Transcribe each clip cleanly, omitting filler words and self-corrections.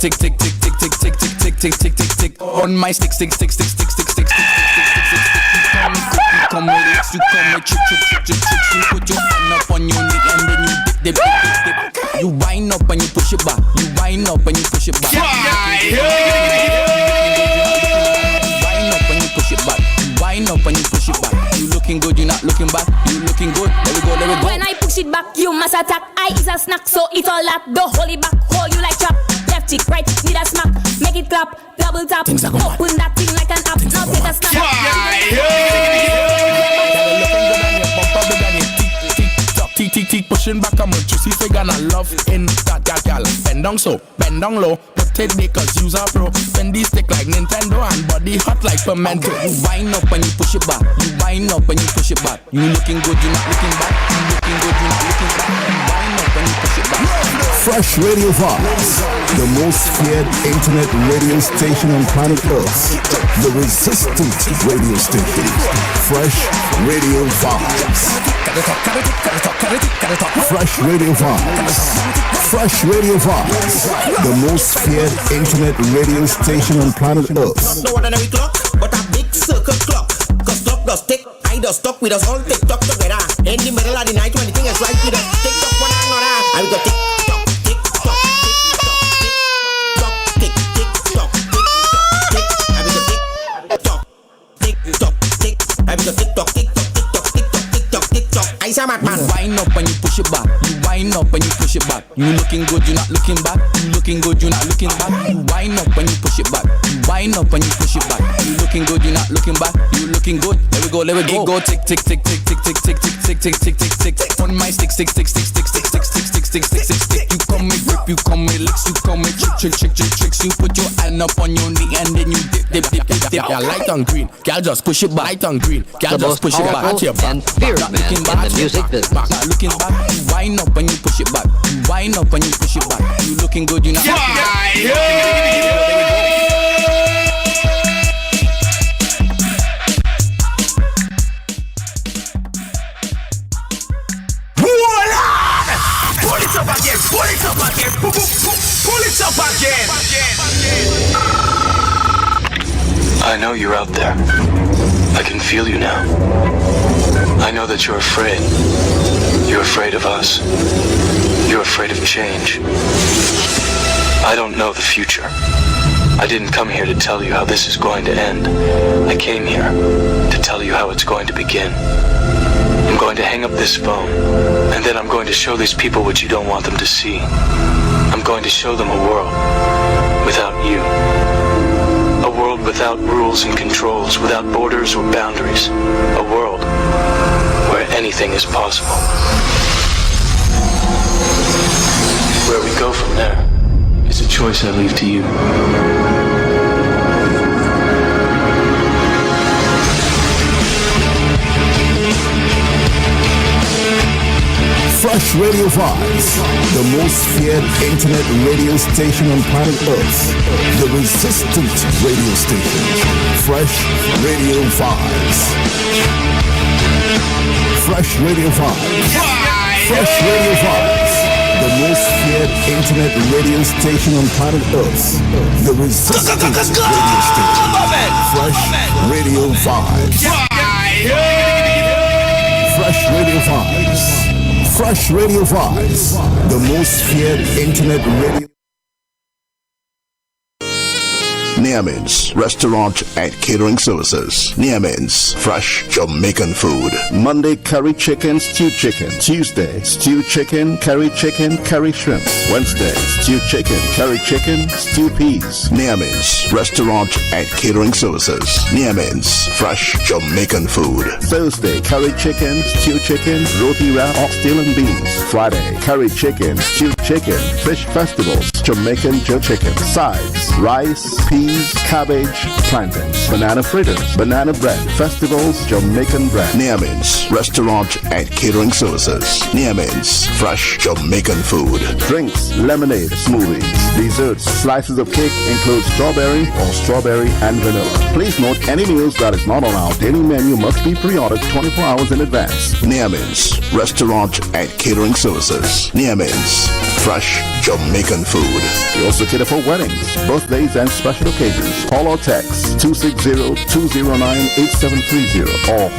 tick tick tick tick tick tick tick tick tick tick tick tick on my stick stick stick stick stick stick stick stick stick. You come with it, you come with trick trick trick trick trick. You put your hand up on your knee and then you dip dip dip dip dip. You wind up and you push it back. You wind up and you push it back. You wind up and you push it back. You wind up and you push it back. You looking good, you not looking back. You looking good. Let me go, let me go. When I push it back, you must attack. I is a snack, so eat all that. Don't hold it back, hold you like trap. Left cheek, right cheek, need a smack. Make it clap, double tap. Open that thing like an app. Now take a snap. Tick pushing back a much juicy figure and I love in that gal. Bend down so, bend down low. Protect me cause you's a pro. Bend these stick like Nintendo and body hot like pimento. You wind up and you push it back. You wind up and you push it back. You looking good, you not looking back. You looking good, you not looking back. You wind up and you push it back. Freshradiovybz, the most feared internet radio station on planet Earth. The resistant radio station. Freshradiovybz. Freshradiovybz, the most feared internet radio station on planet Earth. No ordinary clock, but a big circle clock. Cause clock does tick, I does talk, we does all tick tock together. In the middle of the night when the thing is right, we does tick tock one another. I will go tick tock, tick tock, tick tock, tick tock, tick tock, tick. I will go tick tock, tick tock, tick. I will go tick tock, tick tock, tick tock, tick tock, tick tock, tick tock. I say man. You wind up and you push it back. You wind up and you push it back. You looking good, you not looking back. You looking good, you not looking back. You wind up and you push it back. You wind up and you push it back. You looking good, you not looking back. You looking good. Let me go, let me go. Go tick tick tick tick tick tick tick tick tick tick tick tick tick. On my stick stick stick stick stick stick stick stick stick stick stick stick stick. You come with grip, you come with licks, you come with trick trick trick trick tricks. You put your hand up on your knee and then you dip dip dip dip dip. Yeah, light on green, girl just push it back. Light on green, girl just push it back. And feared man in the music business. Not looking back, you wind up and you push it back. You wind up and you push it back. You looking good, you not looking back. Pull it up again, pull it up again, pull it up again. I know you're out there. I can feel you now. I know that you're afraid. You're afraid of us. You're afraid of change. I don't know the future. I didn't come here to tell you how this is going to end. I came here to tell you how it's going to begin. I'm going to hang up this phone, and then I'm going to show these people what you don't want them to see. I'm going to show them a world without you. A world without rules and controls, without borders or boundaries. A world where anything is possible. Where we go from there is a choice I leave to you. Freshradiovybz, the most feared internet radio station on planet Earth. The resistant radio station. Freshradiovybz. Freshradiovybz. Freshradiovybz, the most feared internet radio station on planet Earth. The resistant radio station. Freshradiovybz. Freshradiovybz. Freshradiovybz, the most feared internet radio. Niamin's Restaurant and Catering Services. Niamin's Fresh Jamaican Food. Monday, curry chicken, stewed chicken. Tuesday, stewed chicken, curry shrimp. Wednesday, stewed chicken, stewed peas. Niamin's Restaurant and Catering Services. Niamin's Fresh Jamaican Food. Thursday, curry chicken, stewed chicken, roti wrap, oxtail and beans. Friday, curry chicken, stewed chicken, fish festivals, Jamaican jerk chicken. Sides, rice, peas, cabbage, plantains, banana fritters, banana bread, festivals, Jamaican bread. Niamin's Restaurant and Catering Services. Niamin's Fresh Jamaican Food. Drinks, lemonade, smoothies, desserts, slices of cake include strawberry and vanilla. Please note any meals that is not on our daily menu must be pre-ordered 24 hours in advance. Niamin's Restaurant and Catering Services. Niamin's Fresh Jamaican food. We also cater for weddings, birthdays, and special occasions. Call or text 260-209-8730 or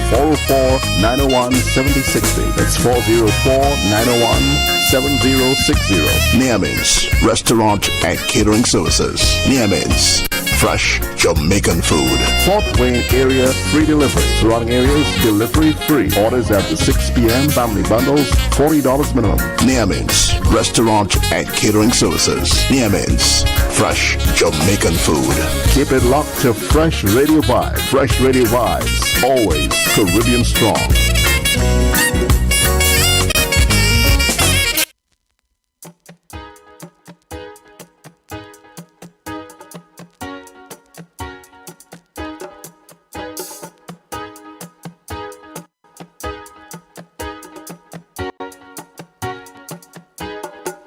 404-901-7060. That's 404-901-7060. Niamin's Restaurant and Catering Services. Niamin's Fresh Jamaican food. Fort Wayne area free delivery. Surrounding areas delivery free. Orders after 6 p.m. Family bundles $40 minimum. Niamin's Restaurant and Catering Services. Niamin's Fresh Jamaican food. Keep it locked to Freshradiovybz. Freshradiovybz, always Caribbean strong.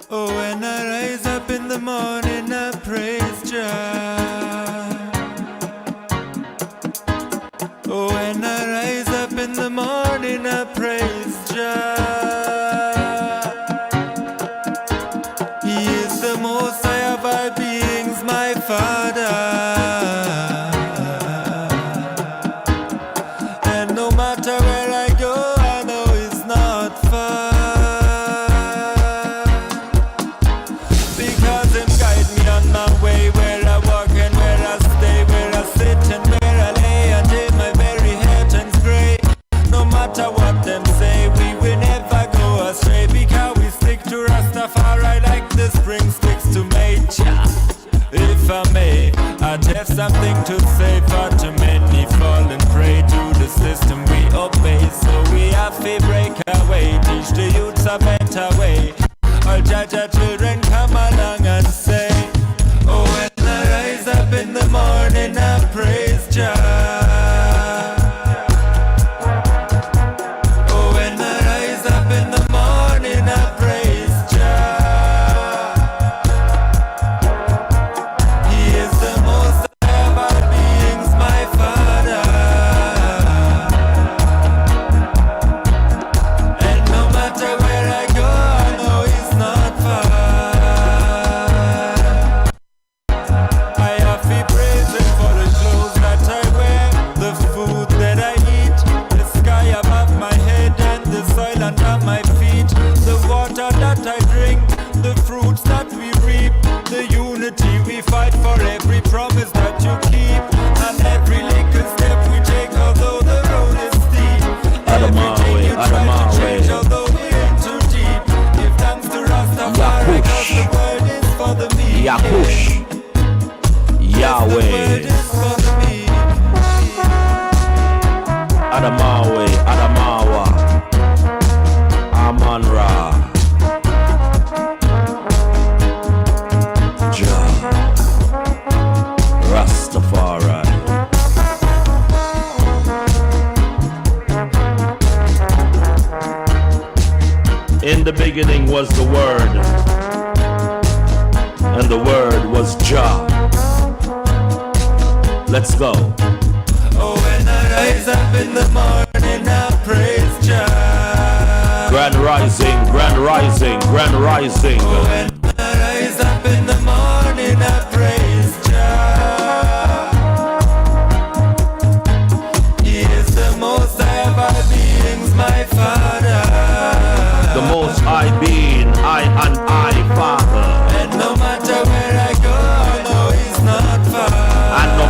Oh, when I rise up in the morning, I praise Jah. Oh, when I rise up in the morning, I praise Jah. He is the most high of our beings, my Father. And no matter where I go, I know it's not far. If I may, I'd have something to say for too many fall and pray to the system we obey. So we have to break away, teach the youths a better way. All Jaja children come along and say, oh, when I rise up in the morning, I praise Jah. Oh, when I rise up in the morning, I praise Jah. We fight for every promise that you keep, and every little step we take, although the road is steep. Everything you try to change, although we ain't too deep. Give thanks to Rastafari, cause the word is for the meek. Yahush, Yahweh, the word is for the meek. Adamawe, Adamawa, Aman-Ra. Rastafari. In the beginning was the Word, and the Word was Jah. Let's go. Oh, when I rise up in the morning, I praise Jah. Grand rising, grand rising, grand rising. Oh, when I rise up in the morning, I praise Jah. He is the most high of our beings, my Father. The most high being, I and I, Father. And no matter where I go, I know he's not far. And no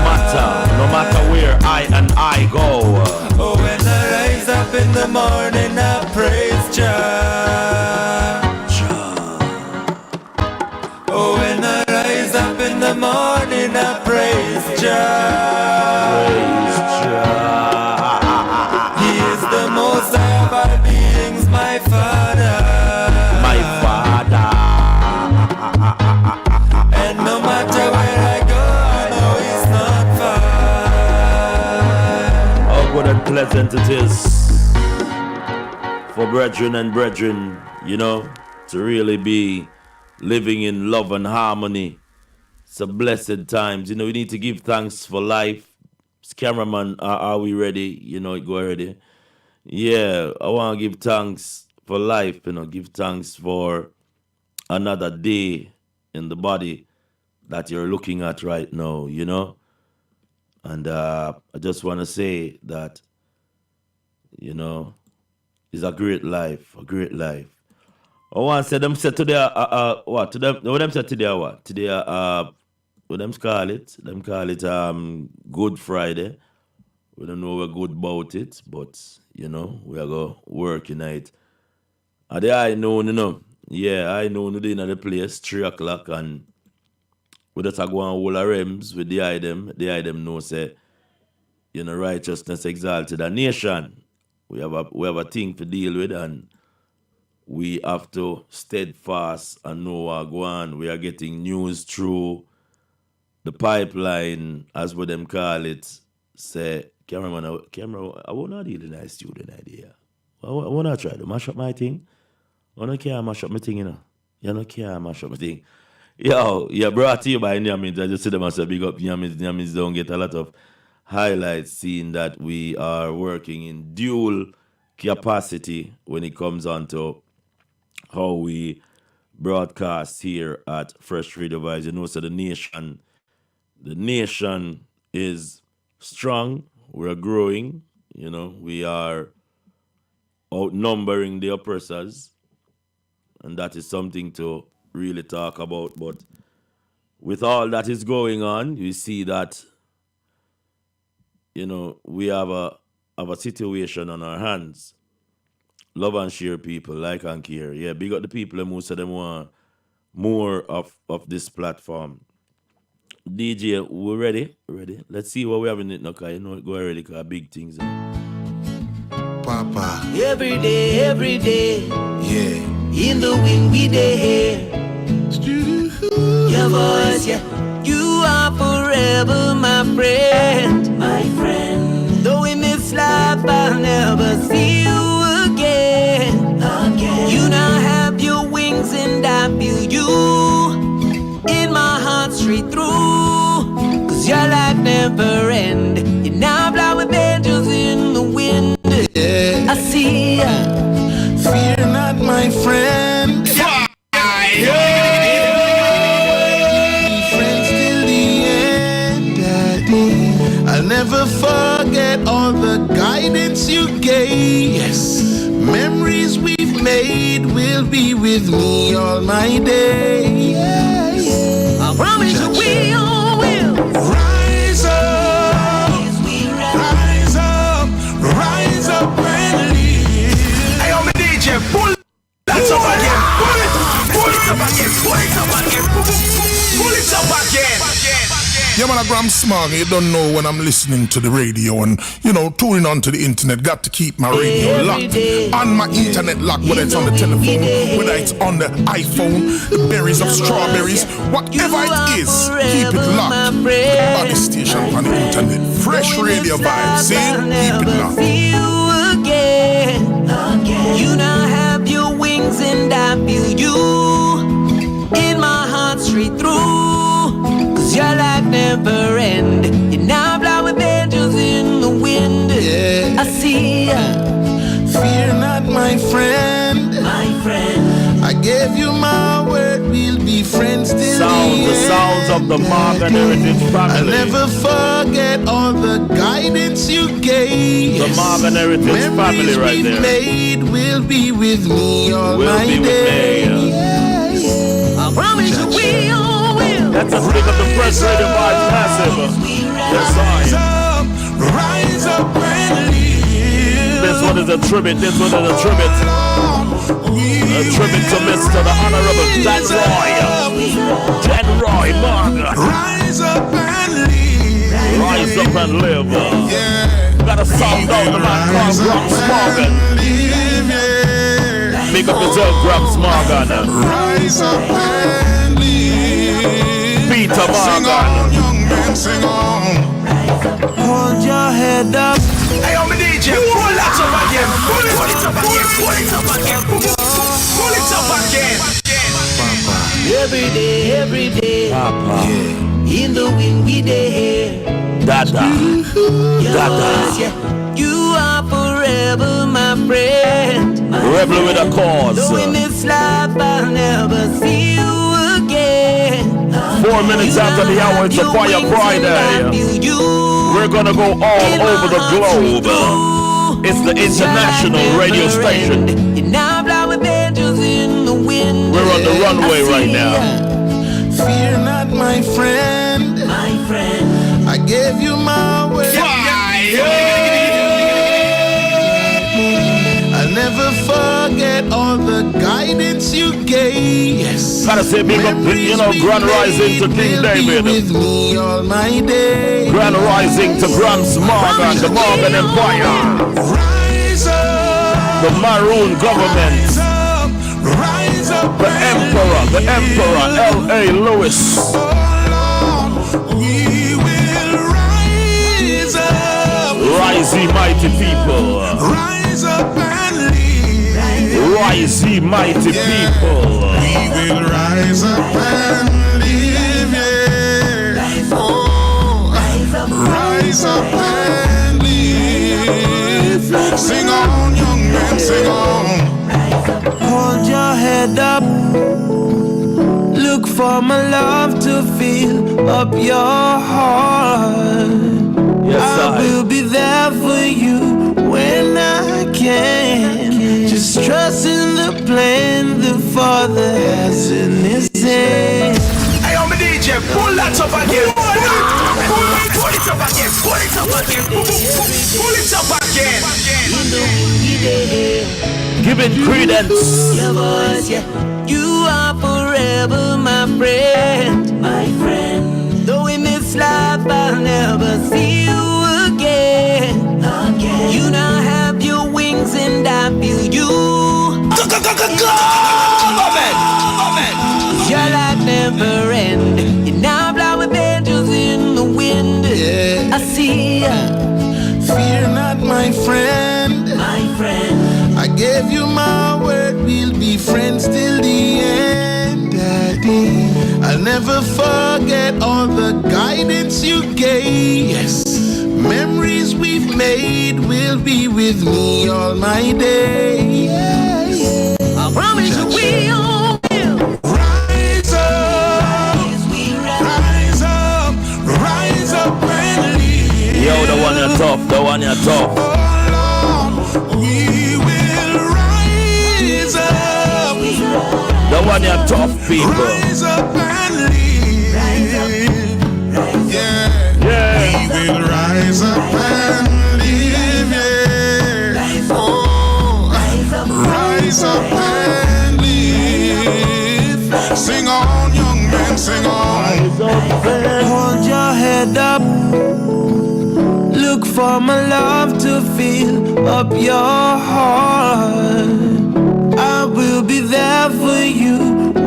matter where I and I go. Oh, when I rise up in the morning, I praise Jah. Oh, when I rise up in the morning, I praise Jah. Praise Jah. He is the most high of our beings, my Father. My Father. And no matter where I go, I know he's not far. How good and pleasant it is for brethren and brethren, you know, to really be living in love and harmony. It's a blessed times. You know, we need to give thanks for life. Cameraman, are we ready? You know, go ahead. Yeah, I want to give thanks for life, you know, give thanks for another day in the body that you're looking at right now, you know. And I just want to say that, you know, it's a great life, a great life. I want to say them said today, what? To them, what them said today, what? Today, what them call it? Them call it Good Friday. We don't know we're good about it, but, you know, we are going to work tonight. And I know, you know, yeah, I know today in the place, 3 o'clock, and we just go and hold our rems with the item know, say, you know, righteousness exalted a nation. We have a thing to deal with, and we have to steadfast and know what go on. We are getting news through the pipeline, as what them call it. Say, cameraman, I won't not deal in a student idea. I won't not try to mash up my thing. I don't care mash up my thing, you know. You don't care mash up my thing. Yo, yeah, brought to you by Nyamins. I just see them as a big up Nyamins. Nyamins don't get a lot of highlights, seeing that we are working in dual capacity when it comes on to how we broadcast here at Freshradiovybz. You know, so the nation is strong. We're growing. You know, we are outnumbering the oppressors, and that is something to really talk about. But with all that is going on, you see that, you know, we have a situation on our hands. Love and share people, like and care. Yeah, big up the people, and most of them want more of this platform. DJ, we ready? Ready? Let's see what we have in it now, because you know it go already, because big things. Papa. Every day, Yeah. in the wind we day. Your voice, yeah. You are forever my friend, my friend. Though in this life I'll never see you again. You now have your wings and I feel you in my heart straight through. Cause your life never end. You now fly with angels in the wind. Yeah. I see ya. Fear not, my friend. Friends till the end, Daddy. I'll never forget all the guidance you gave. Yes. Memories we've made will be with me all my days. I promise you we all will. Rise up, rise up, rise up and live. Hey, I'm a DJ, pull that up again. Pull it up again. Pull it up again. Pull it up again. Yeah, man, I'm smart. You don't know when I'm listening to the radio and, you know, tuning onto the internet. Got to keep my radio locked. On my internet locked, whether it's on the telephone, whether it's on the iPhone, the berries of strawberries, whatever it is, keep it locked. The body station on the internet. Freshradiovybz, see? Keep it locked. You now have your wings and I feel you in my heart straight through. Cause your life never end. You now fly with angels in the wind. Yeah. I see ya. Fear not, my friend. My friend. I gave you my word, we'll be friends till The sounds of the Morgan Heritage I'll family. never forget all the guidance you gave. The Morgan Heritage family right there. Made will be with me all Will my be with days. me. I promise you we all will. That's a big of the Freshradiovybz massive. Yes, Rise up and live. This one is a tribute. This one is a tribute. A tribute to Mr. the Honorable Dan Roy Morgan. Rise up and live. Rise up and live. Yeah. Got a song down the man called Grumps Morgan. Make up yourself, Grumps Morgan. Rise up and live. Peter Sing on, Morgan. young man, sing on. Hold your head up. Hey, I'm a DJ, pull that up again. Pull it up again. Pull it up again. Pull it up again. Every day. Papa. In the wind we day. Dada. Dada. You are forever my friend. Rebel with a cause. Though in this life I'll never see you again. 4 minutes after the hour, it's a Fire Friday. We're gonna go all over the globe. It's the international radio station. We're on the runway right now. Fear not, my friend. I gave you my word. I'll never forget all the guidance you gave. Yes. Gotta say big up, Grand Rising to King David. With me all my day. Grand Rising to Grand Smog and the Morgan Empire. Rise up. The Maroon government. Rise up. The Emperor, L.A. Lewis. We will rise up. Rise ye mighty people. Rise up and live. Rise ye mighty people. We will rise up and live. Yeah. Oh, rise up and live. Sing on, young man, sing on. Hold your head up. Look for my love to fill up your heart. Yes, I will be there for you when I can. Just trust in the plan the Father has in His hand. Hey, I'm a DJ, pull that up again. Pull it up again. Pull it up again. Pull it up again. Giving credence. Your voice, yeah. You are forever my friend. Though in this life I'll never see you again. You now have your wings and I feel you. Your life never end. You now fly with angels in the wind. Yeah. I see ya. Fear not, my friend. I gave you my word, we'll be friends till the end, Daddy. I'll never forget all the guidance you gave. Yes. Memories we've made will be with me all my days. Yes. I promise you will. Rise up, rise up, rise up and leave. Yo, the one you're tough, the one you're tough. We will rise up. The one you're tough, people. Rise up and live. Yeah. We will rise up and live. Yeah. Oh, rise up and live. Sing on, young man, sing on. Hold your head up. Look for my love to fill up your heart. I will be there for you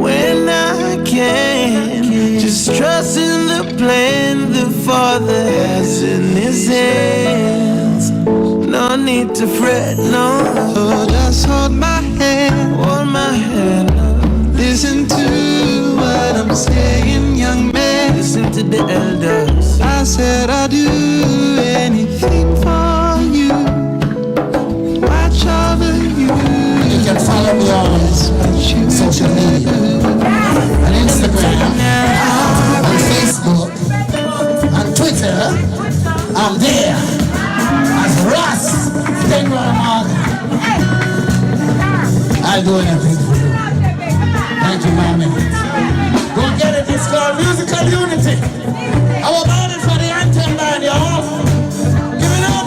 when I can. Just trust in the plan the Father has in His hands. No need to fret, no. Oh, just hold my hand, hold my hand. Listen to what I'm saying, young man. Listen to the elders. I said I'll do anything for you. Watch over you. You can follow me on social media, on Instagram, on Facebook, on Twitter. I'm there as Ross Morgan. I'll do anything for you. Thank you, my man. Go get it. It's called Musical Unity. How about it for the anthem band, y'all? Give it up.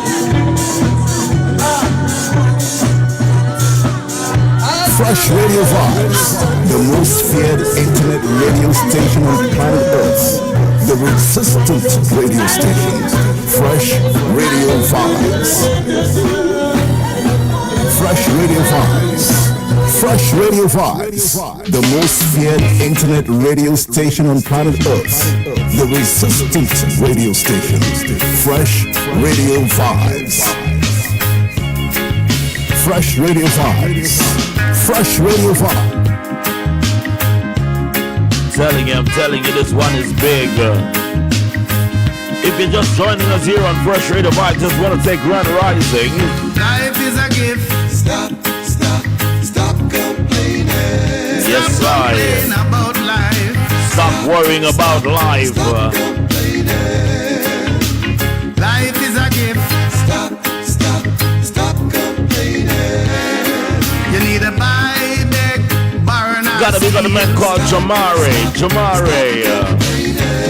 Fresh Radiovybz, the most feared internet radio station on planet Earth. The resistant radio station. Fresh Radiovybz. Fresh Radiovybz. Fresh Radiovybz, the most feared internet radio station on planet Earth. The resistant radio station. Fresh Radiovybz. Fresh Radiovybz. Fresh Radiovybz. I'm telling you, this one is big. If you're just joining us here on Fresh Radiovybz, just want to take Grand Rising. Life is a gift. Stop. Yes, I. About life. Stop worrying about life. Life is a gift. Stop complaining. You need a buy back, borrow now. Gotta be got a man called Jamare.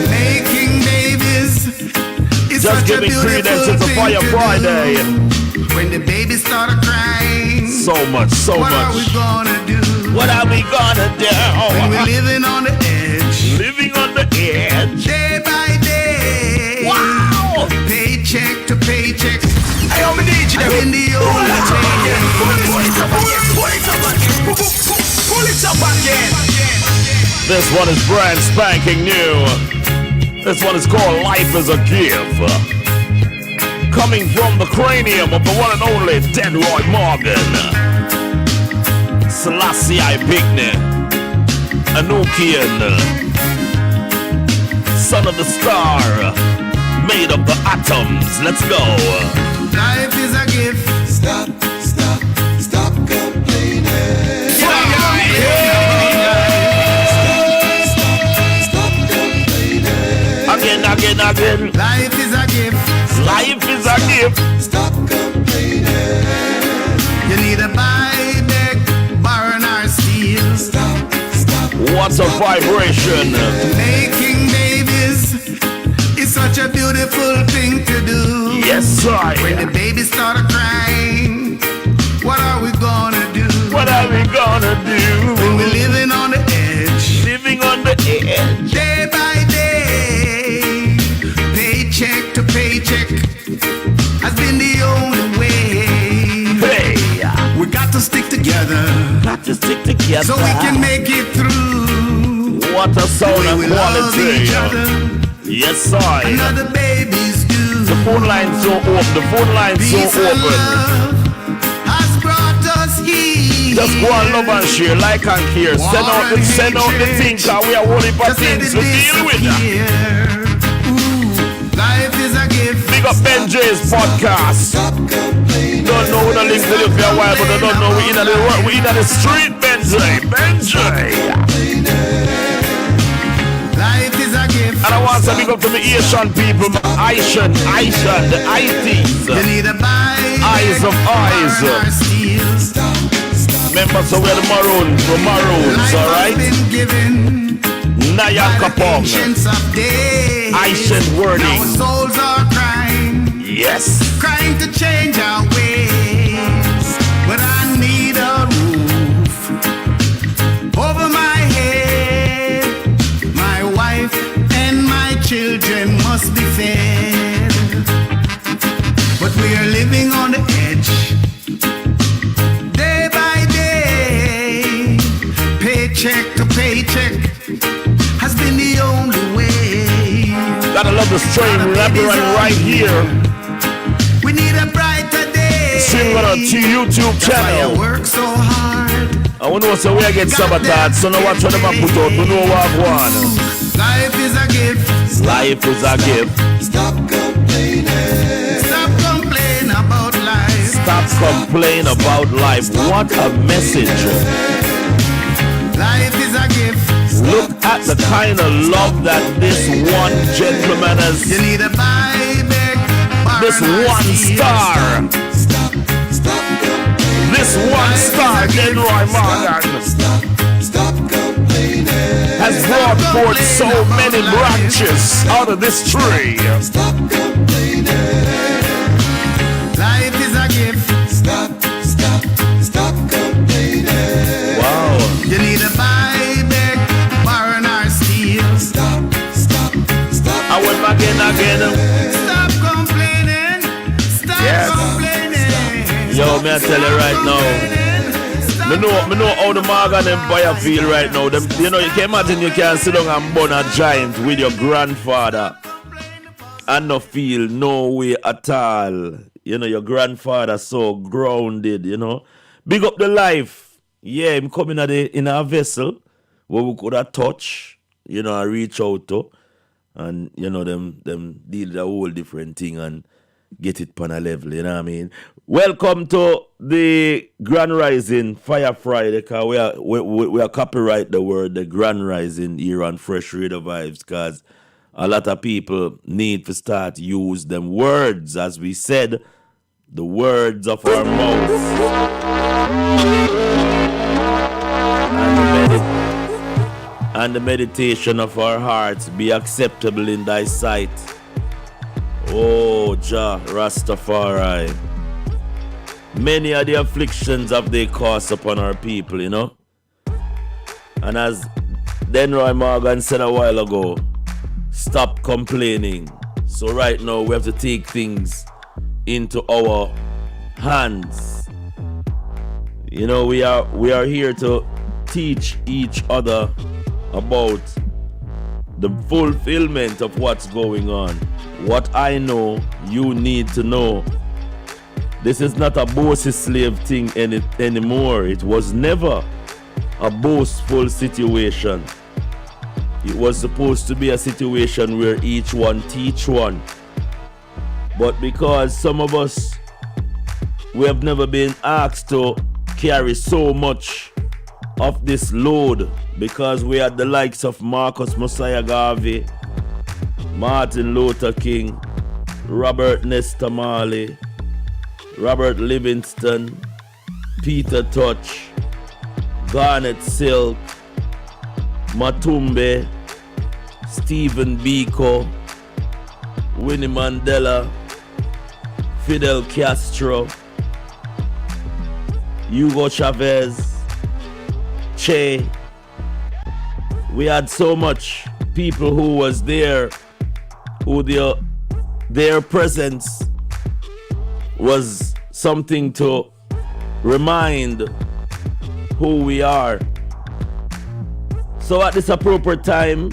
Making babies is Just such give a me beautiful credence, it's a thing Fire to Friday. do. When the babies start crying, So much. what are we gonna do? What are we gonna do? When we're living on the edge, Living on the edge. day by day. Wow. Paycheck to paycheck. Hey, I'm a DJ. In the old Pull it up again. This one is brand spanking new. This one is called Life is a Gift. Coming from the cranium of the one and only Dead Roy Morgan. Selassie I Pigne. Anukian. Son of the star. Made of the atoms. Let's go. Life is a gift. Stop complaining. Stop complaining. Again. Life is a gift. Life is a gift. Stop complaining. You need a buyback, borrow or steal. Stop. What's a vibration? Making babies is such a beautiful thing to do. Yes, I. When the babies start crying, what are we gonna do? What are we gonna do? When we're living on the edge. Living on the edge. Day by day, paycheck to paycheck has been the only way. Hey, we got to stick together. Got to stick together so we can make it through. What a sound and quality. Yes, I. Another baby's due. The phone line's so open. The phone line's Peace so and open. love has brought us here. Just go and love and share, like and care. Send out the thing, cause we are only for things to deal with. Life is a gift. Big up Benji's podcast. Don't know who the link to live for a while, but I don't know we in the street, Benji. Life is a gift. And I want to big up to the Asian people, Asian, the ITs. You need a Eyes of eyes. Remember, so we're the Maroons, alright? Nayan Kapong. Asian wording. Our souls are crying. Yes. Crying to change our ways. But I need a roof over my head. My wife and my children must be fed. But we are living on the edge. Day by day, paycheck to paycheck has been the only way. Gotta love the stream, remember right here. We need a brighter day. Stream on our YouTube channel. I work so hard. I want to know so we get sabotage, so now watch what them put out, we know what I want. Life is a gift. Life is a gift. Stop complaining. Stop complaining about life. Stop complaining about life. What a message. Life is a gift. Look at the kind of love that this one gentleman has. You need a buyback. This one star. This one star, Dead Roy Morgan, has brought forth so many branches out of this tree. Stop complaining. Life is a gift. Stop complaining. Wow. You need a buyback, borrow or steal. Stop. I went back in again. Stop complaining. Stop complaining. Yo, me I tell you right now. Me know how the Morgan Empire feel right now. Them, you know, you can imagine you can sit down and burn a giant with your grandfather and not feel no way at all. You know, your grandfather so grounded, you know. Big up the life. Yeah, him coming in a vessel where we could have touch, you know, and reach out to. And, you know, them deal with a whole different thing. And get it on a level, you know what I mean? Welcome to the Grand Rising Fire Friday, because we are copyright the word the Grand Rising here on Freshradiovybz, because a lot of people need to start use them words, as we said, the words of our mouths. And the meditation of our hearts be acceptable in thy sight. Oh, Jah Rastafari. Many are the afflictions of they cause upon our people, you know. And as Denroy Morgan said a while ago, stop complaining. So right now we have to take things into our hands. You know, we are here to teach each other about the fulfillment of what's going on. What I know, you need to know. This is not a bossy slave thing anymore. It was never a boastful situation. It was supposed to be a situation where each one teach one. But because some of us, we have never been asked to carry so much of this load, because we had the likes of Marcus Mosiah Garvey, Martin Luther King, Robert Nesta Marley, Robert Livingston, Peter Touch, Garnet Silk, Matumbe, Stephen Biko, Winnie Mandela, Fidel Castro, Hugo Chavez, Che. We had so much people who was there, who their presence was something to remind who we are. So at this appropriate time,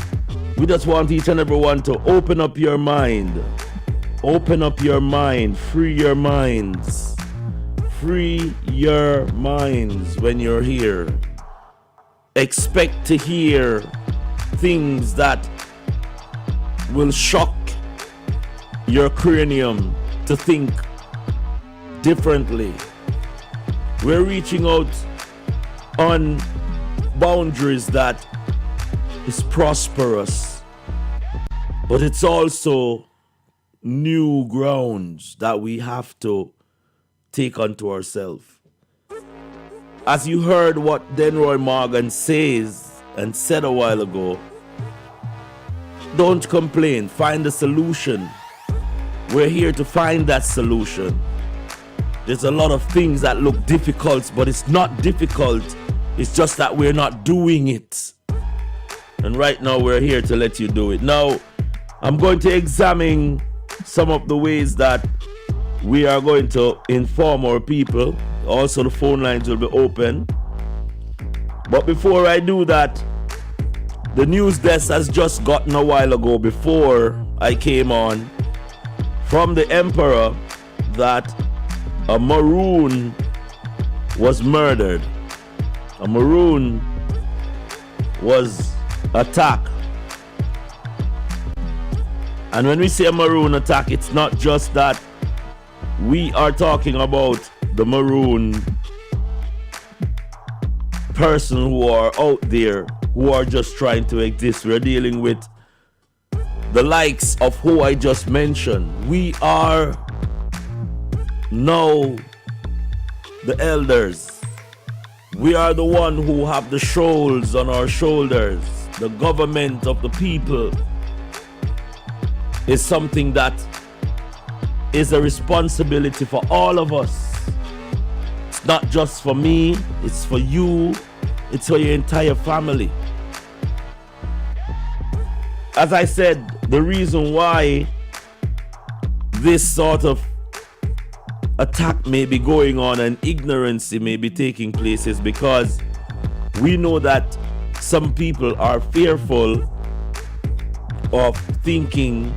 we just want each and everyone to open up your mind. Open up your mind. Free your minds. Free your minds when you're here. Expect to hear things that will shock your cranium to think differently. We're reaching out on boundaries that is prosperous, but it's also new grounds that we have to take unto ourselves. As you heard what Denroy Morgan says and said a while ago, don't complain, find a solution. We're here to find that solution. There's a lot of things that look difficult, but it's not difficult. It's just that we're not doing it. And right now we're here to let you do it. Now, I'm going to examine some of the ways that we are going to inform our people. Also, the phone lines will be open. But before I do that, the news desk has just gotten a while ago, before I came on, from the Emperor that a Maroon was murdered. A Maroon was attacked. And when we say a Maroon attack, it's not just that we are talking about the Maroon person who are out there, who are just trying to exist. We're dealing with the likes of who I just mentioned. We are now the elders. We are the one who have the shoals on our shoulders. The government of the people is something that is a responsibility for all of us. It's not just for me, it's for you, it's for your entire family. As I said, the reason why this sort of attack may be going on and ignorance may be taking place is because we know that some people are fearful of thinking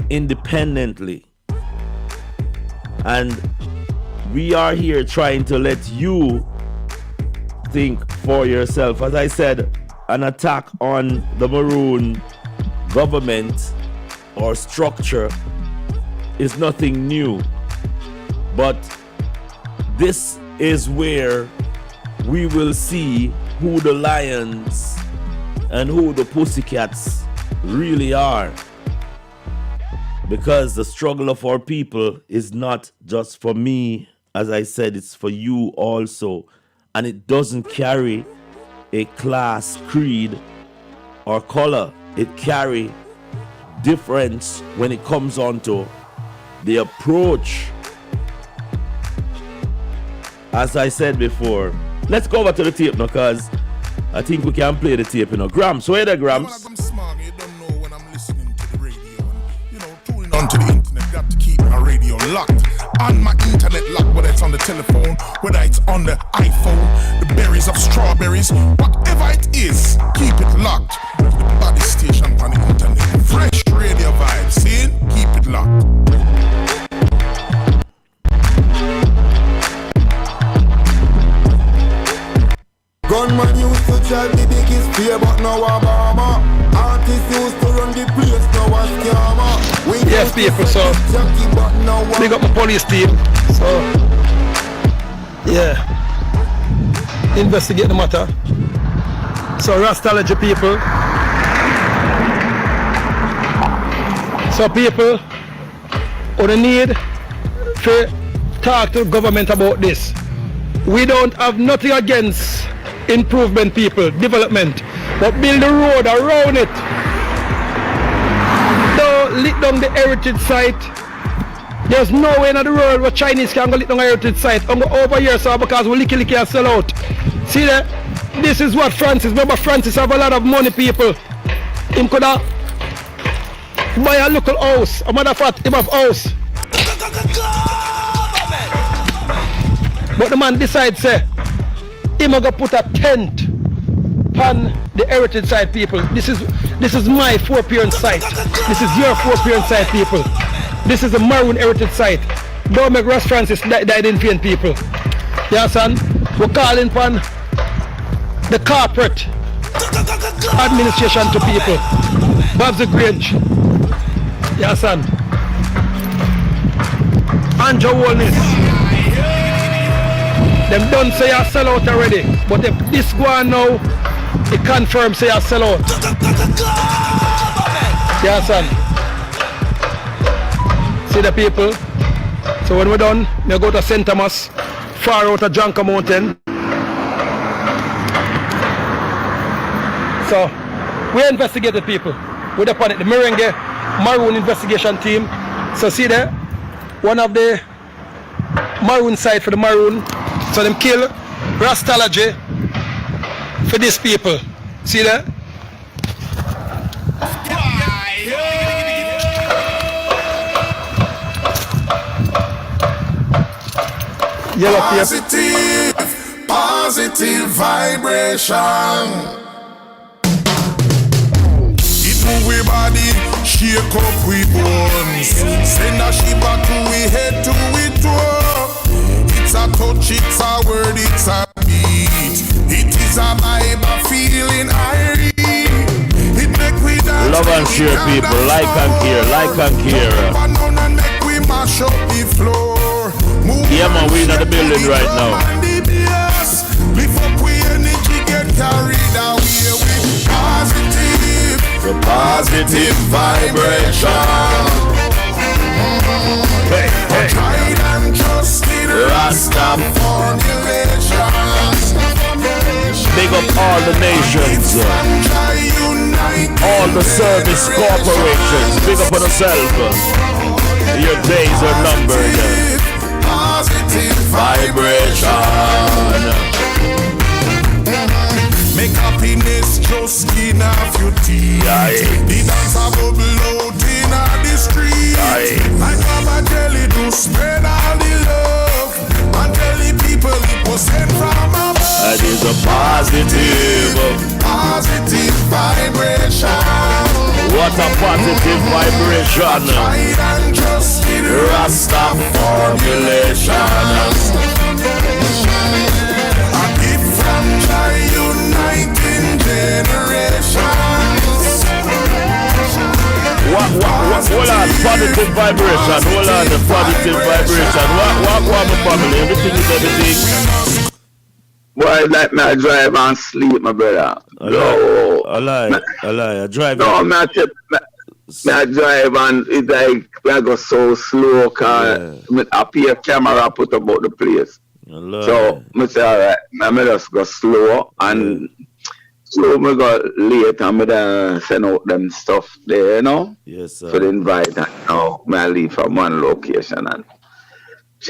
independently. And we are here trying to let you think for yourself. As I said, an attack on the Maroon government or structure is nothing new. But this is where we will see who the lions and who the pussycats really are. Because the struggle of our people is not just for me, as I said, it's for you also. And it doesn't carry a class, creed, or color. It carry difference when it comes on to the approach. As I said before, let's go over to the tape now, because I think we can play the tape, you know. Grams, where are the Grams? Onto the internet, got to keep my radio locked. On my internet lock, whether it's on the telephone, whether it's on the iPhone, the berries of strawberries, whatever it is, keep it locked. The body station on the internet, Freshradiovybz, see? Keep it locked. Gunman used to drive the biggest fear, but now Obama. Artists used to run the place, now a scammer. Yes, people, so big up my police team. So, yeah, investigate the matter. So, Rastology people. So, people, we need to talk to the government about this. We don't have nothing against improvement, people, development, but build a road around it. Don't lit down the heritage site. There's no way in the world where Chinese can go lit down a heritage site. I'm go over here, so because we licky and sell out. See that? This is what Francis, remember Francis have a lot of money, people. Him could have buy a local house. A matter of fact, him have house. But the man decides, say, him gonna put a tent on the heritage site, people. This is my 4-parent site. This is your 4-parent site, people. This is a Maroon heritage site. Don't make Ross Francis died in pain, people. You understand? We're calling upon the corporate administration to people. Bob's the Grange. You understand? Andrew Walness. Them don't say I sell out already, but if this go on now, it confirms say I sell out. Yeah, son. See the people? So when we're done, we go to St. Thomas, far out of Janka Mountain. So we investigated people. We're upon it, the Merengue Maroon investigation team. So see there, one of the Maroon side for the Maroon. So them kill Rastology for these people. See that? Yellow positive vibration. It move we body, shake up we bones. Send a she back to we head to we toe. It's a touch, it's a word, it's a beat. It is a vibe, a feeling I read. It make we dance. Love and share, people. Like and care, like and care. And make we mash up the floor. Yeah, man, we in the building right now. Lift up we energy, get carried away with positive. The positive vibration. Hey, hey. Tried and trusted Rasta formulations. Big up all the nations, all the service corporations. Big up on yourself. Your days are numbered. Positive vibration. Make happiness just skin off your teeth. The dance a bubble out in the street. Like Mama Jelly do spread all the love. And tell the people it was sent from above. That is a positive vibration. What a positive vibration. Rasta formulation. A gift from Jai uniting generations. What, hold on, positive vibration. Hold on, the positive vibration. What, my family? Everything is everything. Boy, like me, I drive and sleep, my brother. I lie. I drive. No, I drive and it's like I go so slow because I pay a camera put about the place. So I say alright, I just go slow and so I go late and I send out them stuff there, you know? Yes, sir. For the invite and now I leave from one location and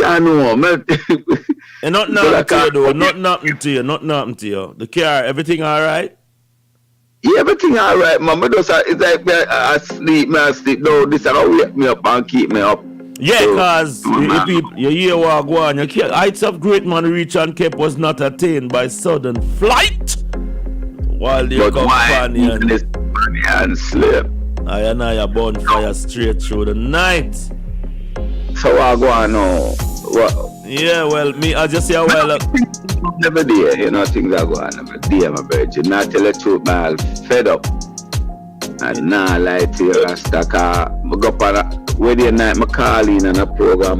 I know, and nothing happened to you though, nothing happened to you. The car, everything alright? Yeah, everything alright, man. It's like I sleep. No, this will wake me up and keep me up. Yeah, because you hear what go on. Heights of great man reach and kept was not attained by sudden flight. While the companion sleep. I and I are bonfire straight through the night. So I go on now. Yeah, well, me, I just say, well, every day, you know, things are going on every day, my virgin. Not tell the truth, man, fed up. And now, lie to you, Rastaka. I go up on a wedding night, I call in on a program.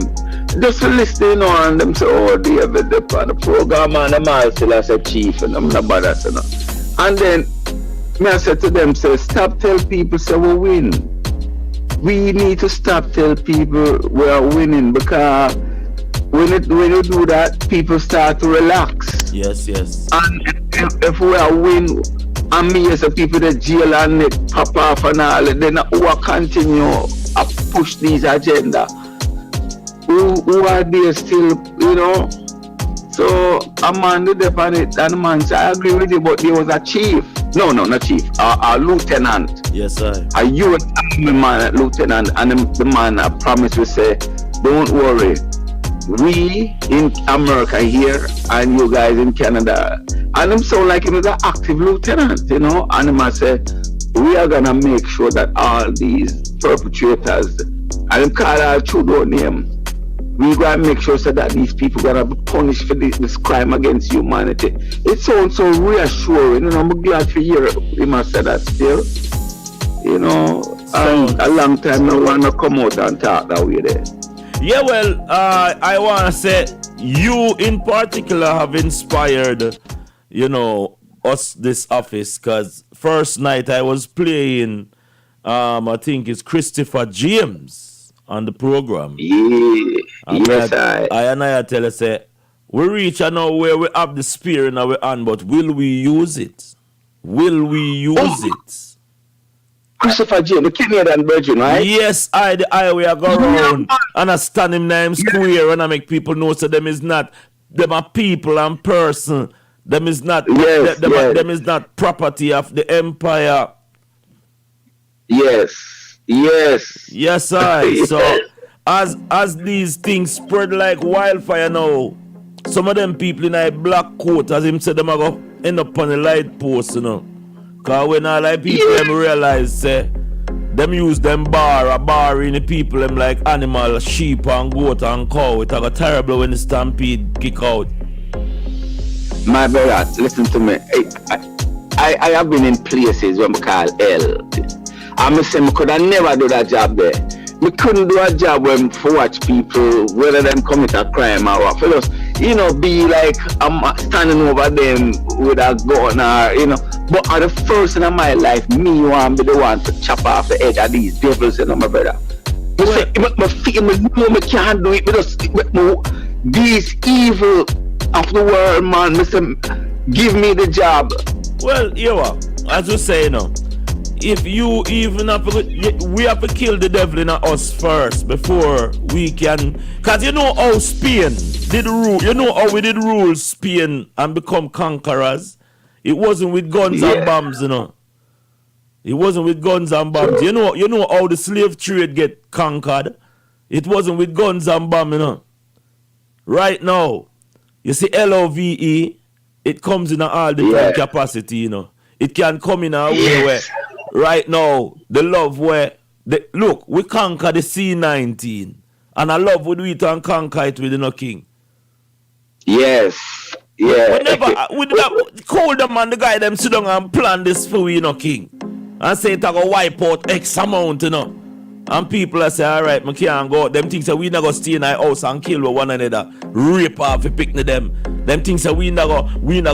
Just to listen, you know, and them say, oh, David, on the program, and them all still as a chief, and I'm not bad, you know. And then, me I said to them, say, stop tell people, say, we win. We need to stop tell people we are winning because when you do that, people start to relax. Yes. And if we are win, and me as a people that jail and it pop off and all, then we will continue to push these agenda. Who are there still, you know? So a man did upon it, and the man said, I agree with you, but there was a chief. No, not chief. A lieutenant. Yes, sir. A U.S. Army man, lieutenant, and the man I promised to say, don't worry. We in America here and you guys in Canada. And him sound like he was an active lieutenant, you know. And him said, we are gonna make sure that all these perpetrators, and him call our true name. We're going to make sure so that these people are going to be punished for this crime against humanity. It sounds so reassuring. You know, I'm glad to hear him say that still. You know, a long time I want to come out and talk that way there. Yeah, well, I want to say you in particular have inspired, you know, us this office because first night I was playing, I think it's Christopher James on the program. Yeah. Yes, I tell you, say, we reach a now where we have the spear in our hand, but will we use it? Will we use it? Christopher James, the Kenyan virgin, right? Yes, the highway I go around and I stand him name square and I make people know so them is not, them are people and person. Them is not, them is not property of the empire. Yes. Yes, So as these things spread like wildfire now, some of them people in a black coat, as him said, them are going to end up on the light post, you know. Because when all like people them realize, say, them use them bar in the people, them like animal, sheep and goat and cow. It got terrible when the stampede kick out. My brother, listen to me. I have been in places where we call hell. I say I could have never do that job there. We couldn't do a job when for watch people, whether them commit a crime or what. For us, you know, be like I'm standing over them with a gun or, you know. But at the first in my life, me want to be the one to chop off the head of these devils, you know, my brother. You say, my feet, I can't do it. These evil of the world, man, give me the job. Well, you know, as you say, you know, if you even have to, we have to kill the devil in us first before we can, because you know how Spain did rule, you know how we did rule Spain and become conquerors. It wasn't with guns and bombs, you know. It wasn't with guns and bombs. You know how the slave trade get conquered. It wasn't with guns and bombs, you know. Right now, you see LOVE, it comes in all different capacity, you know. It can come in a way where right now, the love where, look, we conquer the C-19. And I love we do it and conquer it with the king. Yes. Yeah. We call them and the guy them sit down and plan this for we, king. And say it will wipe out X amount, you know. And people are say, alright, I can't go. Them things that we not go stay in our house and kill one another. Rape off the picnic them. Them things that we not go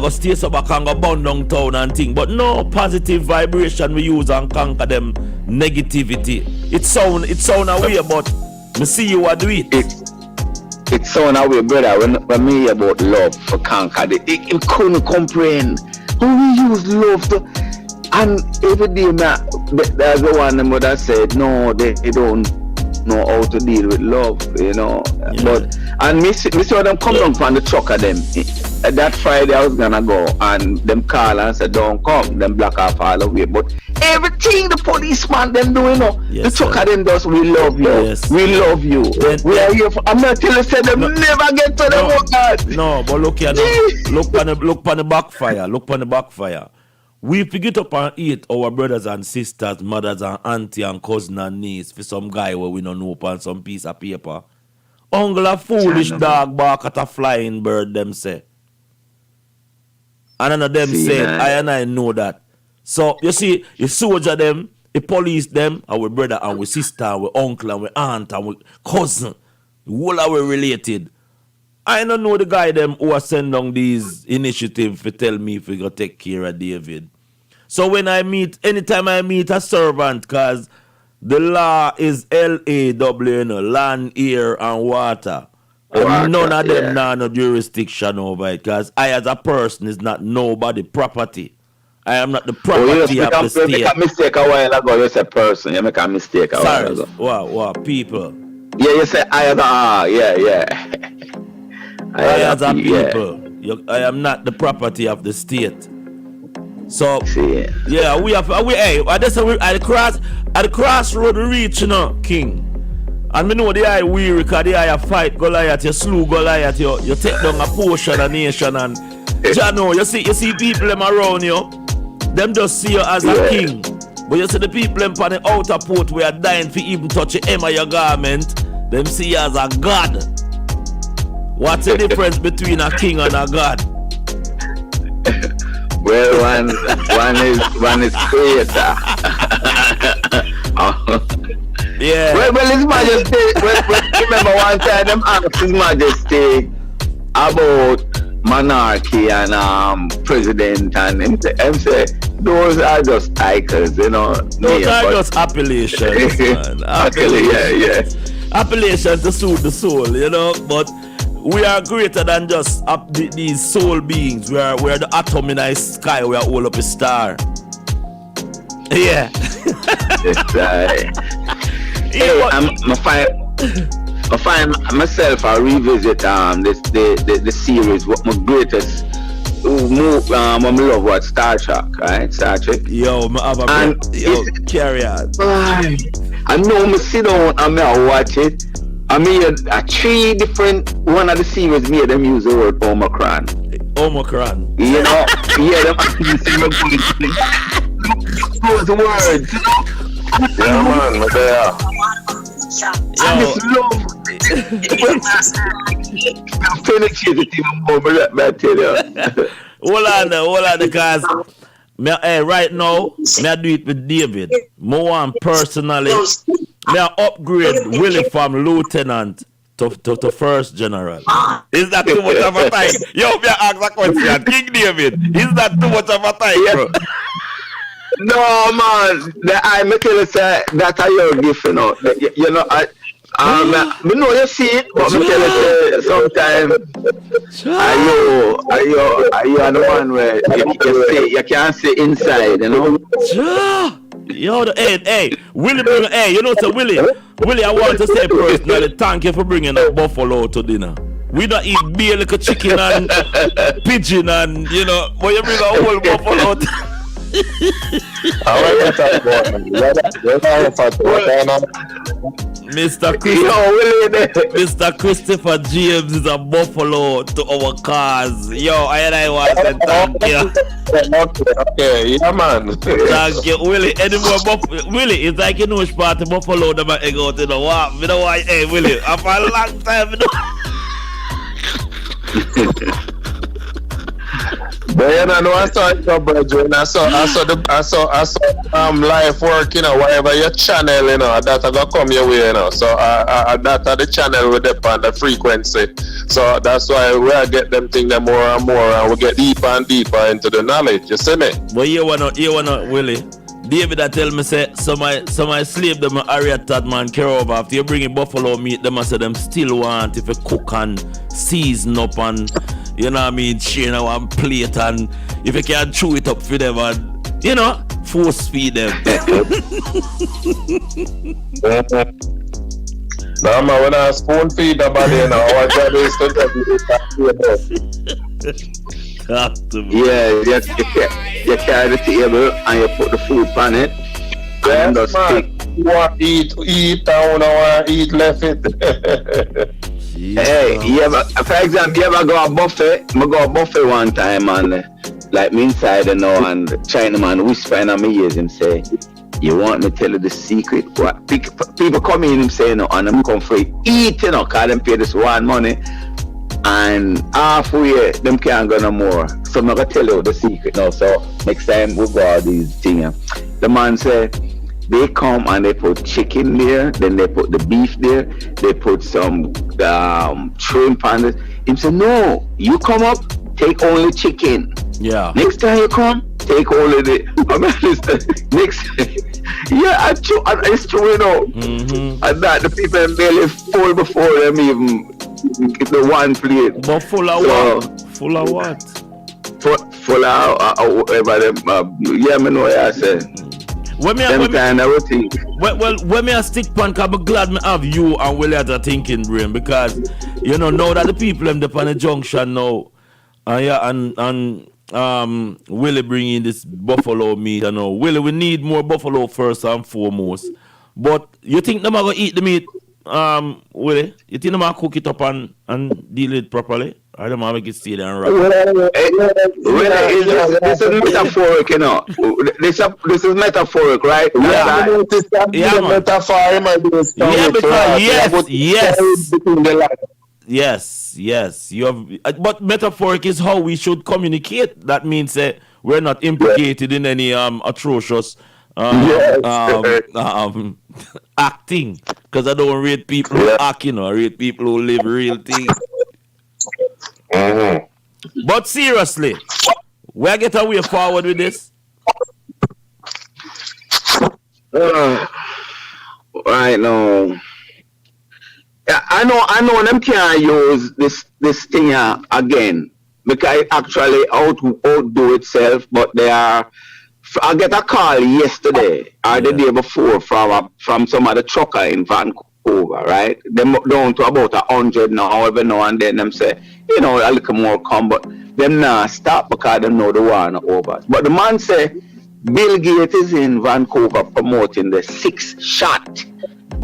stay so back and go burn down town and thing. But no positive vibration we use and conquer them negativity. It sound away, but me see you do it. It sound away, brother, when me hear about love for conquer it couldn't comprehend how we use love to. And every day, there's the one the mother said, no, they don't know how to deal with love, you know. Yeah. But and me saw them come down from the truck of them. That Friday I was gonna go, and them call and said, don't come. Them block off all the way. But everything the policeman them do, you know, the truck of them does. We love you. Yes. We love you. We are here for. I'm not telling you, say them never get to the work. No, but look here, look on the backfire. Look on the backfire. We pick it up and eat our brothers and sisters, mothers and auntie and cousin and niece for some guy where we don't know upon some piece of paper. Uncle a foolish dog bark at a flying bird, them say. And none of them said, I know that. So, you see, you soldier them, you police them, our brother and our sister, our uncle and our aunt and our cousin. All are related. I don't know the guy them who are sending down these initiatives to tell me if we go take care of David. So when anytime I meet a servant, cause the law is LAW, land, air, and water. And none of them now no jurisdiction over it, cause I as a person is not nobody property. I am not the property of the state. You make a mistake a while ago, you say person, you make a mistake a while ago. Wow, people. Yeah, you say I as a yeah. I as a people, I am not the property of the state. So yeah, we at the crossroad we reach, you know, King. And me know the eye weary, cause the eye fight Goliath, you slew Goliath, you take down a portion of the nation, and you know, you see people them around you, them just see you as a king. But you see the people them on the outer port where are dying for even touch the hem of your garment, them see you as a god. What's the difference between a king and a god? Well, one is creator. Yeah. Well, His Majesty. Remember one time them asked His Majesty about monarchy and president, and him say those are just titles, you know. Those are just appellations, man. Appellation to soothe the soul, you know. But we are greater than just these soul beings. We are the atom in the sky. We are all up a star. Yeah. Hey, I find myself I revisit the series. What my greatest I love what Star Trek, right? Star Trek. Yo, carry on. I know me sit down and I watch it. I made three different one of the series made them use the word Omicron. Omicron. You know, yeah, them those words. Yeah, man, but they are. I just love I'm penetrating even more, but I tell you. Hold on, because right now, I do it with David. More personally, I upgrade Willie from lieutenant to first general. Is that too much of a time? Yo, me ask a question. King David, is that too much of a time, bro? No, man. I make you say that I your gift, you know. You know, I know you see it, but me tell you say sometimes are you the one where you can't see inside, you know. Yo, hey, Willie, you know, so Willie, I want to say personally, thank you for bringing a buffalo to dinner. We don't eat beer like a chicken and pigeon and, you know, but you bring a whole buffalo. Mr. Christopher James is a buffalo to our cause. Yo, I want to say thank you. Okay, yeah, man. Thank you, Willie. Any more Willie, it's like you know which part of buffalo that I go to the what? You know why? Hey, Willie, after a long time, you know. But I saw it, brethren. I saw live work, whatever your channel, that I got come your way, So that the channel will depend on the frequency. So that's why we get them things more and more, and we get deeper and deeper into the knowledge. You see me? But you wanna, Willie. David, I tell me say some slave them Harriet that man care over. After you bring in buffalo meat, them I say them still want if you cook and season up and share one plate, and if you can chew it up for them and force feed them. No man, when I spoon feed the body our job is to you carry the table and you put the food on it. Yes, man. You want to eat, I want to eat left it. Hey, for example, you ever go a buffet? I go a buffet one time and like me inside and Chinaman whisper in my ears and say, you want me to tell you the secret? What? People come in and say, no, and I'm come for eat, cause them pay this one money. And halfway, them can't go no more. So I'm gonna tell you the secret now. So next time we go all these things. The man said they come and they put chicken there, then they put the beef there, they put some shrimp on it. He said, no, you come up, take only chicken. Yeah. Next time you come, take only the next. Yeah, it's true, Mm-hmm. And that the people barely full before them even get the one plate. But full of what? Full of what? Full of whatever them. Yeah, me know what I said. When me a stick pan, cause I'm glad me have you and Willie at a thinking brain, because now that the people them up on the junction now, and Willie bring in this buffalo meat, Willie, we need more buffalo first and foremost. But you think them are gonna eat the meat, Willie? You think them are cook it up and deal it properly? I don't make it stay there and rock. This is metaphoric, This is metaphoric, right? Yes. You have, but metaphoric is how we should communicate. That means we're not implicated in any atrocious acting. Because I don't rate people who act, I rate people who live real things. Mm-hmm. But seriously, where get a way forward with this? Right now, I know them can't use this thing again, because it actually outdo itself. But they are. I get a call yesterday or the day before from some other trucker in Vancouver, right? Them down to about 100 now, every now and then them say, a little more come, but them not stop because they know the war not over. But the man say Bill Gates is in Vancouver promoting the 6 shot.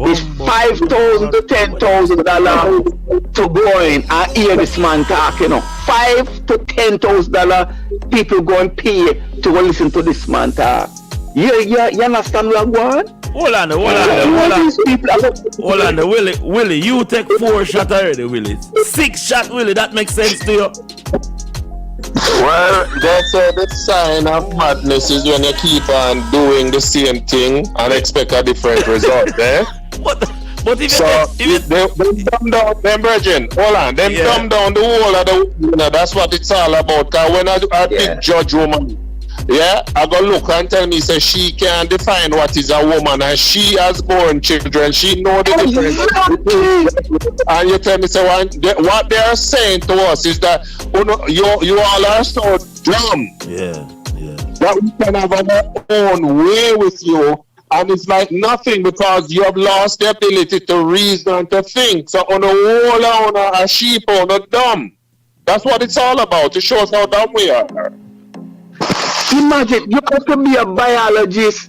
It's $5,000 to $10,000 to go in and hear this man talk, $5,000 to $10,000 people go and pay to go listen to this man talk. You understand what I'm going? Hold on, Willie, you take 4 shots already, Willie. 6 shots, Willie, that makes sense to you? Well, that's the sign of madness is when you keep on doing the same thing and expect a different result, eh? But if they dumb down them virgin, hold on, them dumb down the whole of the that's what it's all about. Cause when I big judge woman, I go look and tell me say she can define what is a woman, and she has born children, she know the difference. And you tell me say what they are saying to us is that you all are so dumb. That we can have our own way with you. And it's like nothing, because you have lost the ability to reason and to think. So on a whole on a sheep on a dumb. That's what it's all about. It shows how dumb we are. Imagine you have to be a biologist.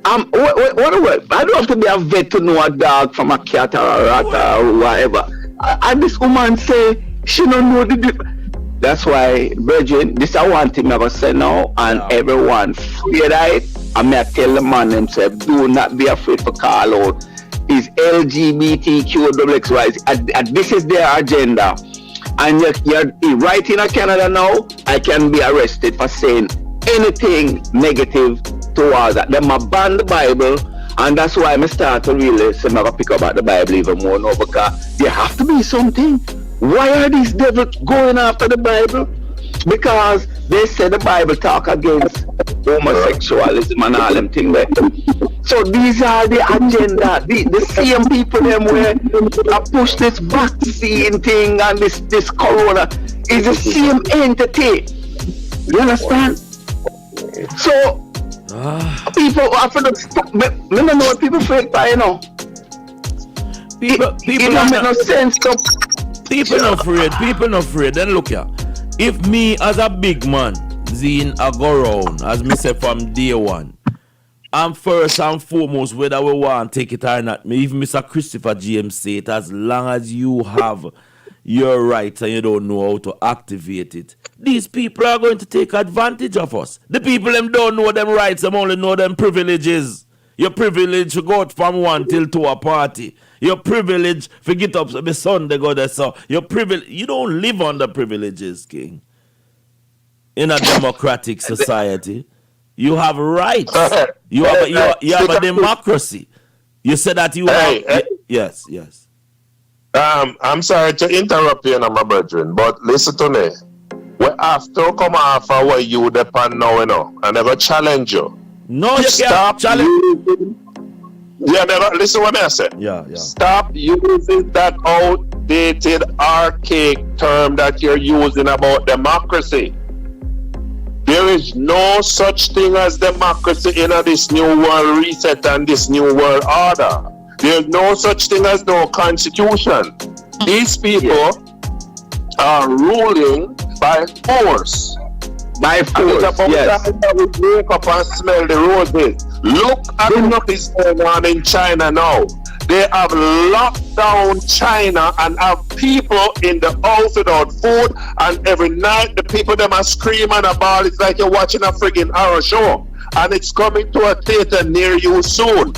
I don't have to be a vet to know a dog from a cat or a rat or whatever. And this woman say she don't know the difference. That's why, Virgin, this is one thing I'm going to say now, and everyone fear that. I may tell the man themselves, do not be afraid to call out. Is LGBTQXY, and this is their agenda. and you're right in Canada now, I can be arrested for saying anything negative towards that. Then I ban the Bible, and that's why I start to really say I pick up about the Bible even more now, because there have to be something. Why are these devils going after the Bible? Because they say the Bible talk against homosexualism and all them things there. So these are the agenda. The same people them where push this vaccine thing and this corona is the same entity. You understand? So people after the stop. Me don't know what people feel by, you know. People don't make no sense. People not afraid. Then look here. If me as a big man, Zine, I go round, as me say from day one, and first and foremost, whether we want to take it or not, me even Mr. Christopher James say it, as long as you have your rights and you don't know how to activate it, these people are going to take advantage of us. The people them don't know them rights, them only know them privileges. Your privilege to go out from 1 till 2 a party. Your privilege to get up every Sunday go there. So your privilege, you don't live under privileges, King. In a democratic society, you have rights. You have a democracy. You said that you have. Yes. I'm sorry to interrupt you, my brethren, but listen to me. We have to come off our you depend now, you know, and never challenge you. No, you stop can't challenge. Listen what I said. Yeah. Stop using that outdated, archaic term that you're using about democracy. There is no such thing as democracy in this new world reset and this new world order. There's no such thing as no constitution. These people are ruling by force. By force, it's about time that we wake up and smell the roses. Look at what is going on in China now. They have locked down China and have people in the house without food, and every night the people them are screaming about. It's like you're watching a friggin' horror show, and it's coming to a theater near you soon.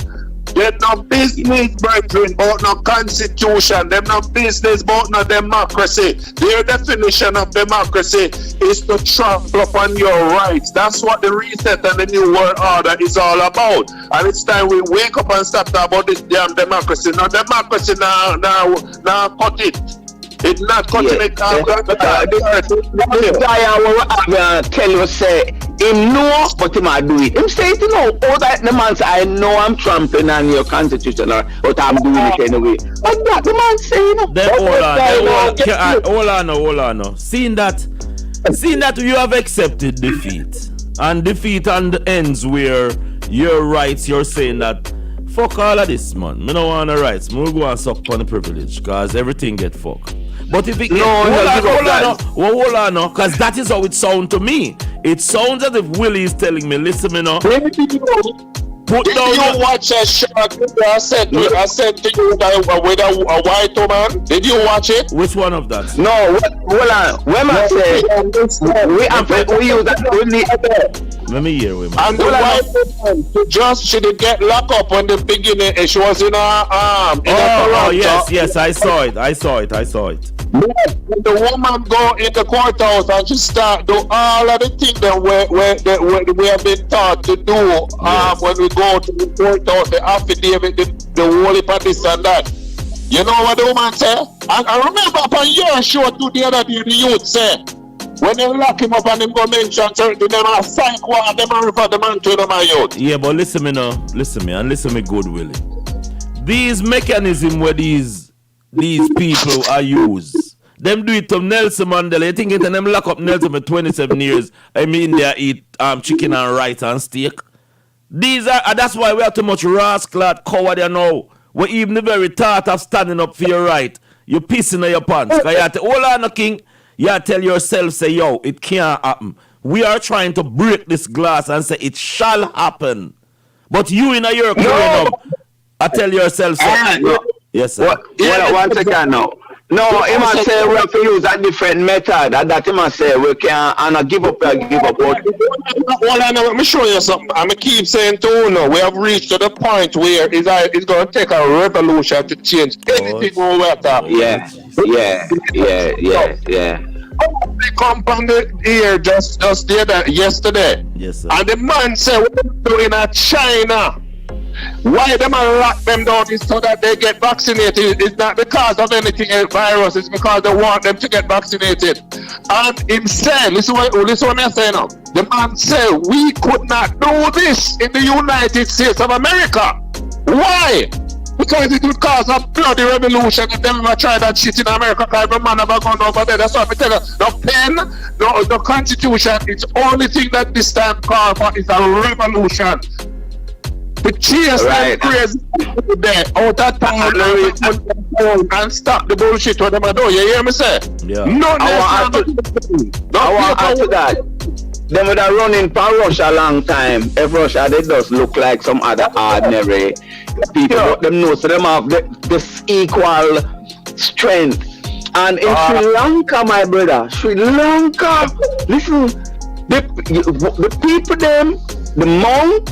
They're no business, brethren, about no constitution. They're no business about no democracy. Their definition of democracy is to trample upon your rights. That's what the reset and the new world order is all about. And it's time we wake up and stop talking about this damn democracy. No democracy, now cut it. It's not cutting it down. The guy I tell you say, he know but he might do it. Him say it, you know, all that the man say, I know I'm trampling on your constitution, but I'm doing it anyway. But that the man say, you know. Then hold on. Seeing that you have accepted defeat, and defeat and the ends where your rights, you're saying that fuck all of this, man. Me don't want the rights. Me will go and suck on the privilege, because everything get fucked. But if it hold on, because that is how it sounds to me. It sounds as if Willie is telling me, listen, me now. Did you watch a show? I said to you that with a white woman. Did you watch it? Which one of that? No, hold on. When I say we use that, let me hear with me. And the white woman, she did get locked up in the beginning, and she was in her arm. Yes, I saw it. The woman go in the courthouse and she start do all of the things that we have been taught to do. When we go to the courthouse, the affidavit, the whole heap of this and that. You know what the woman say? I remember upon your show to the other day, the youth say, when they lock him up and him go mention certain them are psych what them are refer the man to them are youth. Yeah, but listen me good, Willie. These mechanisms where these people are used, them do it to Nelson Mandela. You think it and them lock up Nelson for 27 years. I mean they eat chicken and rice and steak. These are that's why we have too much rascal coward you know. Where even the very thought of standing up for your right, you pissing in your pants. Cause you hold on, King. You tell yourself, say, yo, it can't happen. We are trying to break this glass and say it shall happen. But you in a year growing up, I tell yourself, say, yes, sir. One second now. No, he must say we have to use a different method. That he must say we can and give up. Hold on, let me show you something. I'm going to keep saying to you now, we have reached to the point where it's going to take a revolution to change anything we are talking. Yeah. Yeah. They come on the ear just yesterday. Yes, sir. And the man said, what are you doing in China? Why them and lock them down is so that they get vaccinated. It's not because of anything virus, it's because they want them to get vaccinated. And him said, listen what I'm saying now. The man said, we could not do this in the United States of America. Why? Because it would cause a bloody revolution if them ever try that shit in America. Because every man ever gone over there. That's what I tell you. The Constitution, it's only thing that this time call for is a revolution. The cheers and crazy there out of town and stop the bullshit what them are doing. You hear me say? Yeah. No, I want to add to that. Them would have run in for Russia a long time. If Russia, they just look like some other ordinary people. But them know, so them have this equal strength. And in Sri Lanka, my brother, Sri Lanka, listen, the people them, the monk,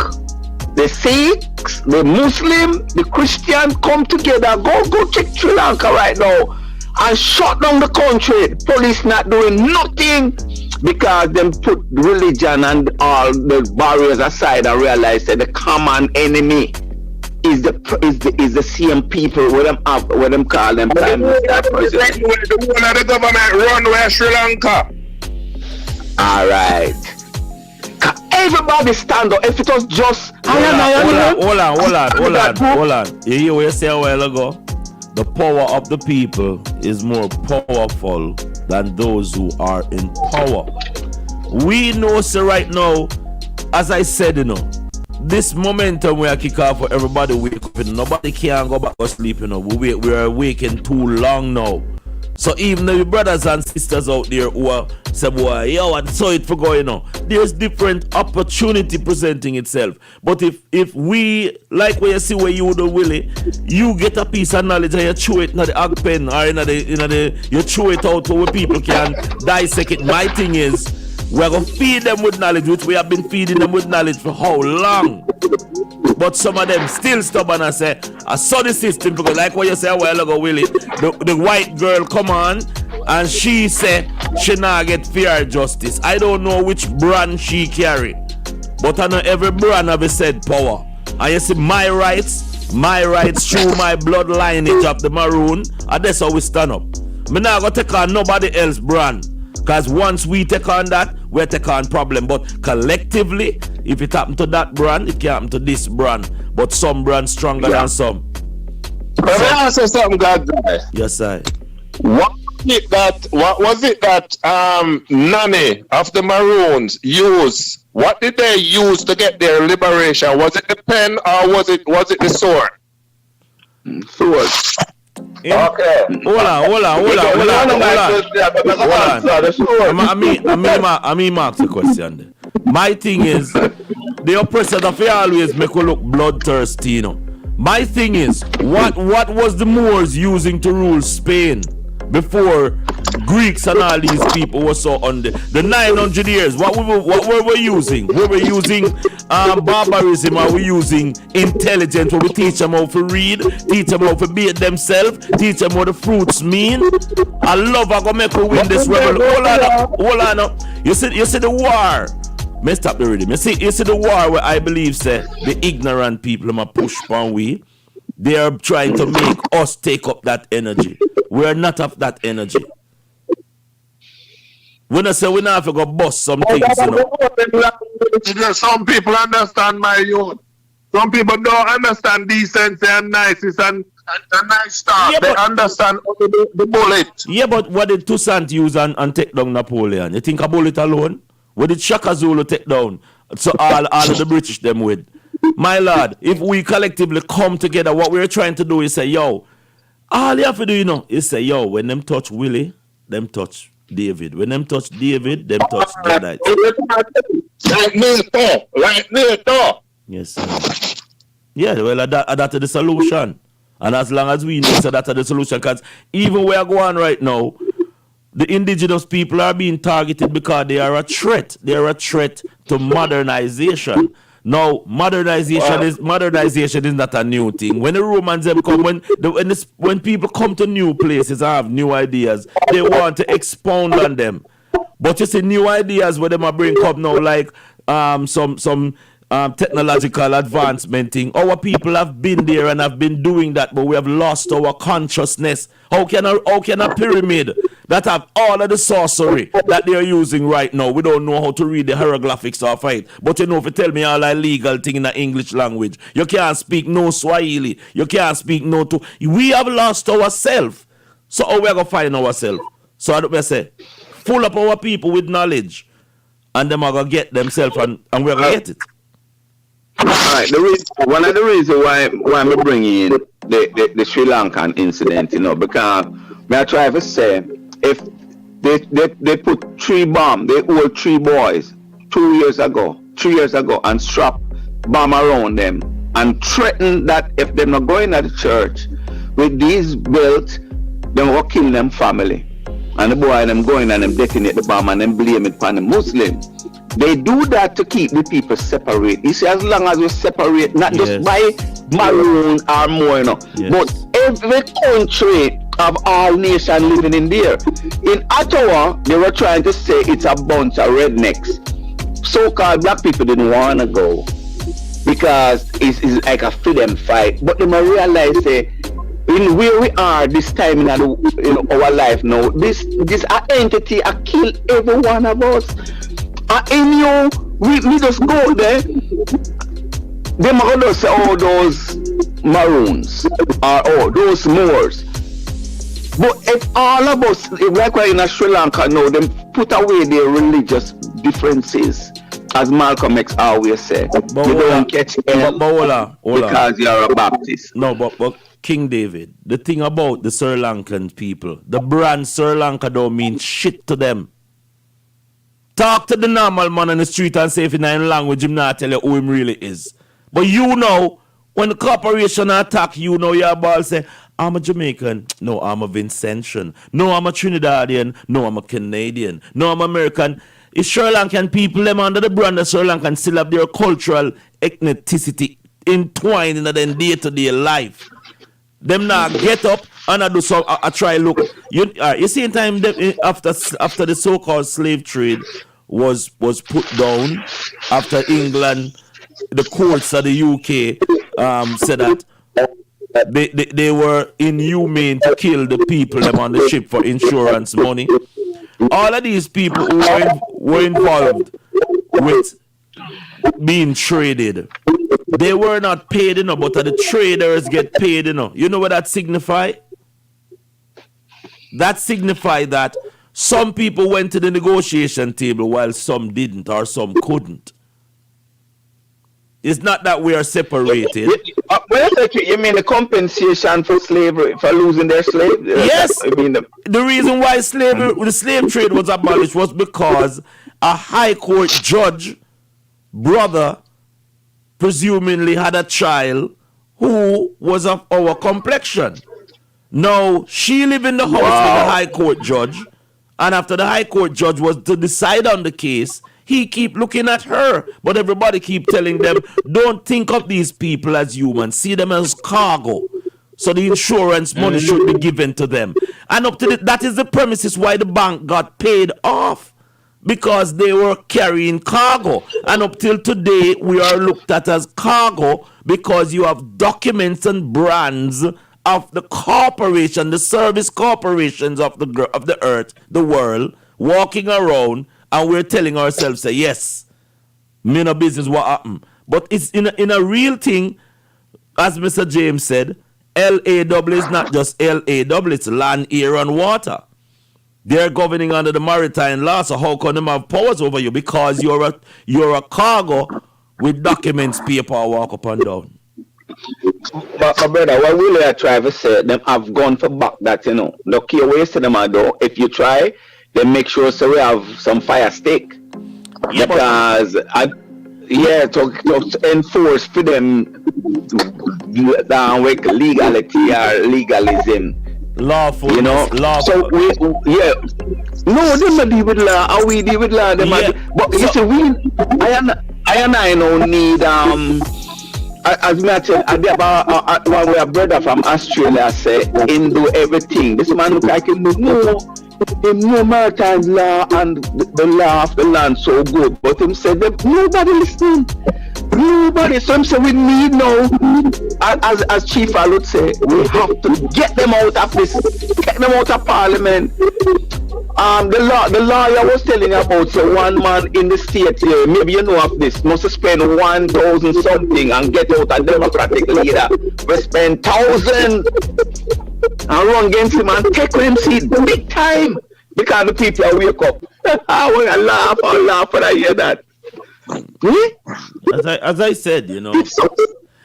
the Sikhs, the Muslim, the Christian come together. Go check Sri Lanka right now and shut down the country. Police not doing nothing because them put religion and all the barriers aside and realize that the common enemy is the same people where them call them prime minister president. The one of the government run where Sri Lanka. All right. Everybody stand up. If it was just hold on. You hear what you said a while ago? The power of the people is more powerful than those who are in power. We know, sir, right now, as I said, this momentum we are kick off for everybody wake up. Nobody can go back to sleep. We are awakened too long now. So even the brothers and sisters out there who are say, boy, yo, I saw it for going on. There's different opportunity presenting itself. But if we, like what you see where you do, Willie, you get a piece of knowledge and you throw it in the ag pen or you throw it out so where people can dissect it. My thing is, we're going to feed them with knowledge, which we have been feeding them with knowledge for how long? But some of them still stubborn and say, I saw the system because like what you said a while ago, Willie, the white girl come on and she said she not get fair justice. I don't know which brand she carry, but I know every brand have a said power. And you see my rights through my blood lineage of the maroon, and that's how we stand up. Me not gonna take on nobody else brand. Because once we take on that, we take on problem. But collectively, if it happen to that brand, it can happen to this brand. But some brands stronger than some. Let me answer something, God. Yes, sir. What was it that Nani of the Maroons used? What did they use to get their liberation? Was it the pen or was it the sword? Sword. Okay. Hold on. I mean, mark the question. My thing is, the oppressor of you always make you look bloodthirsty, My thing is, what was the Moors using to rule Spain before Greeks and all these people were so on the 900 years? What were we using? We were using barbarism, or we using intelligence where we teach them how to read, teach them how to beat themselves, teach them what the fruits mean. I love how to make we win this rebel. Hold on. You see the war. Me stop the reading. You see the war where I believe say the ignorant people are push on we. They are trying to make us take up that energy. We are not of that energy. When I say we not have to go bust some things, Some people understand my youth. Some people don't understand decency and niceness and nice stuff. Yeah, they understand the bullet. Yeah, but what did Toussaint use and take down Napoleon? You think a bullet alone? What did Shaka Zulu take down? So all of the British them with. My lord, if we collectively come together, what we're trying to do is say, yo, all you have to do, is say, yo, when them touch Willie, them touch David. When them touch David, them touch Jedi. Like me, yes, sir. Yeah, well, that's the solution. And as long as we know so that's the solution, because even where I go on right now, the indigenous people are being targeted because they are a threat. They are a threat to modernization. Now, modernization is not a new thing. When the Romans have come, when people come to new places and have new ideas, they want to expound on them. But you see, new ideas where they might bring up now, like some technological advancement thing. Our people have been there and have been doing that, but we have lost our consciousness. How can a pyramid that have all of the sorcery that they are using right now, we don't know how to read the hieroglyphics of it. But you know, if you tell me all that legal thing in the English language, you can't speak no Swahili, you can't speak no to. We have lost ourselves. So how we are going to find ourselves? So I don't say, full up our people with knowledge, and them are going to get themselves, and we're going to get it. All right, one of the reasons why I'm bringing in the Sri Lankan incident, because I try to say, if they put 3 bombs, they hold 3 boys 3 years ago, and strap bomb around them and threaten that if they're not going to the church with these belts, they will kill them family. And the boy them going and them detonate the bomb and then blame it on the Muslim. They do that to keep the people separate. You see, as long as we separate, not just by maroon or more, but every country of all nations living in there. In Ottawa, they were trying to say it's a bunch of rednecks. So-called black people didn't want to go because it's like a freedom fight. But they realize in where we are this time in our life now, this entity kill every one of us. And we just go there. They might just say, oh, those Maroons, or those Moors. But if all of us, like we're in Sri Lanka now, them put away their religious differences, as Malcolm X always said. You don't catch hell because you're a Baptist. No, but King David, the thing about the Sri Lankan people, the brand Sri Lanka don't mean shit to them. Talk to the normal man on the street and say if in any language him not tell you who him really is. But when the corporation attack you, your ball say, I'm a Jamaican. No, I'm a Vincentian. No, I'm a Trinidadian. No, I'm a Canadian. No, I'm American. It's Sri Lankan people, them under the brand of Sri Lankan still have their cultural ethnicity entwined in their day-to-day life. Them now get up and I do some. I try look. You see, in time after the so-called slave trade was put down, after England, the courts of the UK said that they were inhumane to kill the people them on the ship for insurance money. All of these people who were involved with being traded, they were not paid enough, but the traders get paid enough. You know what that signify? That signify that some people went to the negotiation table while some didn't or some couldn't. It's not that we are separated. You mean the compensation for slavery, for losing their slave? Yes. The reason why the slave trade was abolished was because a high court judge brother presumably had a child who was of our complexion. Now, she lived in the house with the high court judge, and after the high court judge was to decide on the case, he keep looking at her, but everybody keep telling them, don't think of these people as humans, see them as cargo. So the insurance money should be given to them. And up to that is the premises why the bank got paid off. Because they were carrying cargo. And up till today, we are looked at as cargo because you have documents and brands of the corporation, the service corporations of the earth, the world, walking around, and we're telling ourselves, say, yes, me no business what happened. But it's in a real thing, as Mr. James said, LAW is not just LAW, it's land, air, and water. They're governing under the maritime law, so how can them have powers over you? Because you're a cargo with documents, paper, walk up and down. But my brother, what will I try to say? Them have gone for back that, Look here, ways to them I do. If you try, then make sure so we have some fire stick. Yeah, because to enforce for them down with legality or legalism. Lawful, lawful. So no, them deal with law. How we deal with law? But you see, I don't need as much as one way a brother from Australia say him do everything. This man look like him know maritime law and the law of the land so good, but him said that nobody listening. Nobody. So him say we need now, as Chief I would say, we have to get them out of this, get them out of Parliament. The lawyer was telling about so one man in the state here, maybe you know of this, must spend 1,000 something and get out a Democratic leader. We spend 1,000 and run against him and take him seat big time because the people are wake up. I want to laugh when I hear that. As I said, you know,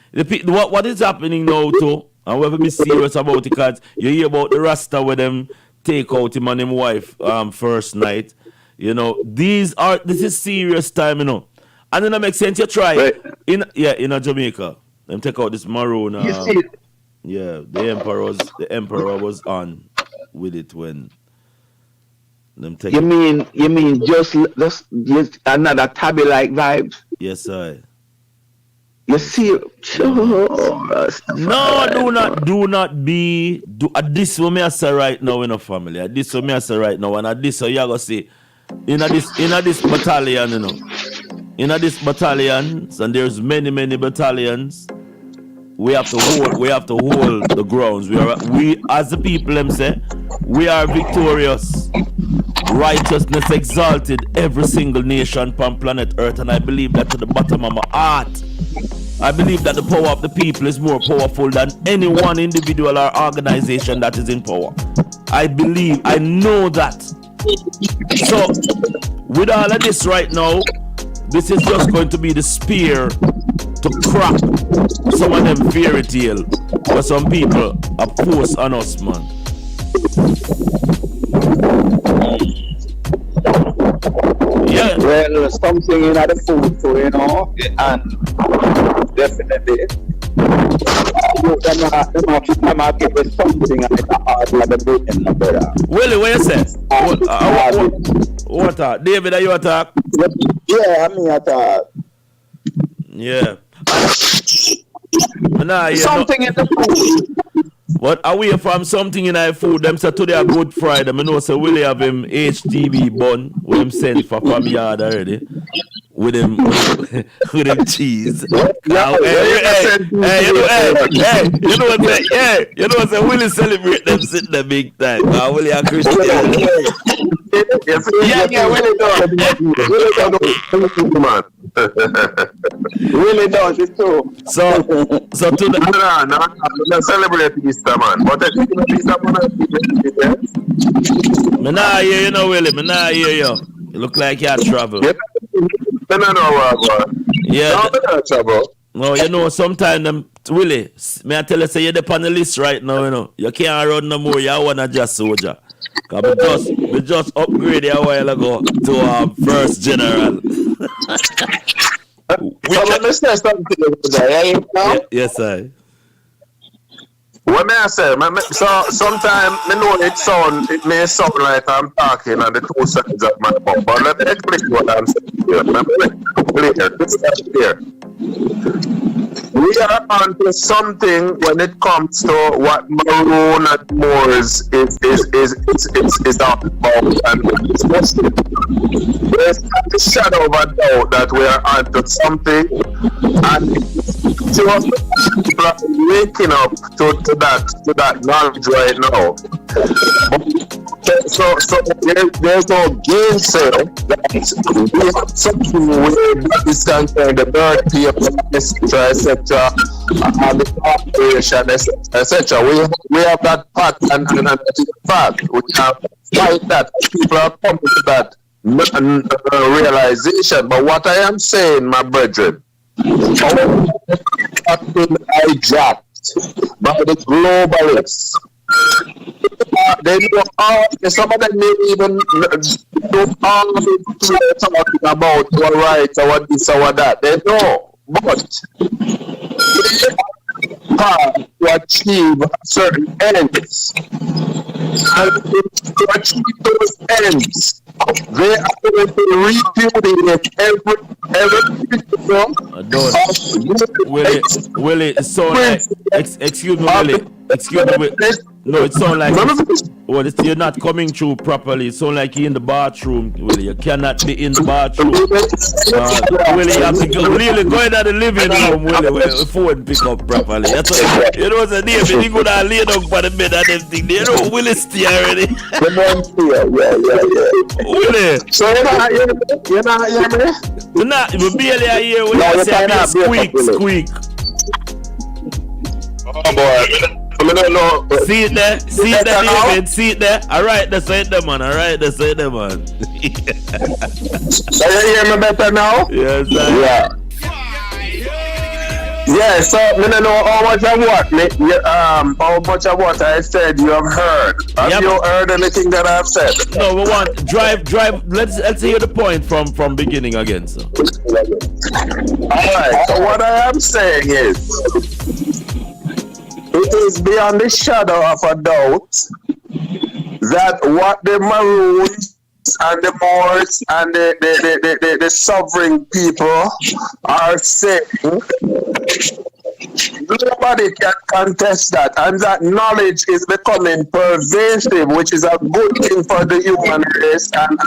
what is happening now too, and we have to be serious about it because you hear about the Rasta with them take out him and his wife first night. You know, this is serious time, you know. And then it makes sense you try right. in Jamaica. Them take out this maroon. Yeah, the emperor was on with it when them take. You mean just another tabby like vibes? Yes, sir. You see, no, do not be this what me I say right now in a family. This what me I say right now, and this what you gonna see in this battalion, you know. In this battalions, and there's many battalions. We have to hold the grounds. We as the people them say, we are victorious. Righteousness exalted every single nation upon planet Earth, and I believe that to the bottom of my heart. I believe that the power of the people is more powerful than any one individual or organization that is in power. I know that. So, with all of this right now, this is just going to be the spear to crack some of them fairy tale where some people are forced on us, man. Yeah. Well, something in the food too, you know, and definitely them are giving something at the heart of the building, brother. Willie, what you say? What David, are you attack? Yeah, I mean attack. Yeah. Something in the food. But away from something in our food, them say today a Good Friday. I know so Willie have him HTV bun with him sent for from yard already. With him cheese. You know what Willie celebrate them sitting the big time. Willie and Christian. Willie does. Really does it too. So to the no celebrate Easter, man. But Easter, man. Me nah hear you know, Willie. Me nah hear you. You look like you had trouble. Yeah. No, you know, sometimes them Willie, me I tell you, say you're the on the list right now, you know. You can't run no more, you wanna just soldier. Cause we just upgraded a while ago to first general. Yes, sir. What may I say? So sometimes I know it may sound like I'm talking on the two sides of my mouth, but let me explain what I'm saying here. We are onto something when it comes to what Maroon and Moors is all about and discussing. There's not a shadow of a doubt that we are onto something, and just people are waking up to that knowledge right now. So there's no gainsay that we have something that is concerned the bird people, etc. And the population, etc. We have that part and that is fact. We have fight that people are coming to that realization. But what I am saying, my brethren, have been hijacked by the globalists. They know all, some of them may even know all the talking about our rights, our this, our that. They know, but they have to achieve certain ends. And to achieve those ends, they are going to repudiate everything Willie, it sound like, excuse me, Willie. Excuse me, no, it sounds like you're not coming through properly. It sounds like you're in the bathroom, Willie. You cannot be in the bathroom. Willie, you have to really go into the living room, Willie, where the phone pick up properly. That's what, you know what's the name? You go down lay down for the bed and them thing. You know, Willie stay already. Willie. So you're not hear me? You're not, you barely hear when you say a squeak. Oh boy. I don't know. See it there, David. See it there. All right, that's it, there, man. So you hear me better now? Yes, yeah. Yeah, so I don't know how much of what I said you have heard. Have you heard anything that I've said? No, we want drive. Let's hear the point from beginning again, sir. Alright, so what I am saying is, it is beyond the shadow of a doubt that what the Maroons and the Moors and the sovereign people are saying, nobody can contest that, and that knowledge is becoming pervasive, which is a good thing for the human race and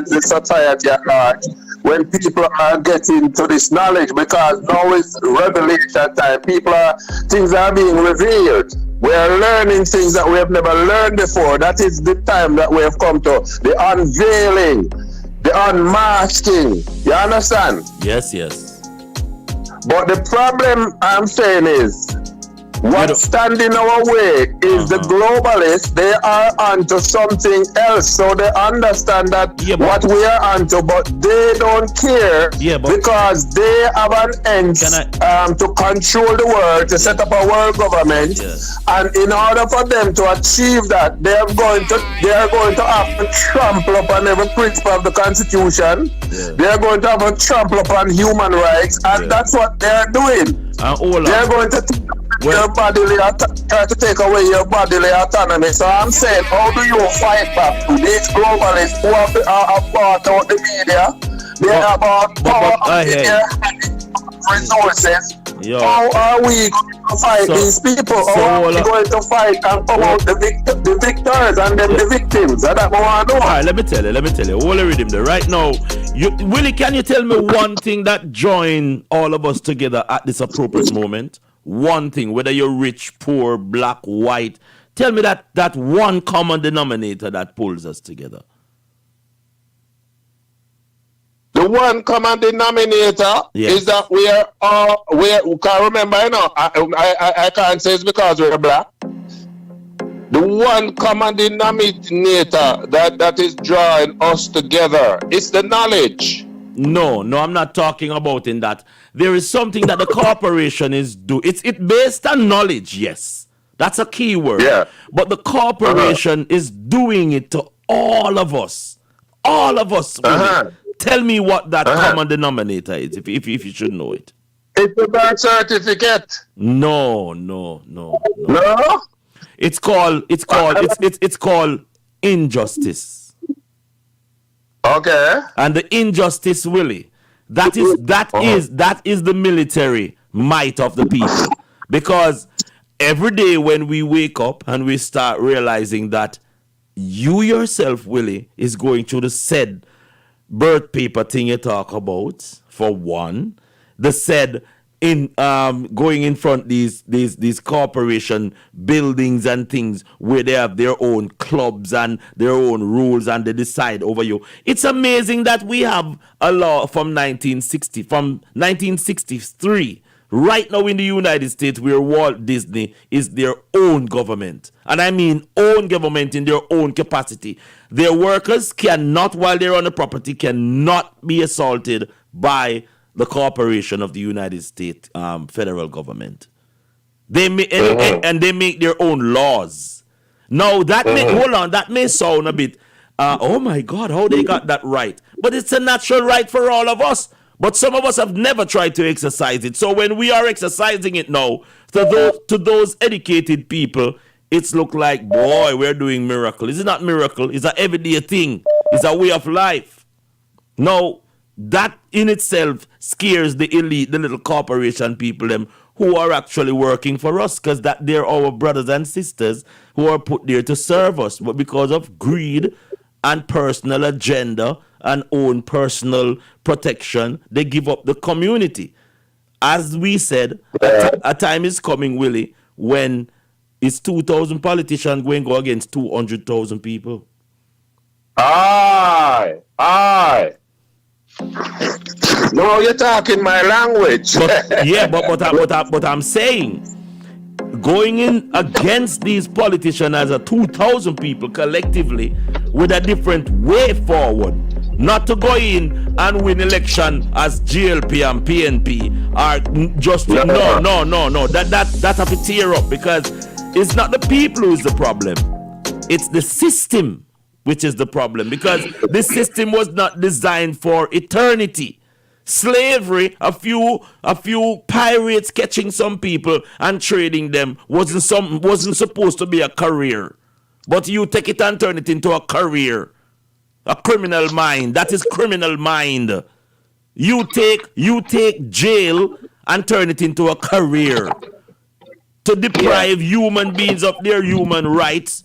the society at large, when people are getting to this knowledge, because now it's revelation time. Things are being revealed. We are learning things that we have never learned before. That is the time that we have come to. The unveiling, the unmasking. You understand? Yes. But the problem I'm saying is, what stands in our way is the globalists. They are onto something else, so they understand that what we are onto, but they don't care because they have an end to control the world, to set up a world government, and in order for them to achieve that, they are going to have to trample upon every principle of the Constitution. They are going to have to trample upon human rights, and that's what they are doing. They are going to try to take away your bodily autonomy. So I'm saying, how do you fight back to these globalists who have bought out the media? They have bought power of media resources. How are we going to fight these people? How are we going to fight and come out the victors and then the victims? That's what I want to know. Alright, let me tell you. Hold the rhythm there. Right now, Willie, can you tell me one thing that join all of us together at this appropriate moment? One thing, whether you're rich, poor, black, white, tell me that one common denominator that pulls us together. The one common denominator is that we can't remember, you know, I can't say it's because we're black. The one common denominator that is drawing us together is the knowledge. No, I'm not talking about in that. There is something that the corporation is doing. It's based on knowledge, yes. That's a key word. Yeah. But the corporation is doing it to all of us. All of us. Tell me what that common denominator is, if you should know it. It's a birth certificate. No. No? It's called injustice. Okay. And the injustice, Willie, that is the military might of the people. Because every day when we wake up and we start realizing that you yourself, Willie, is going through the said birth paper thing you talk about, for one, the said in going in front these corporation buildings and things where they have their own clubs and their own rules and they decide over you. It's amazing that we have a law from 1963 right now in the United States where Walt Disney is their own government. And I mean own government in their own capacity. Their workers cannot, while they're on the property, cannot be assaulted by the corporation of the United States federal government. They and they make their own laws. Now that that may sound a bit, oh my God, how they got that right? But it's a natural right for all of us. But some of us have never tried to exercise it. So when we are exercising it now, to those educated people, it's look like, boy, we're doing miracle. It's not miracle. It's an everyday thing. It's a way of life. Now, That in itself scares the elite, the little corporation people, them who are actually working for us, because that they're our brothers and sisters who are put there to serve us. But because of greed and personal agenda and own personal protection, they give up the community. As we said, a time is coming, Willie, when it's 2,000 politicians going to go against 200,000 people. Aye. No, you're talking my language. But I'm saying, going in against these politicians as a 2,000 people collectively with a different way forward, not to go in and win election as GLP and PNP are just no. That have to tear up, because it's not the people who is the problem. It's the system which is the problem, because this system was not designed for eternity. Slavery, a few pirates catching some people and trading them wasn't supposed to be a career. But you take it and turn it into a career. A criminal mind. That is criminal mind. You take jail and turn it into a career. To deprive human beings of their human rights.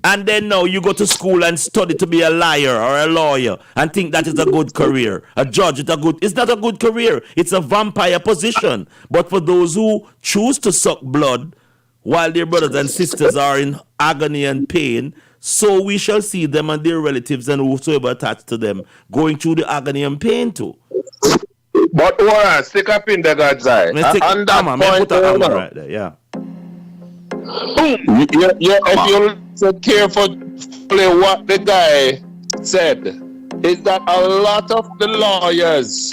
And then now you go to school and study to be a liar or a lawyer and think that is a good career. A judge is it's not a good career. It's a vampire position. But for those who choose to suck blood while their brothers and sisters are in agony and pain, so we shall see them and their relatives and whosoever attached to them going through the agony and pain too. But Warren, stick up in the God's eye. On that point, put a hammer right there, yeah. If you listen carefully what the guy said, is that a lot of the lawyers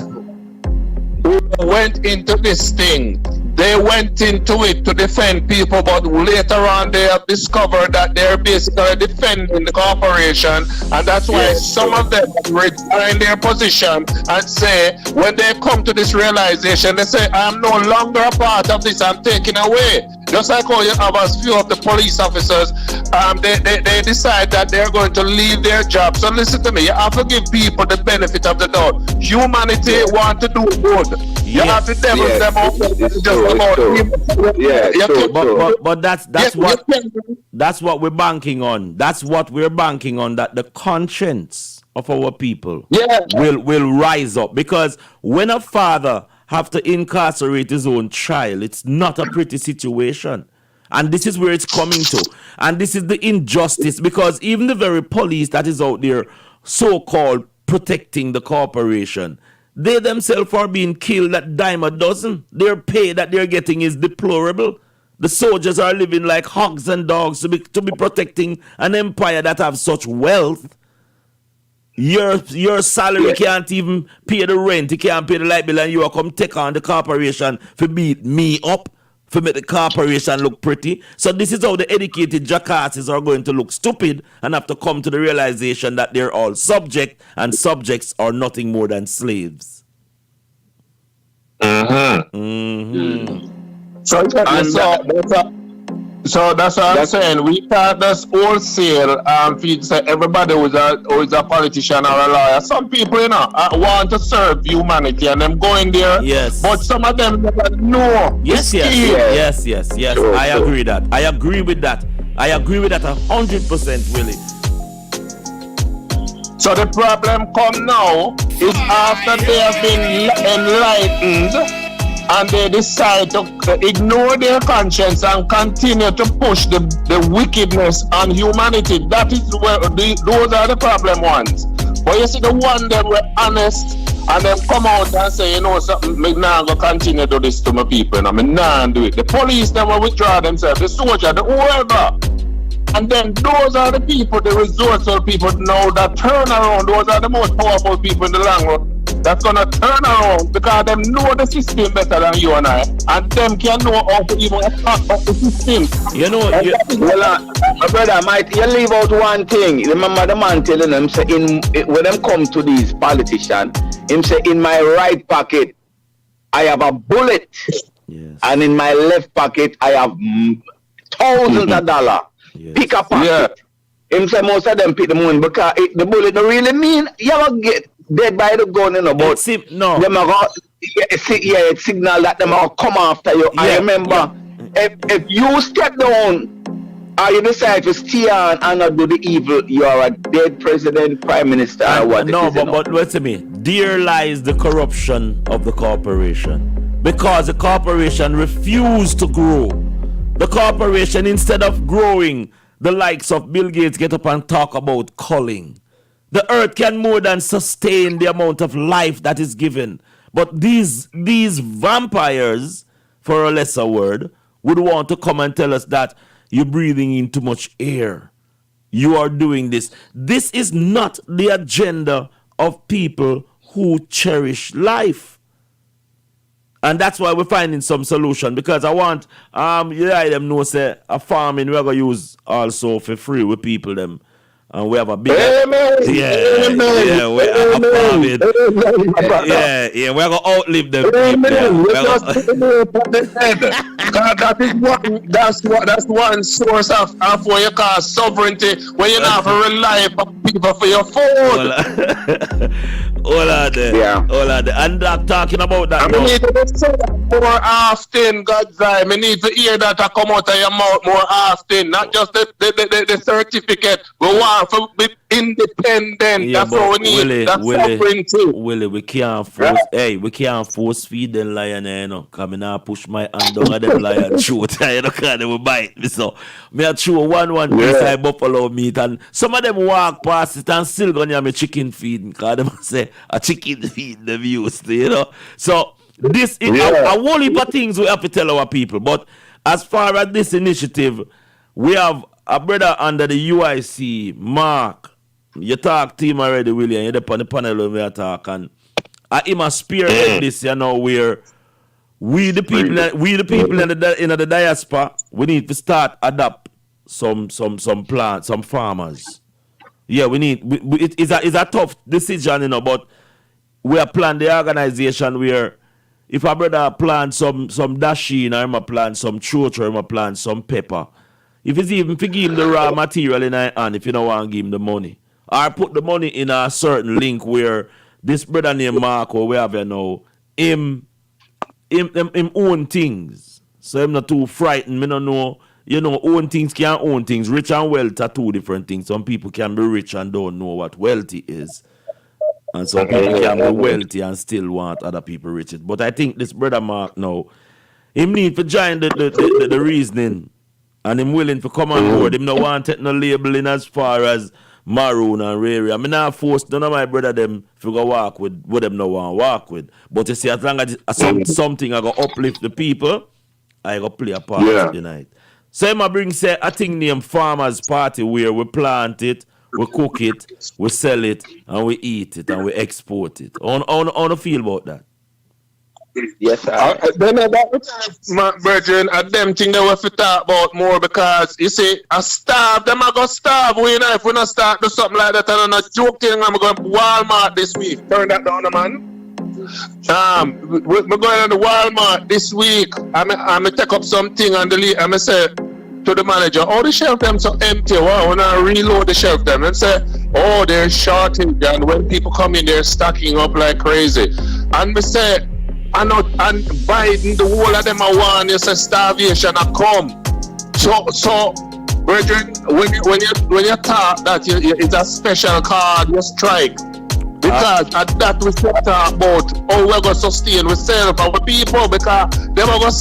who went into this thing, they went into it to defend people, but later on they have discovered that they're basically defending the corporation, and that's why some of them resign their position and say, when they come to this realization, they say, I'm no longer a part of this, I'm taken away. Just like how you have a few of the police officers, they decide that they're going to leave their job. So listen to me, you have to give people the benefit of the doubt. Humanity want to do good. You have to devil them out. But that's what we're banking on. That's what we're banking on, that the conscience of our people will rise up. Because when a father have to incarcerate his own child, it's not a pretty situation. And this is where it's coming to. And this is the injustice, because even the very police that is out there so-called protecting the corporation, they themselves are being killed at dime a dozen. Their pay that they're getting is deplorable. The soldiers are living like hogs and dogs to be protecting an empire that have such wealth. Your salary can't even pay the rent, you can't pay the light bill, and you are come take on the corporation for beat me up, for make the corporation look pretty. So this is how the educated jackasses are going to look stupid and have to come to the realization that they're all subject, and subjects are nothing more than slaves. So that's what I'm saying. We can't just wholesale feed say everybody who is a politician or a lawyer. Some people, want to serve humanity and them going there. Yes. But some of them never know. Yes. True. I agree that. I agree with that 100%, Willie. So the problem come now is after they have been enlightened, and they decide to ignore their conscience and continue to push the wickedness on humanity. That is where those are the problem ones. But you see, the one that were honest and then come out and say, something, me nah go continue to do this to my people, and me nah do it. The police them will withdraw themselves, the soldier, the whoever. And then those are the people, the resourceful people now that turn around. Those are the most powerful people in the long run. That's gonna turn around because them know the system better than you and I, and them can know how to even attack of the system. My brother, you leave out one thing. Remember the man telling them, say, when them come to these politicians, him say, in my right pocket I have a bullet, and in my left pocket I have thousands of dollars. Pick a pocket. Him say most of them pick the moon because the bullet don't really mean you ever get dead by the gun, you know, but no. Them are go, it signal that them are come after you. I remember if you step down or you decide to stay on and not do the evil, you are a dead president, prime minister, or what? No, but listen to me. There lies the corruption of the corporation. Because the corporation refused to grow. The corporation, instead of growing, the likes of Bill Gates get up and talk about culling. The earth can more than sustain the amount of life that is given. But these vampires, for a lesser word, would want to come and tell us that you're breathing in too much air. You are doing this. This is not the agenda of people who cherish life. And that's why we're finding some solution. Because I want, them know, say, a farming we're going to use also for free with people them. And we have a big... Amen. Yeah, we have a farming. Yeah, we're going to outlive them. That's one source of what you call sovereignty, when you have to rely on people for your food. All of them. Yeah. All of them. And talking about that I need to say that more often, God's eye. I need to hear that come out of your mouth more often, not just the certificate. We want to be independent. Yeah, that's what we need. That's sovereignty. Willie, we can't force. Hey, we can't force feed them lion. You know, come in and push my hand down at them lion throat. You know, because they will bite me. So, me a chew one piece of buffalo meat, and some of them walk past it and still gonna have me chicken feeding. Because them say a chicken feed them used to, you know. So this is a whole heap of things we have to tell our people. But as far as this initiative, we have a brother under the UIC, Mark. You talk to him already, William. You're on the panel when we talk, and him a spearhead this, you know, where we the people in the diaspora, we need to start adopt some plants, some farmers. Yeah, we need. It's a tough decision, you know, but we are planning the organization where if a brother plant some dasheen, or him plant some church, or him plant some pepper, if it's even to give him the raw material in our hand, if you don't want to give him the money, or put the money in a certain link where this brother named Marco, we have, you know, him own things, so I'm not too frightened. Me don't know. You know, own things can't own things. Rich and wealth are two different things. Some people can be rich and don't know what wealthy is. And some people can be wealthy and still want other people riches. But I think this brother Mark now, him need to join the reasoning. And him willing to come on board. Him no want to take no labeling as far as Maroon and Rary. I mean, not force none of my brother them to go walk with what them no want to walk with. But you see, as long as it's something I go uplift the people, I go play a part tonight. So I bring say a thing named Farmers Party where we plant it, we cook it, we sell it, and we eat it, and we export it. On the feel about that? Yes, sir. Then my brethren, them thing that we have to talk about more, because you see, I starve, them I go starve. We know if we not start do something like that, and I'm not joking, I'm going to Walmart this week. Turn that down, man. We're going to the Walmart this week. I'm take up something and delete. I'm say to the manager, oh, the shelf them so empty. Wow, when I reload the shelf them and say, oh, they're shorting, and when people come in, they're stacking up like crazy. And we say, and Biden, the whole of them are one. You say starvation I come. So, brethren, when you talk that it's a special card, you strike. Because at that we talk about how we're going to sustain ourselves, our people, because they were going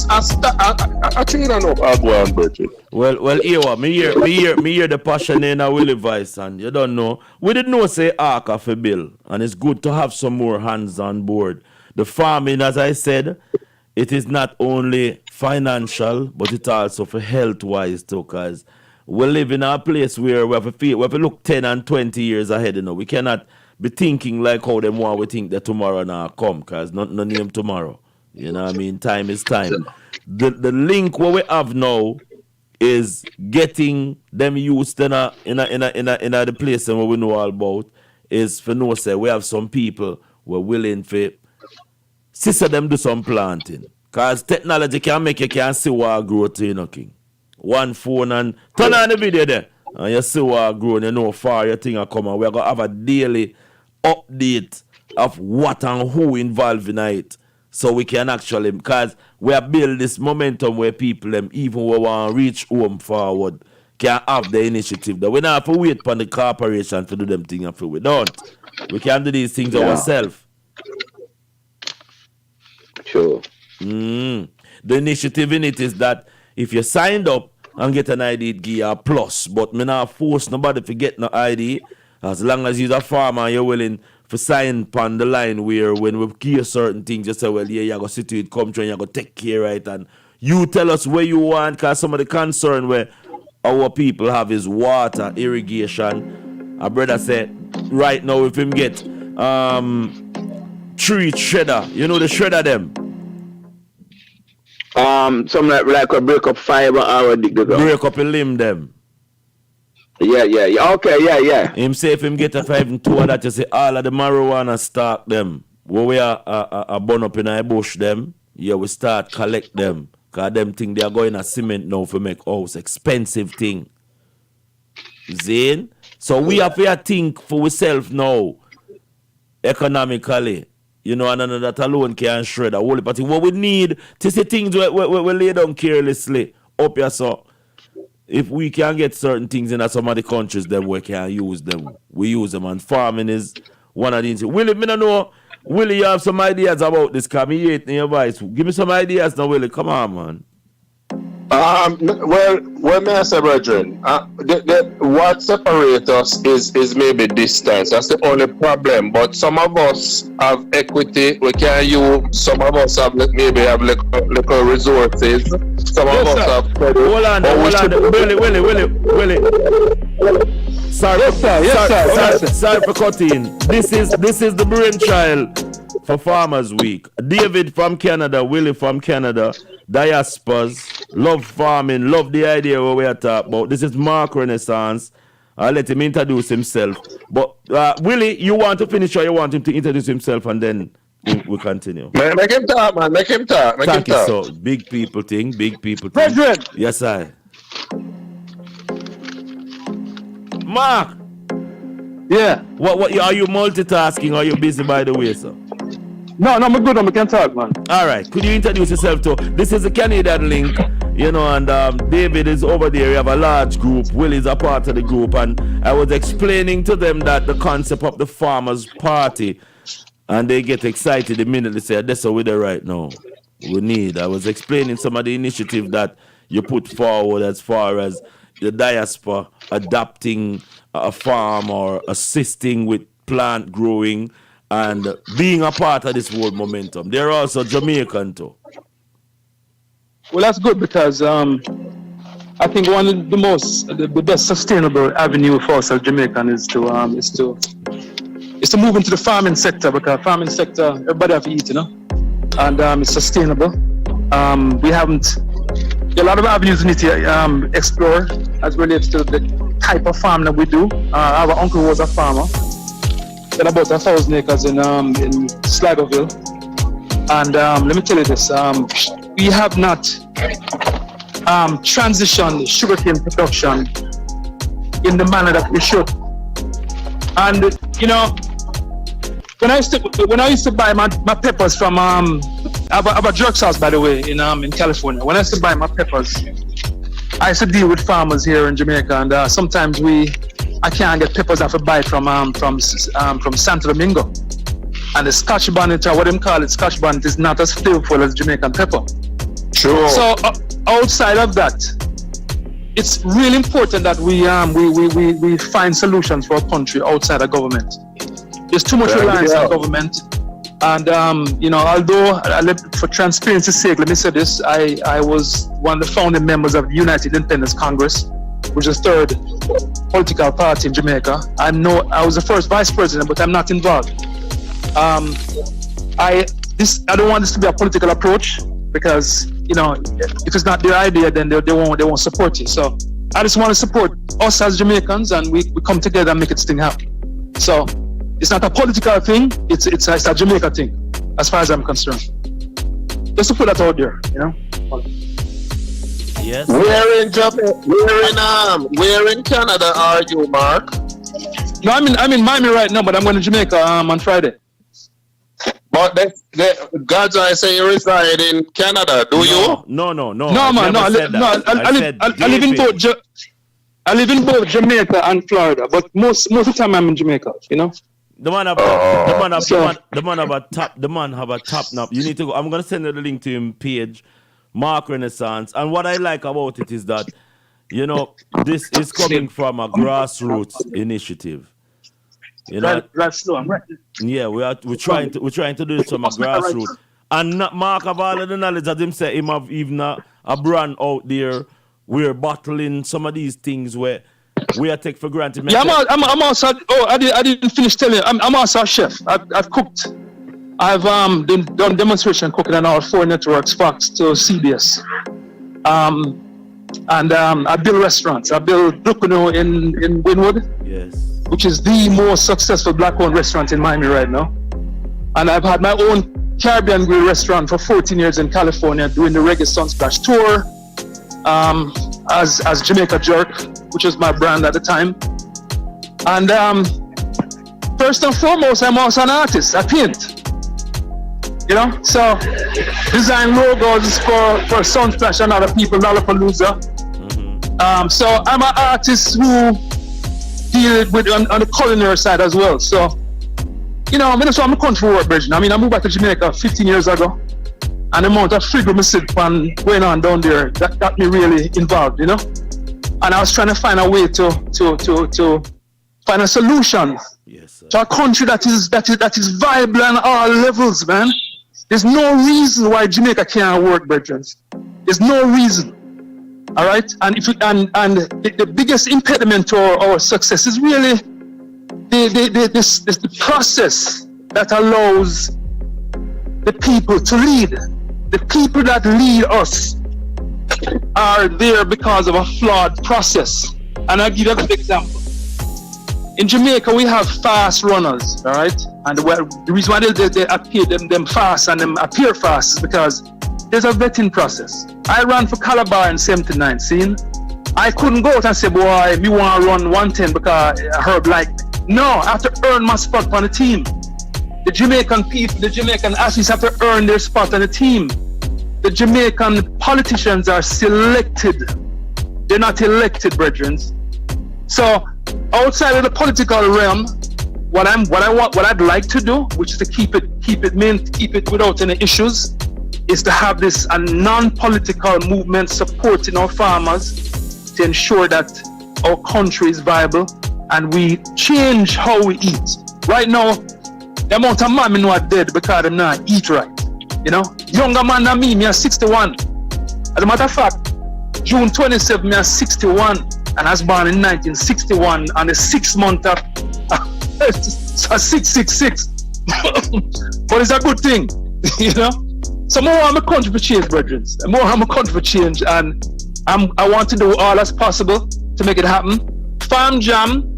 to Well, Ewa, me hear the passion in our Willie voice, and you don't know. We didn't know say ARCA for bill, and it's good to have some more hands on board. The farming, as I said, it is not only financial, but it's also for health-wise too, because we live in a place where we have to look 10 and 20 years ahead, you know. We cannot be thinking like how them want we think that tomorrow now come, because no name tomorrow. You know what I mean? Time is time. The link what we have now is getting them used in the place that we know all about, is for no say we have some people who are willing for sister them do some planting. Because technology can make you can see what growth, you know, King. One phone and turn on the video there. And you see what grow, you know far your thing are coming. We're going to have a daily update of what and who involved in it. So we can actually, because we have built this momentum where people, them, even who want to reach home forward, can have the initiative. That we don't have to wait for the corporation to do them things after we don't. We can do these things ourselves. Sure. The initiative in it is that if you signed up and get an ID, it give you a plus. But me not force nobody to get no ID. As long as you're a farmer and you're willing to sign upon the line where when we give you certain things, you say, well, yeah, you're going to sit to it, come through and you're going to take care of it. And you tell us where you want, because some of the concern where our people have is water, irrigation. A brother said, right now, if him get tree shredder, you know the shredder them? Something like a break up fiber or dig the ground. Break up a limb them. Yeah. Okay, yeah. Him say if him get a 5 and 2 of that, you say all of the marijuana stock them. Where we are burn up in a bush them, yeah, we start collect them. Because them think they are going to cement now for make house. Expensive thing. Zane? So we have to think for ourselves now. Economically. You know, and that alone can shred a whole lot. What we need to see things we lay down carelessly up here, so if we can get certain things in some of the countries, then we can use them. We use them, and farming is one of the things. Willie, me don't know. Willie, you have some ideas about this? Come here in your voice. Give me some ideas now, Willie. Come on, man. Well, may I say, brethren, what separates us is maybe distance. That's the only problem. But some of us have equity. We can use. Some of us have maybe have little resources. Some of us have. Hold on, Willie. Sorry for cutting. This is the brainchild for Farmers Week. David from Canada, Willie from Canada, diasporas, love farming, love the idea what we are talking about. This is Mark Renaissance. I'll let him introduce himself. But Willie, you want to finish or you want him to introduce himself and then we continue? Make him talk, man. Make him talk. Thank you, so. Big people thing. Brethren. Yes, I. Mark. Yeah. What are you multitasking or are you busy by the way, sir? No, I'm good. I can talk, man. All right. Could you introduce yourself to? This is a Canadian link, you know, and David is over there. We have a large group. Will is a part of the group, and I was explaining to them that the concept of the Farmers Party, and they get excited the minute they say, "That's what we're there right now. We need." I was explaining some of the initiative that you put forward as far as the diaspora adopting a farm or assisting with plant growing and being a part of this world momentum. They're also Jamaican too. Well, that's good because I think one of the best sustainable avenue for us as Jamaican is to move into the farming sector, because farming sector everybody have to eat, you know, and it's sustainable. We haven't. There are a lot of avenues we need to explore as relates to the type of farm that we do. Our uncle was a farmer. Got about 1,000 acres in Sligoville. And let me tell you this, we have not transitioned sugarcane production in the manner that we should. And you know, when I used to buy my peppers from I have a jerk's house, by the way, in California. When I used to buy my peppers, I used to deal with farmers here in Jamaica, and sometimes I can't get peppers I have to buy from Santo Domingo. And the Scotch bonnet, or what them call it, Scotch bonnet, is not as flavorful as Jamaican pepper. Sure. So outside of that, it's really important that we find solutions for our country outside of government. There's too much reliance on government. And you know, although for transparency's sake, let me say this: I was one of the founding members of the United Independence Congress, which is the third political party in Jamaica. I was the first vice president, but I'm not involved. I don't want this to be a political approach, because you know, if it's not their idea, then they won't support you. So I just want to support us as Jamaicans, and we come together and make this thing happen. So it's not a political thing; it's a Jamaica thing, as far as I'm concerned. Just to put that out there, you know. Yes. Where in Canada are you, Mark? No, I'm in Miami right now, but I'm going to Jamaica on Friday. But God's I say you reside in Canada, do you? No, No, man, I live in both. I live in both Jamaica and Florida, but most of the time I'm in Jamaica. You know. The man have a top nap. You need to go. I'm gonna send you the link to him page, Mark Renaissance. And what I like about it is that, you know, this is coming from a grassroots initiative. You know, yeah, we're trying to do this from a grassroots. And Mark have all of the knowledge that him say him have even a brand out there. We're bottling some of these things where we are take for granted. Yeah, I'm also. Oh, I didn't finish telling you. I'm also a chef. I've cooked. I've done demonstration cooking on all 4 networks, Fox to CBS. And I build restaurants. I build Dukuno in Wynwood. Yes. Which is the most successful black-owned restaurant in Miami right now. And I've had my own Caribbean grill restaurant for 14 years in California, doing the Reggae Sunsplash tour as Jamaica Jerk, which was my brand at the time. And first and foremost, I'm also an artist. I paint. You know, so design logos for Sunsplash and other people, Lollapalooza. So I'm an artist who deal with on the culinary side as well. So, you know, I'm a country work, Bridget. I mean, I moved back to Jamaica 15 years ago, and the amount of freedom I sit on going on down there that got me really involved, you know. And I was trying to find a way to find a solution to a country that is viable on all levels, man. There's no reason why Jamaica can't work, Bridget. There's no reason. All right, and the biggest impediment to our success is really the process that allows the people to lead. The people that lead us are there because of a flawed process. And I'll give you a good example. In Jamaica, we have fast runners, all right? And the reason why they appear them fast and them appear fast is because there's a vetting process. I ran for Calabar in 79, see? I couldn't go out and say, boy, me want to run 110 because Herb like. No, I have to earn my spot on the team. The Jamaican people, the Jamaican athletes have to earn their spot on the team. The Jamaican politicians are selected. They're not elected, brethren. So outside of the political realm, what I'd like to do, which is to keep it without any issues, is to have this a non-political movement supporting our farmers to ensure that our country is viable and we change how we eat. Right now, the amount of man are dead because they not eat right. You know, younger man than me are 61. As a matter of fact, June 27, me are 61, and I was born in 1961, and the 6 month of 666. But it's a good thing, you know. So more I'm a country for change, brethren. More I'm a country for change, and I want to do all that's possible to make it happen. Farm Jam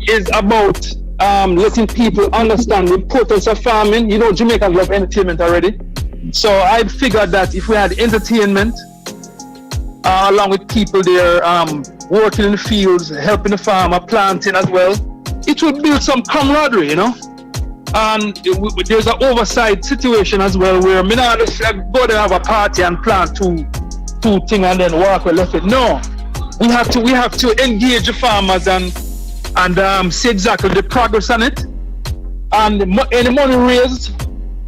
is about letting people understand the importance of farming. You know, Jamaicans love entertainment already. So I figured that if we had entertainment, along with people there working in the fields, helping the farmer, planting as well, it would build some camaraderie, you know. And there's an oversight situation as well where me not just go there have a party and plant two things and then walk away left it. No, we have to engage the farmers and see exactly the progress on it. And any money raised,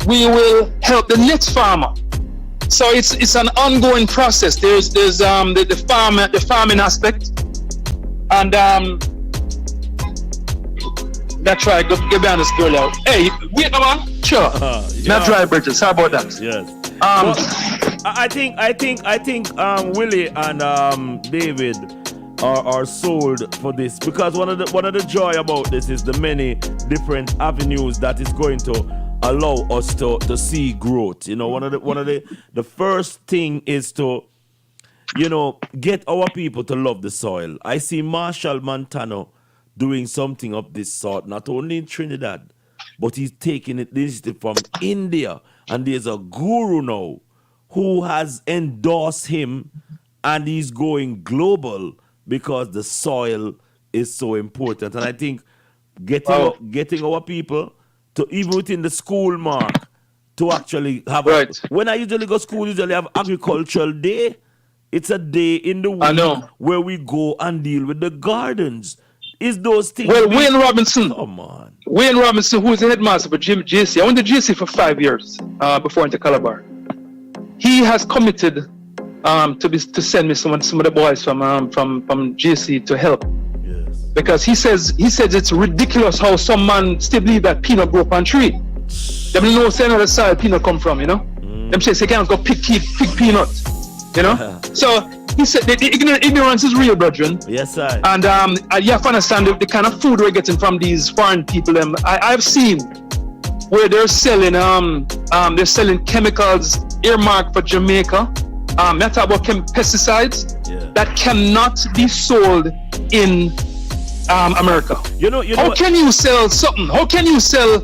we will help the next farmer. So it's an ongoing process. There's the farming aspect, and that's right. Get down this girl out. Hey, wait, man. Sure. Not dry bridges. How about that? Yes. I think Willie and David are sold for this because one of the joy about this is the many different avenues that is going to allow us to see growth. You know, one of the first thing is to, you know, get our people to love the soil. I see Marshall Montano doing something of this sort, not only in Trinidad, but he's taking it initiative from India. And there's a guru now who has endorsed him, and he's going global because the soil is so important. And I think getting our people to, even within the school, Mark, to actually have. When I usually go to school, usually have agricultural day. It's a day in the week where we go and deal with the gardens. Is those things? Well, Wayne Robinson. Come on. Wayne Robinson, who is the headmaster for JC. I went to JC for 5 years before I went to Calabar. He has committed to send me some of the boys from JC to help. Yes. Because he says it's ridiculous how some man still believe that peanut grow up on tree. They don't know where the soil peanut come from, you know. Them say they can't go pick peanut, you know. So he said the ignorance is real, brethren. Yes, sir. And you have to understand the kind of food we're getting from these foreign people. I've seen where they're selling chemicals earmarked for Jamaica. Talk about pesticides that cannot be sold in America. How can you sell something? How can you sell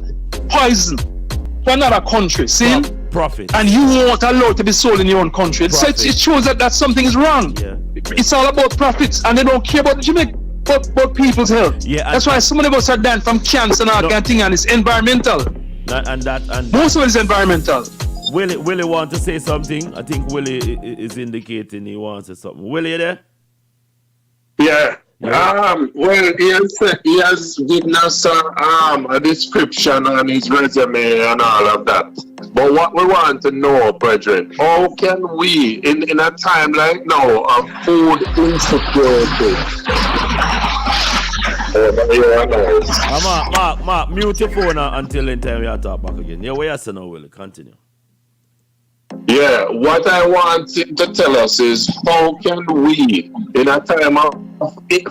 poison to another country? See? Profit. And you won't allow it to be sold in your own country. So it shows that something is wrong. Yeah. It's all about profits, and they don't care about the Jamaica, about people's health. Yeah, that's why so many of us are dying from cancer and all kind of thing, and it's environmental. Most of it is environmental. Willie want to say something. I think Willie is indicating he wants to say something. Willie, you there? Yeah. Well, he has given us a description on his resume and all of that. But what we want to know, brethren, how can we, in a time like now of food insecurity? Mark, mute your phone until in time we are talk back again. Yeah, where you say now, Willie? Continue. Yeah, what I want to tell us is how can we, in a time of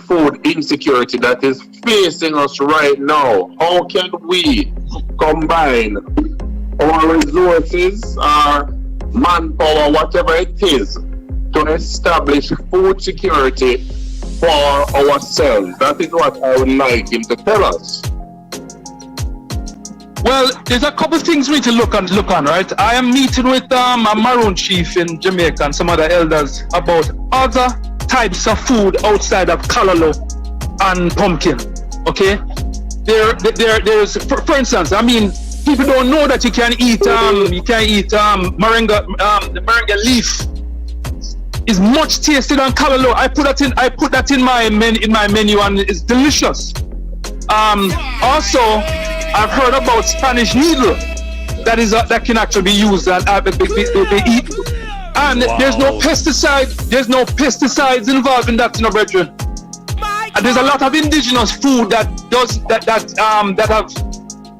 food insecurity that is facing us right now, how can we combine our resources, our manpower, whatever it is, to establish food security for ourselves? That is what I would like him to tell us. Well, there's a couple things we need to look on, right? I am meeting with a Maroon chief in Jamaica and some other elders about other types of food outside of callaloo and pumpkin. Okay, there's for instance, I mean, people don't know that you can eat moringa leaf. Is much tastier than callaloo. I put that in my menu and it's delicious. Also, I've heard about Spanish needle that can actually be used and be eaten. And there's no pesticides involved in that, brethren. And there's a lot of indigenous food that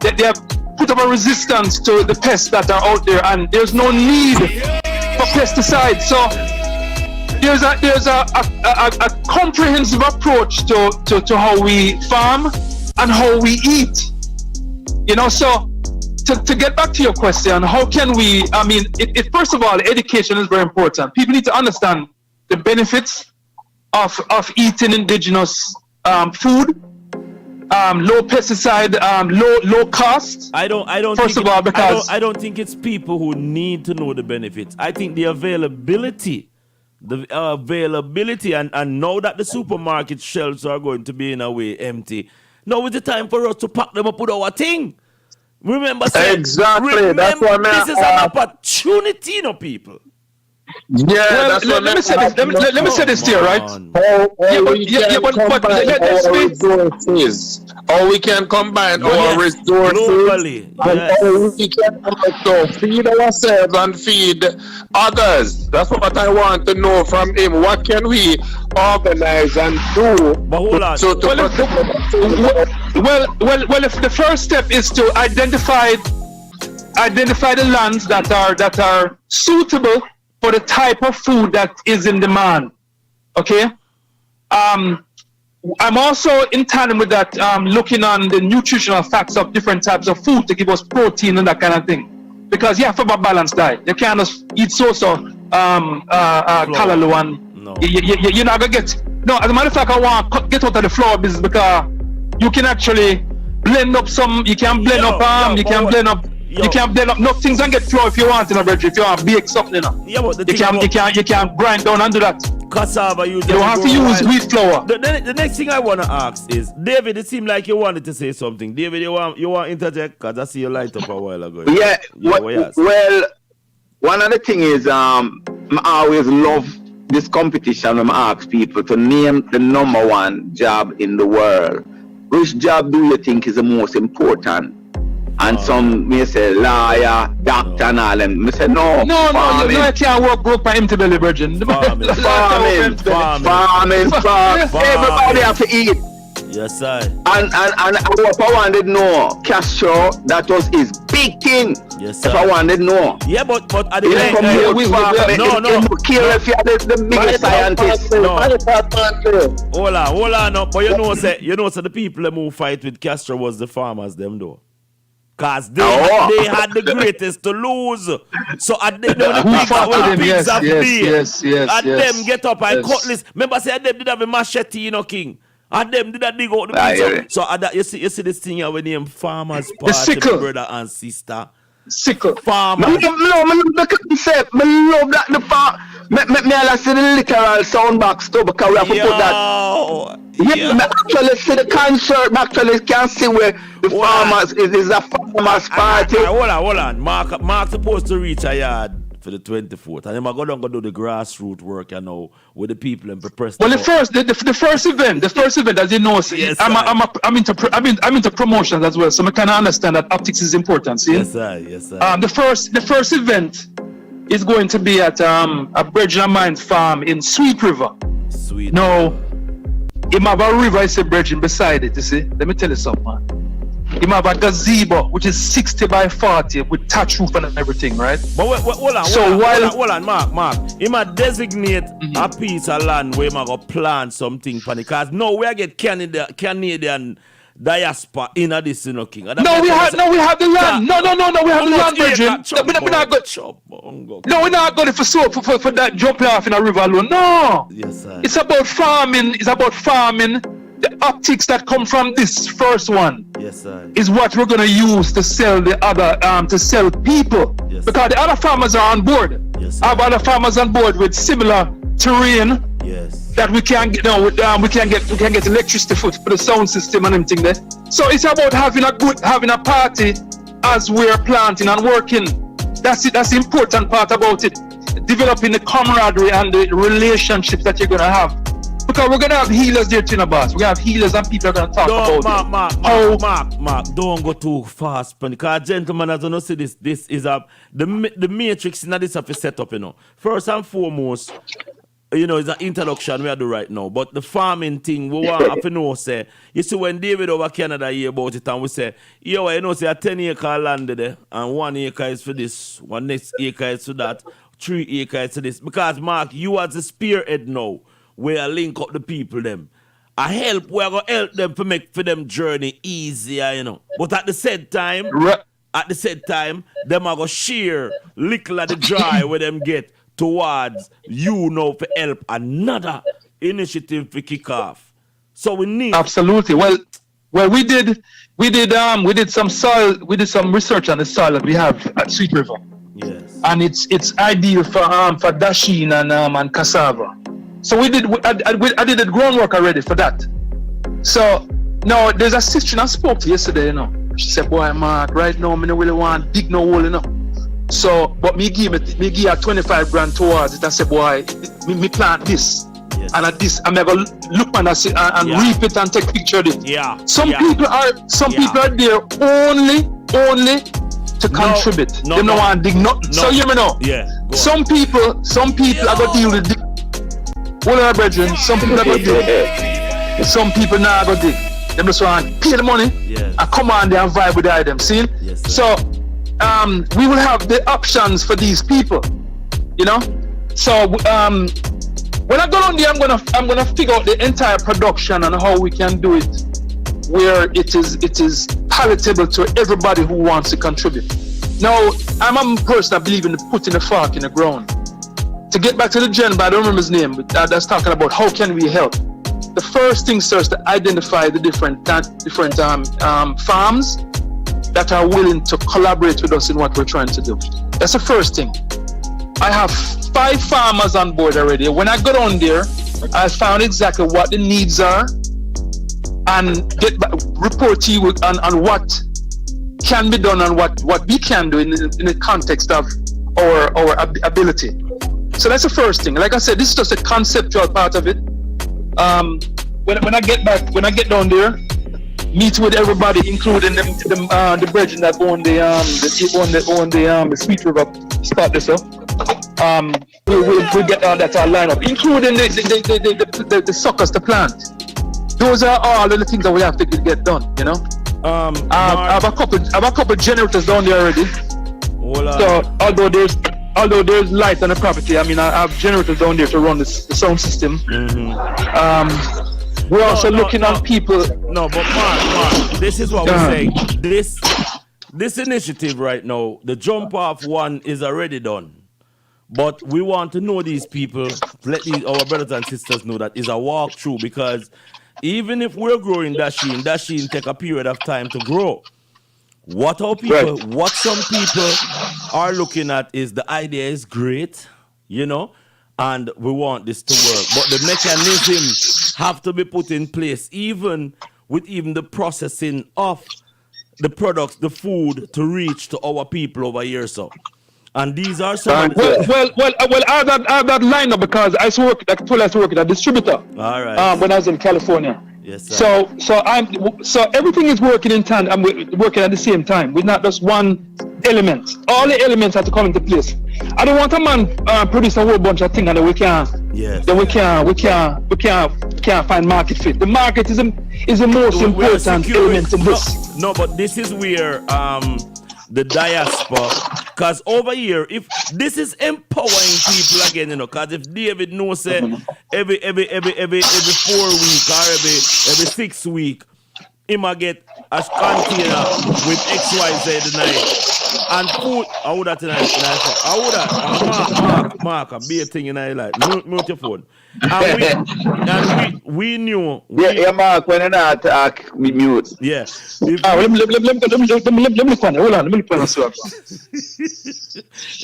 have put up a resistance to the pests that are out there, and there's no need for pesticides. So there's a comprehensive approach to how we farm and how we eat. So to get back to your question, how can we, I mean, first of all, education is very important. People need to understand the benefits of eating indigenous food, low pesticide, low cost. I don't think it's people who need to know the benefits. I think the availability and now that the supermarket shelves are going to be in a way empty, now is the time for us to pack them up with our thing. Remember, that's what this is an opportunity, people. Yeah, let me say this to you, right? How we can combine our resources globally, and how we can also feed ourselves and feed others. That's what I want to know from him. What can we organize and do? But hold on. Well, if the first step is to identify the lands that are suitable for the type of food that is in demand. Okay? I'm also in tandem with that, looking on the nutritional facts of different types of food to give us protein and that kind of thing. Because you have to have a balanced diet. You can't just eat callaloo and you're not gonna get. No, as a matter of fact, I want to get out of the flour business because you can actually blend up some. You can blend up You can blend up no things and get flour if you want, brethren. If you want to bake something, Yeah, but you can grind down and do that. cassava usually. You don't have to use wheat flour. The next thing I want to ask is, David, it seemed like you wanted to say something. David, you want to interject? Because I see you light up a while ago. Yeah, well, one of the things is, I always love this competition when I ask people to name the number one job in the world. Which job do you think is the most important? And some may say lawyer, doctor, and all them. Me say no. No, you can't work broke by empty belly, virgin. Farming. Everybody have to eat. Yes, sir. And if I wanted to know, Castro, that was his big thing. Yes, sir. If I wanted to know. Yeah, but at the end, no. If you are the biggest scientist. No. Hold on. No. But you know, so the people who fight with Castro was the farmers, them though. Because they had the greatest to lose. So at the pigs have been, them get up and cutlass. Remember, say them did have a machete, you know, King. And them did dig out the pigs. So you see this thing here when name farmers party, brother and sister. Sickle. Farmers. I love that the farm. Me I see the literal sound box too, because we have to put that. Yeah, me actually see the concert. Me actually can see where the farmers is a farmers party. Hold on. Mark supposed to reach a yard for the 24th, and then I go down go do the grassroots work, you know, with the people and prepare. Well, the first event, as you know, yes, I'm into promotions as well, so I can understand that optics is important. See? Yes, sir. The first event is going to be at a Bridge and Mines farm in Sweet River. No, it have a river, it's a bridge beside it. You see? Let me tell you something, man. He have a gazebo which is 60 by 40 with thatch roof and everything, right? But hold on, Mark. He might designate a piece of land where he might go plant something for it. Because no, we get Canadian diaspora in this, you know, King. No, we have the land. No, we have the land, Virgin. We're not good. No, we're not good for that jump off in a river alone. No. Yes, sir. It's about farming. The optics that come from this first one, yes, sir, is what we're gonna use to sell the other to sell people. Yes, because the other farmers are on board. Yes, I have other farmers on board with similar terrain. Yes. That we can get electricity for the sound system and everything there. So it's about having a party as we're planting and working. That's it. That's the important part about it. Developing the camaraderie and the relationships that you're gonna have. Because we're gonna have healers there too, boss. We're gonna have healers and people are gonna talk about it. Mark, don't go too fast, because gentlemen, as you know, see this is the matrix in this of a setup, you know. First and foremost, you know, it's an introduction we are doing right now. But the farming thing, we want to know, say, you see, when David over Canada hear about it, and we say, you know, say a 10-acre land there, and 1 acre is for this, 1 next acre is for that, 3 acres is for this. Because, Mark, you as the spearhead now, where I link up the people them. I help, we're going to help them to make for them journey easier, you know. But at the same time, them are going to share little of the joy where them get towards you know for help another initiative to kick off. So we need absolutely. Well, we did some research on the soil that we have at Sweet River. Yes. And it's ideal for dasheen and cassava. So I did the groundwork already for that. So now there's a sister I spoke to yesterday, you know. She said, "Boy, Mark, right now I don't really want to dig no hole, you know." So, but me give her 25 grand towards it. I said, "Boy, me plant this." Yes. And at this, I'm gonna look and reap it and take picture of it. Yeah. Some people are there only to contribute. They don't want to dig nothing. So you know. Yeah. Some people are gonna deal with dig. Hold on, brethren. Some people are gonna dig. Some people not gonna dig. They just want to pay the money and come on there and vibe with the item. See? Yes, so we will have the options for these people. You know? So when I go on there, I'm gonna figure out the entire production and how we can do it where it is palatable to everybody who wants to contribute. Now, I'm a person that believes in putting the fork in the ground. To get back to the gentleman, I don't remember his name, but that's talking about how can we help. The first thing, sir, is to identify the different farms that are willing to collaborate with us in what we're trying to do. That's the first thing. I have 5 farmers on board already. When I got on there, I found exactly what the needs are and report to you on what can be done and what we can do in the context of our ability. So that's the first thing. Like I said, this is just a conceptual part of it. When I get down there, meet with everybody, including the brethren that own the Sweet River spot there. So we'll get all that lined up, including the suckers to plant. Those are all the things that we have to get done. You know. I have a couple generators down there already. So although there's light on the property, I mean I have generators down there to run the sound system. We're also looking on people. No, but Mark, this is what we're saying. This initiative right now, the jump off one is already done. But we want to know these people, let our brothers and sisters know that it's a walkthrough, because even if we're growing Dasheen take a period of time to grow. What some people are looking at is the idea is great, you know, and we want this to work. But the mechanisms have to be put in place, even with the processing of the products, the food, to reach to our people over here. So, and these are some. I have that lineup because I work at a distributor. All right. When I was in California. Yes, sir. So everything is working in tandem. I'm working at the same time. We're not just one element. All the elements have to come into place. I don't want a man produce a whole bunch of things and then we can't. Yes. Then we can't find market fit. The market is the most important element in this. No, but this is where the diaspora, because over here, if this is empowering people again, you know, because if David knows say every 4 week or every 6 week, he might get a container with XYZ tonight and food. I would have tonight. I would have Mark, be a thing in I like. Mute your phone. And we knew. Mark, when I attack, we mute. Yeah. Let me hold on. Let me play so.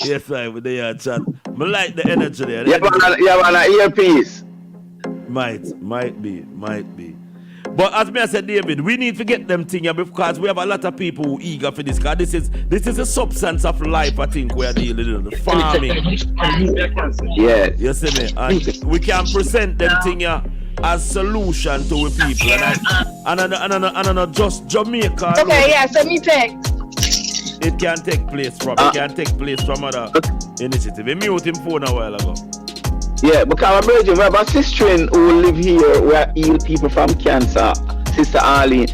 Yes, I with the chat. I like the energy there. You have an earpiece. Might be. But as me I said, David, we need to get them things because we have a lot of people who eager for this. Because this is a substance of life, I think, we are dealing with. The farming. Yeah. You see me? And we can present them things as solution to the people. And not just Jamaica. Okay, yeah, so me pick. It can take place from other initiative. We mute him phone a while ago. Yeah, because we have a sister who live here where heal people from cancer. Sister Arlene,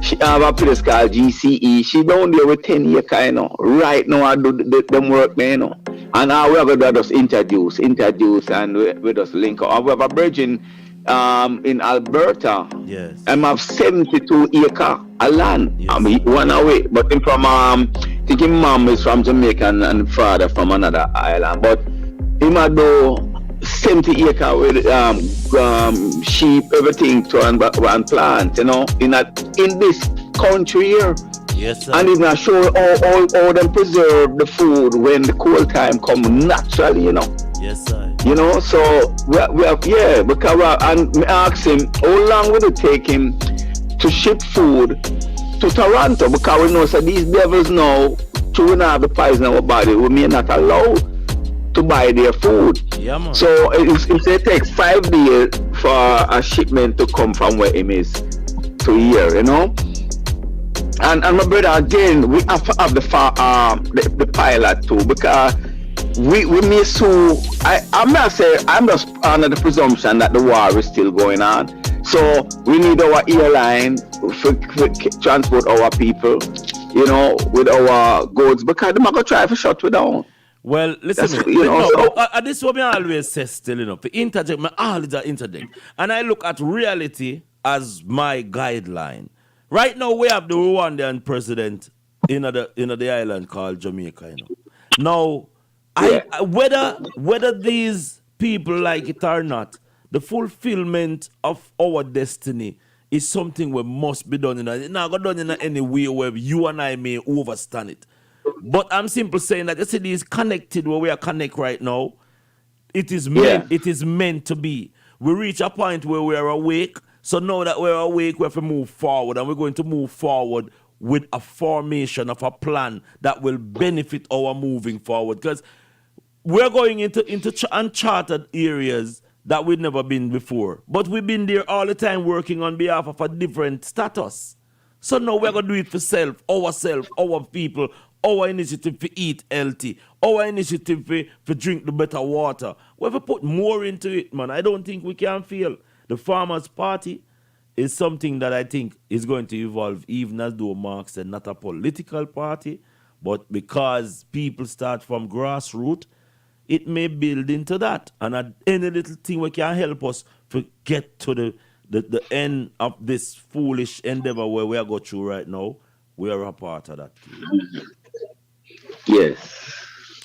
she have a place called GCE. She down there with 10 acres, you know. Right now I do them work there, you know. And now we have to just introduce and we just link up. And we have a virgin in Alberta. Yes. And I have 72 acres of land. Yes. I mean, one away. But him from I think his mom is from Jamaica and father from another island. But him a do 70 acres with sheep, everything to and plant, you know, in this country here. Yes, sir. And even I show how them preserve the food when the cold time come naturally, you know. Yes, sir. You know, so we have because and me ask him how long will it take him to ship food to Toronto, because we know so these devils now chewing out the poison in our body, we may not allow to buy their food. Yeah, man. So it takes 5 days for a shipment to come from where him is to here, you know. And my brother, again, we have to have the pilot too, because we may sue. I must say, I'm just under the presumption that the war is still going on. So we need our airline for transport our people, you know, with our goods, because they're going to try to shut we down. Well, listen, this is what I always say still, you know, to interject, I always interject. And I look at reality as my guideline. Right now, we have the Rwandan president in the island called Jamaica, you know. Now, whether these people like it or not, the fulfillment of our destiny is something we must be done. It's not done in any way where you and I may overstand it. But I'm simply saying that the city is connected where we are connected right now. It is meant to be. We reach a point where we are awake. So now that we're awake, we have to move forward, and we're going to move forward with a formation of a plan that will benefit our moving forward. Because we're going into uncharted areas that we've never been before. But we've been there all the time working on behalf of a different status. So now we're going to do it for ourselves, our people, our initiative to eat healthy, our initiative to drink the better water. We have to put more into it, man. I don't think we can fail. The Farmers' Party is something that I think is going to evolve, even as though Mark said, not a political party, but because people start from grassroots, it may build into that. And any little thing we can help us to get to the end of this foolish endeavor where we are going through right now, we are a part of that. Yes.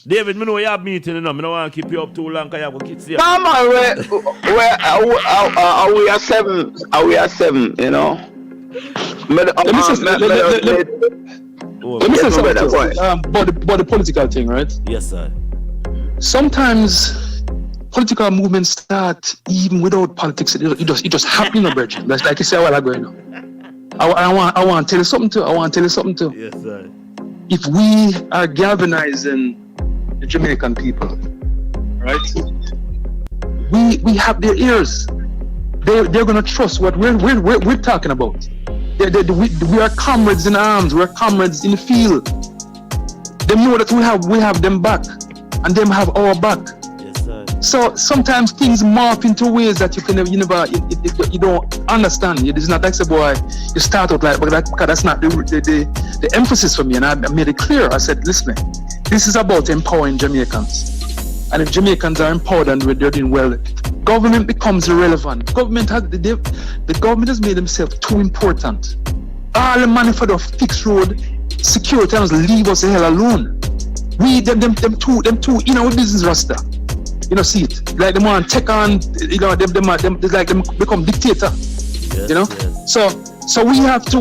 David, I know you have meeting, I don't want to keep you up too long because you have kids here. Come on, are we at 7? Are we at 7, you know? Let me say something about the political thing, right? Yes, sir. Sometimes political movements start even without politics. It just happens, Virgin. That's like you said a while ago, you know. I want to tell you something too. Yes, sir. If we are galvanizing the Jamaican people, right? We have their ears. They're gonna trust what we're talking about. We are comrades in arms. We're comrades in the field. They know that we have them back, and them have our back. Yes, sir. So sometimes things morph into ways that you don't understand. It is not like, say, boy, you start out like, but that's not the emphasis for me. And I made it clear. I said, listen, this is about empowering Jamaicans. And if Jamaicans are empowered and they're doing well, government becomes irrelevant. The government has made themselves too important. All the money for the fixed road, security, leave us the hell alone. We, them two, you know, business roster. You know, see it. Like them want to take on, you know, them like them become dictator. Yes, you know? Yes. So we have to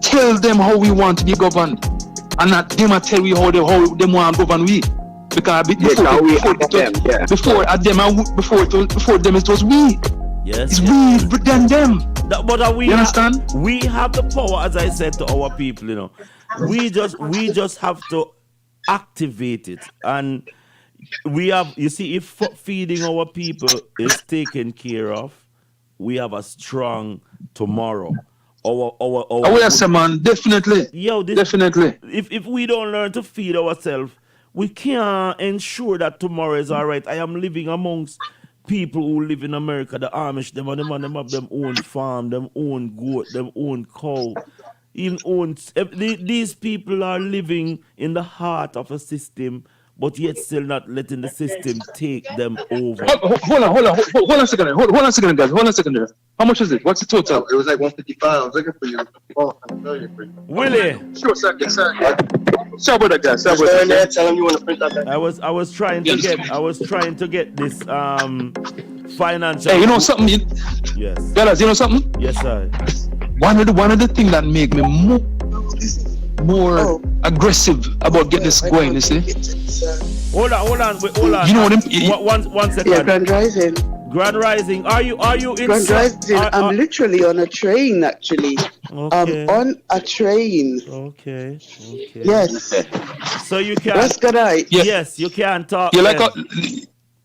tell them how we want to be governed. And not them tell we how they want to govern we. Because before them it was we. Yes. It's we than them. But you understand? We have the power, as I said to our people, you know. We just have to activate it. And we have, you see, if feeding our people is taken care of, we have a strong tomorrow. Yes, man, definitely. Definitely. If we don't learn to feed ourselves, we can't ensure that tomorrow is all right. I am living amongst people who live in America, the Amish, them have them own farm, them own goat, them own cow. These people are living in the heart of a system, but yet still not letting the system take them over. Hold on a second, guys. How much is it? What's the total? It was like 155. I was looking for you. Oh, I'm telling you. Willie. Sure, sir. Sorry about that, guys. Tell him you want to print that. I was trying to get this financial. Hey, you know something? Yes. Fellas, you know something? Yes, sir. One of the things that make me more aggressive about getting this going, you see? Hold on. You know what? One second. Yeah, Grand Rising. Grand Rising. Are you in Grand Rising? I'm literally on a train, actually. Okay. I'm on a train. Okay. Yes. So you can. That's good, right? Yes, you can talk. You like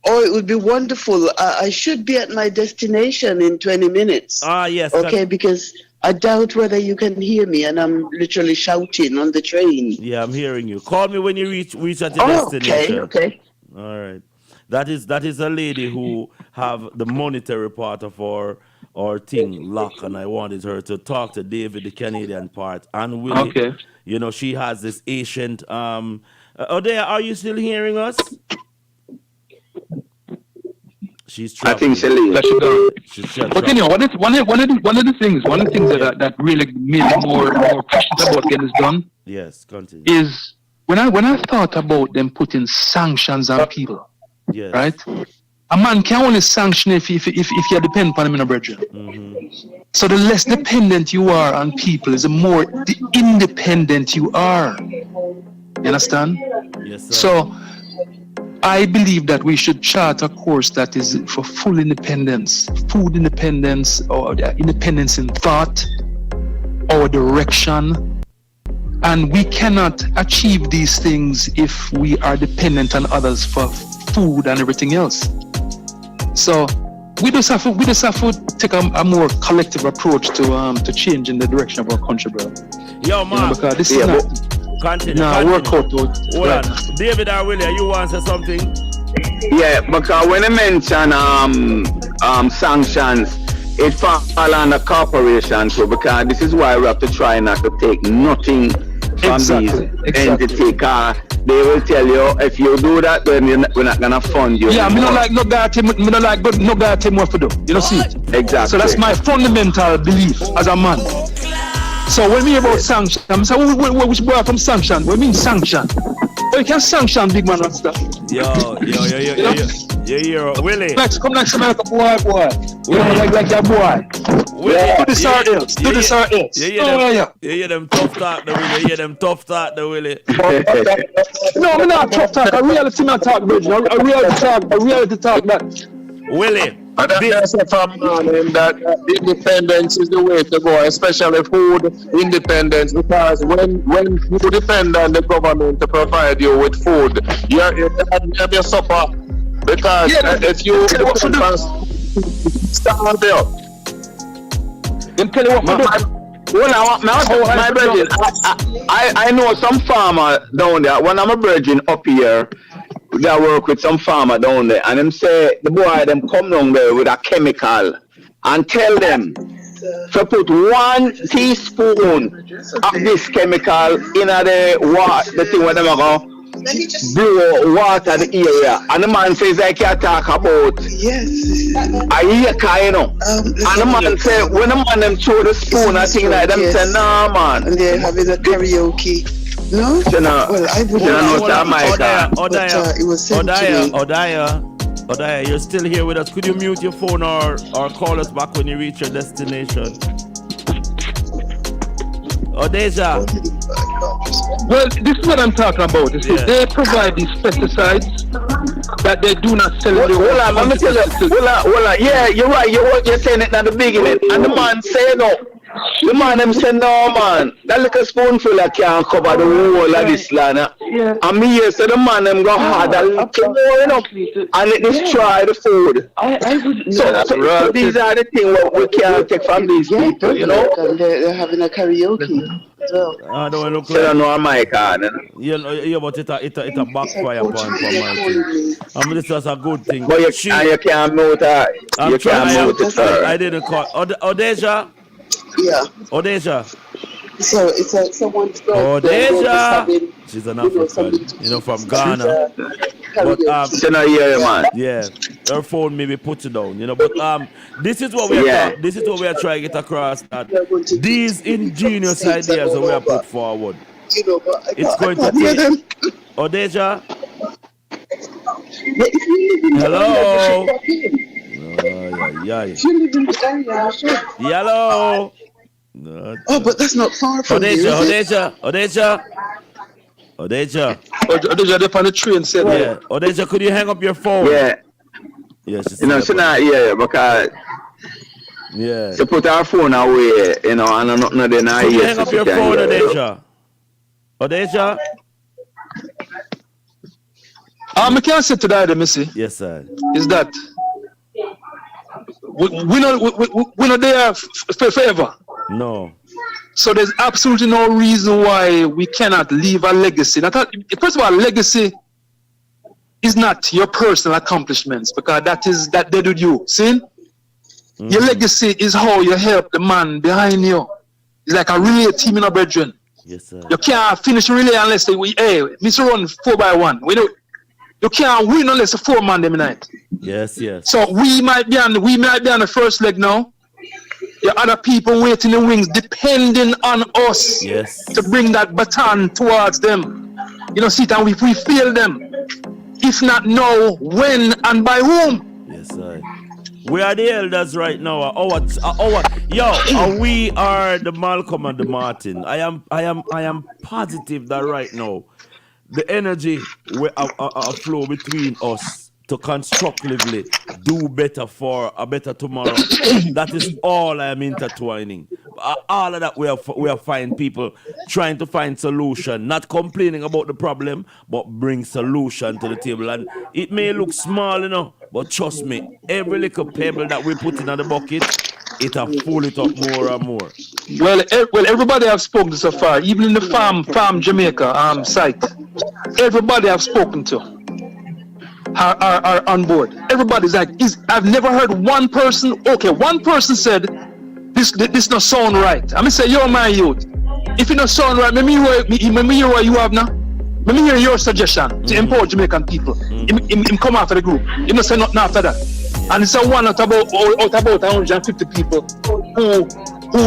Oh, it would be wonderful. I should be at my destination in 20 minutes. Yes. Okay, because I doubt whether you can hear me, and I'm literally shouting on the train. Yeah, I'm hearing you. Call me when you reach at your destination. Okay. All right. That is a lady who have the monetary part of our thing locked, and I wanted her to talk to David, the Canadian part, and Willie. Okay. You know, she has this ancient. Odea, are you still hearing us? She's traveling. I think she's But you know, one of the things that really made me more passionate about getting this done. Yes, continue. Is when I thought about them putting sanctions on people. Yes. Right? A man can only sanction if you depend upon him in a brethren. Mm-hmm. So the less dependent you are on people, is the more independent you are. You understand? Yes, sir. So I believe that we should chart a course that is for full independence, food independence, or independence in thought, or direction. And we cannot achieve these things if we are dependent on others for food and everything else. So we just have to take a more collective approach to changing the direction of our country, bro. Yo, man. Because this is not. Continue. Work out. Hold on. David or Willie, you want to say something? Yeah, because when I mention sanctions, it falls on the corporation too, because this is why we have to try not to take nothing from these entities. They will tell you, if you do that, then we're not gonna fund you. Yeah, me not like no guy tell me what to do. You know, see? Exactly. So that's my fundamental belief as a man. So when we hear about sanction, I'm saying, we should go out from sanction. What do you mean sanction? Well, you can sanction big man and stuff. Yo, Willie. Come next America, boy. You know, like your boy. Willie. Do this or else. Do this or else. You hear them tough talk, the Willie. You hear them tough talk, the Willie. No, I'm not tough talk. A reality man talk, Bridge. A reality talk, that. Willie. And that's from that independence is the way to go, especially food independence, because when you depend on the government to provide you with food, you have your supper. Because if you stand there, them tell you what my brethren, I know some farmer down there. When I'm a virgin up here, I work with some farmer down there, and them say the boy them come down there with a chemical and tell them to put 1 teaspoon of this chemical in the thing where them are going blow water the area, and the man says I can't talk about I hear kind of and the man say when the man them throw the spoon and thing like them say nah man, and they're having a karaoke. No? Well, I wouldn't know. It was sent to me. Odaya, you're still here with us. Could you mute your phone or call us back when you reach your destination? Odeja. Well, this is what I'm talking about. They provide these pesticides that they do not sell. Hold on, let me tell you. Yeah, you're right. You're saying it at the beginning. And the man say no. The man them say no man. That little spoonful that can't cover the whole of this land. And me here say the man them go hard a little more enough and it destroy the food. So these are the things what we can't take from these people, you know. They're having a karaoke. I don't look like. I don't know my card. Yeah, but it a backfire point for my thing. I mean, this is a good thing. But you can't mute her. You can't mute her. I didn't call. Odeja? Yeah. Odeja. So it's someone's girl. Odeja. She's an African, from Ghana. But she's not here, man. Yeah, her phone maybe put it down, But this is what we are. This is what we are trying to get across. That these ingenious ideas that we are put forward. It's going to take. Odeja. Hello. Hello. Oh, but that's not far from here. Odeja, they're on the train set. Yeah. Odeja, could you hang up your phone? Yeah. Yes. She's not here because she put her phone away, and I'm not there now. Could you hang up your phone, Odeja? I can't say to that, Missy. Yes, sir. Is that we're not there forever. No. So there's absolutely no reason why we cannot leave a legacy. Now, first of all, legacy is not your personal accomplishments, because that they do you. See? Mm-hmm. Your legacy is how you help the man behind you. It's like a relay team in a brethren. Yes, sir. You can't finish a relay unless Mr. Run 4x1. You can't win unless a 4-man them night. Yes. So we might be on the first leg now. There are other people waiting in the wings, depending on us to bring that baton towards them. See, and if we fail them, if not now, when and by whom? Yes, sir. We are the elders right now. We are the Malcolm and the Martin. I am positive that right now the energy will flow between us to constructively do better for a better tomorrow. That is all I am intertwining. All of that we are find people trying to find solution, not complaining about the problem, but bring solution to the table. And it may look small, but trust me, every little pebble that we put in the bucket, it'll full it up more and more. Well, everybody I've spoken to so far, even in the farm Jamaica site, everybody I've spoken to are on board. Everybody's like, I've never heard one person. Okay, one person said this not sound right. I'm gonna say, yo, my youth, if it not sound right, let me hear what you have now. Let me hear your suggestion to empower Jamaican people. Him come after the group. He not say nothing after that. And it's a one out about 150 people who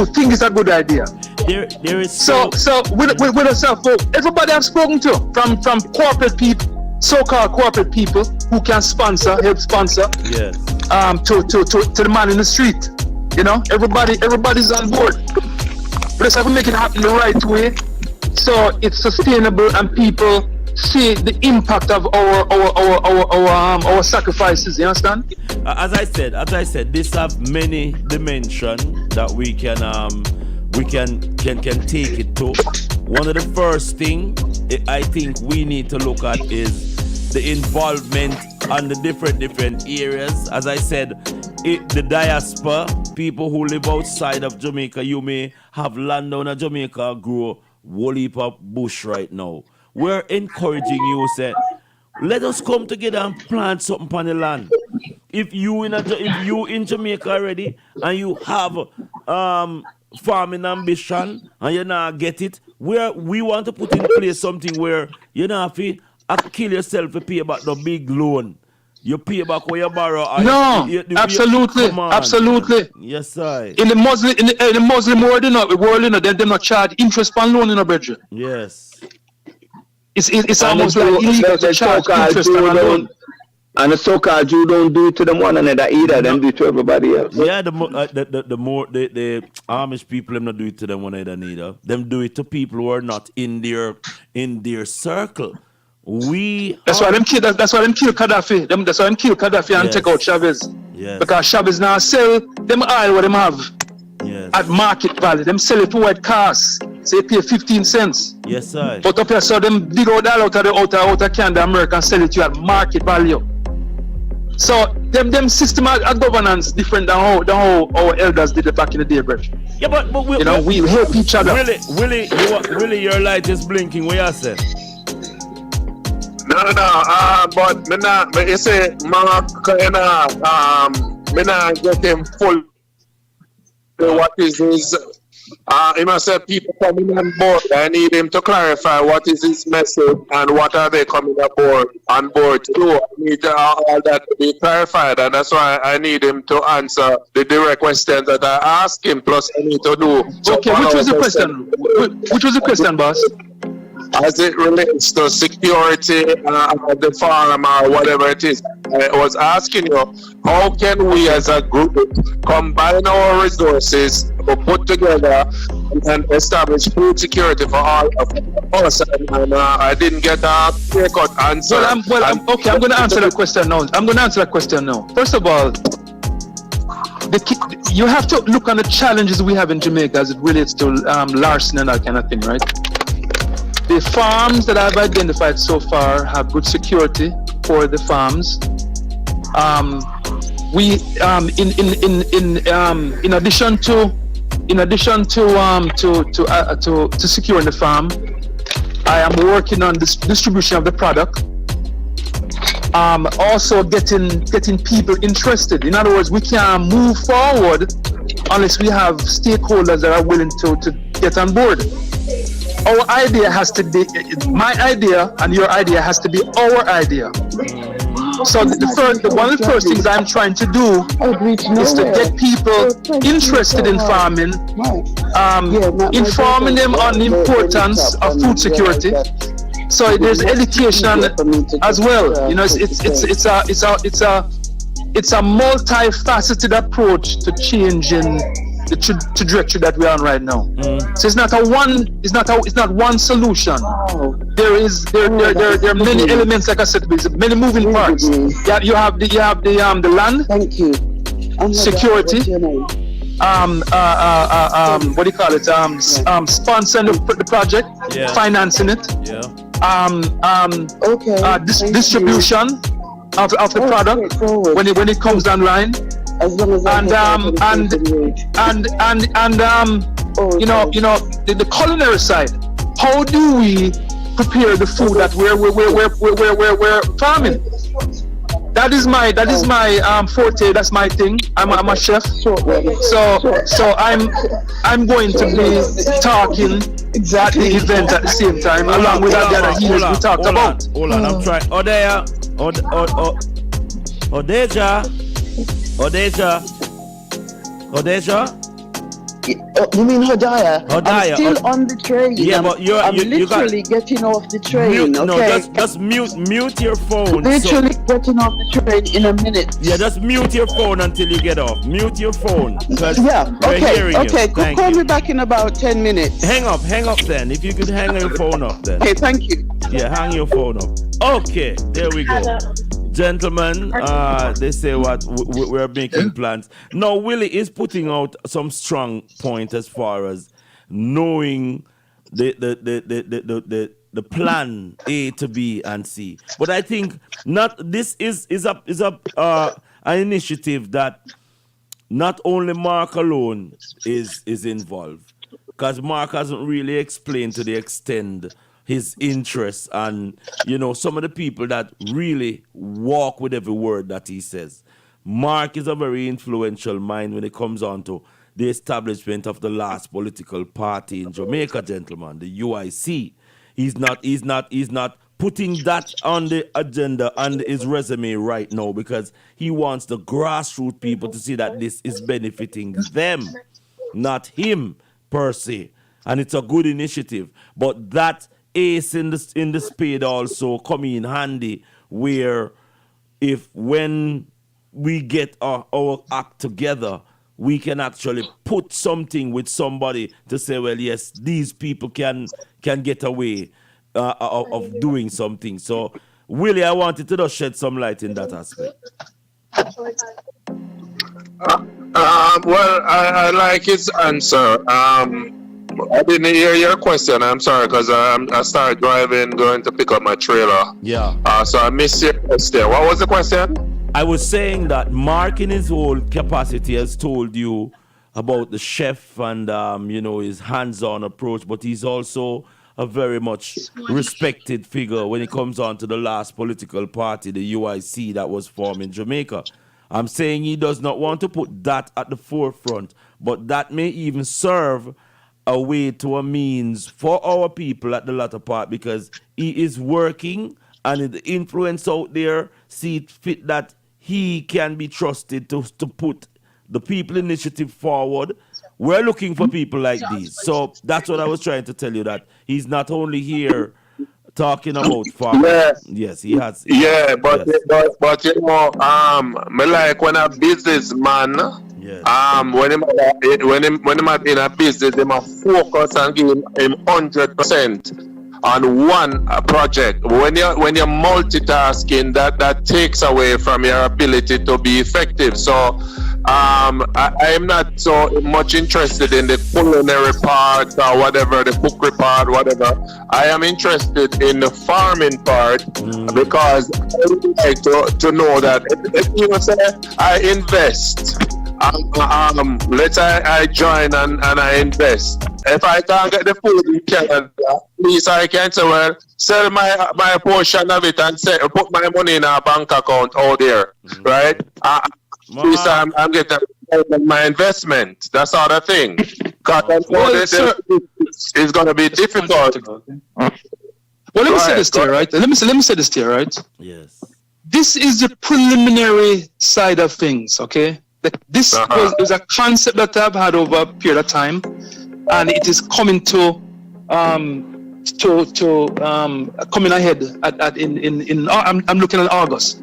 think it's a good idea. There is so with yourself, everybody I've spoken to, from corporate people, so-called corporate people who can help sponsor, yes, to the man in the street. Everybody's on board. But let's have to make it happen the right way, so it's sustainable and people see the impact of our sacrifices. You understand? As I said, this have many dimensions that we can take it to. One of the first thing I think we need to look at is the involvement on the different areas. As I said, the diaspora, people who live outside of Jamaica, you may have land down in Jamaica, grow whole heap of bush right now. We're encouraging you, say, let us come together and plant something on the land. If you in Jamaica already and you have farming ambition and you not get it, we want to put in place something where you not have to kill yourself to pay back the big loan. You pay back what you borrow. Absolutely. Yes, sir. In the Muslim world, they're not charge interest on loan, brethren. Yes. It's almost like illegal to charge interest on loan. And the so-called Jew don't do it to them one another either. Them do it to everybody else. Yeah, the Amish people, them not do it to them one another neither. Them do it to people who are not in their circle. That's why them kill Gaddafi. That's why them kill Gaddafi and take out Chavez. Yes. Because Chavez now sell them oil what them have at market value. Them sell it for white cars. Say pay 15 cents. Yes, sir. But up here, so them dig out that out of Canada, America, and sell it to you at market value. So them system of governance different than how our elders did it back in the day, bro. Yeah, but we help each other. Willie, your light is blinking. What you say? No. But you say, me not get him full. What is his? He must have people coming on board. I need him to clarify what is his message and what are they coming on board to do. I need all that to be clarified, and that's why I need him to answer the direct questions that I ask him. Plus, I need to do. Okay, which was the question? Which was the question, boss? As it relates to security of the farm or whatever it is, I was asking you, how can we as a group combine our resources to put together and establish food security for all of us? And I didn't get a clear-cut answer. I'm going to answer that question now. First of all, you have to look on the challenges we have in Jamaica as it relates to larceny and that kind of thing, right? The farms that I've identified so far have good security for the farms. In addition to securing the farm, I am working on this distribution of the product. Also getting people interested. In other words, we can't move forward unless we have stakeholders that are willing to get on board. Our idea has to be, my idea and your idea has to be our idea. So one of the first things I'm trying to do is to get people interested in farming, informing them on the importance of food security. So there's education as well. You know, it's a multifaceted approach to changing trajectory that we're on right now. So it's not one solution. There are many elements, like I said, many moving parts. You have the land. Thank you. Security. What do you call it? Sponsoring the project, financing it. Distribution of the product when it comes online. As long as the culinary side. How do we prepare the food that we're farming? That is my forte. That's my thing. I'm a chef. So I'm going to be talking at the event at the same time, along with all the other healers we talked about. Hold on, I'm trying. Odeja? You mean Hodaya? I'm still on the train. Yeah, but I'm literally getting off the train. Mute, okay? No, just mute your phone. Literally getting off the train in a minute. Yeah, just mute your phone until you get off. Mute your phone. Yeah, okay. Call me back in about 10 minutes. Hang up then. If you could hang your phone up then. Okay, thank you. Yeah, hang your phone up. Okay, there we go. Gentlemen, they say what we're making plans. Now, Willie is putting out some strong point as far as knowing the plan A to B and C. But I think this is an initiative that not only Mark alone is involved, because Mark hasn't really explained to the extent his interests and, some of the people that really walk with every word that he says. Mark is a very influential mind when it comes on to the establishment of the last political party in Jamaica, gentlemen, the UIC. He's not putting that on the agenda and his resume right now because he wants the grassroots people to see that this is benefiting them, not him per se. And it's a good initiative. But that ace in the spade also come in handy where when we get our act together, we can actually put something with somebody to say, well, yes, these people can get away of doing something. So, Willie, I wanted to just shed some light in that aspect. Well, I like his answer. I didn't hear your question. I'm sorry, because I started driving, going to pick up my trailer. Yeah. So I missed your question. What was the question? I was saying that Mark in his whole capacity has told you about the chef and, his hands-on approach, but he's also a very much respected figure when it comes on to the last political party, the UIC that was formed in Jamaica. I'm saying he does not want to put that at the forefront, but that may even serve a way to a means for our people at the latter part because he is working and the influence out there see it fit that he can be trusted to put the people initiative forward. We're looking for people like these. So that's what I was trying to tell you, that he's not only here talking about farmers. Yeah. Yes, he has. But me like when a businessman, when him in a business, they must focus and give him 100% on one project. When you're multitasking, that takes away from your ability to be effective. So I am not so much interested in the culinary part or whatever, the cookery part, whatever. I am interested in the farming part because I would like to know that if you say I invest, I join and I invest. If I can't get the food in Canada, at least I can say, well, sell my portion of it and put my money in a bank account out there, right? At least I'm getting my investment. That's all the thing. Because it's going to be difficult. Well, let me say this to you, right? Let me say this to you, right? Yes. This is the preliminary side of things, okay? This was a concept that I've had over a period of time, and it is coming to coming ahead I'm looking at August.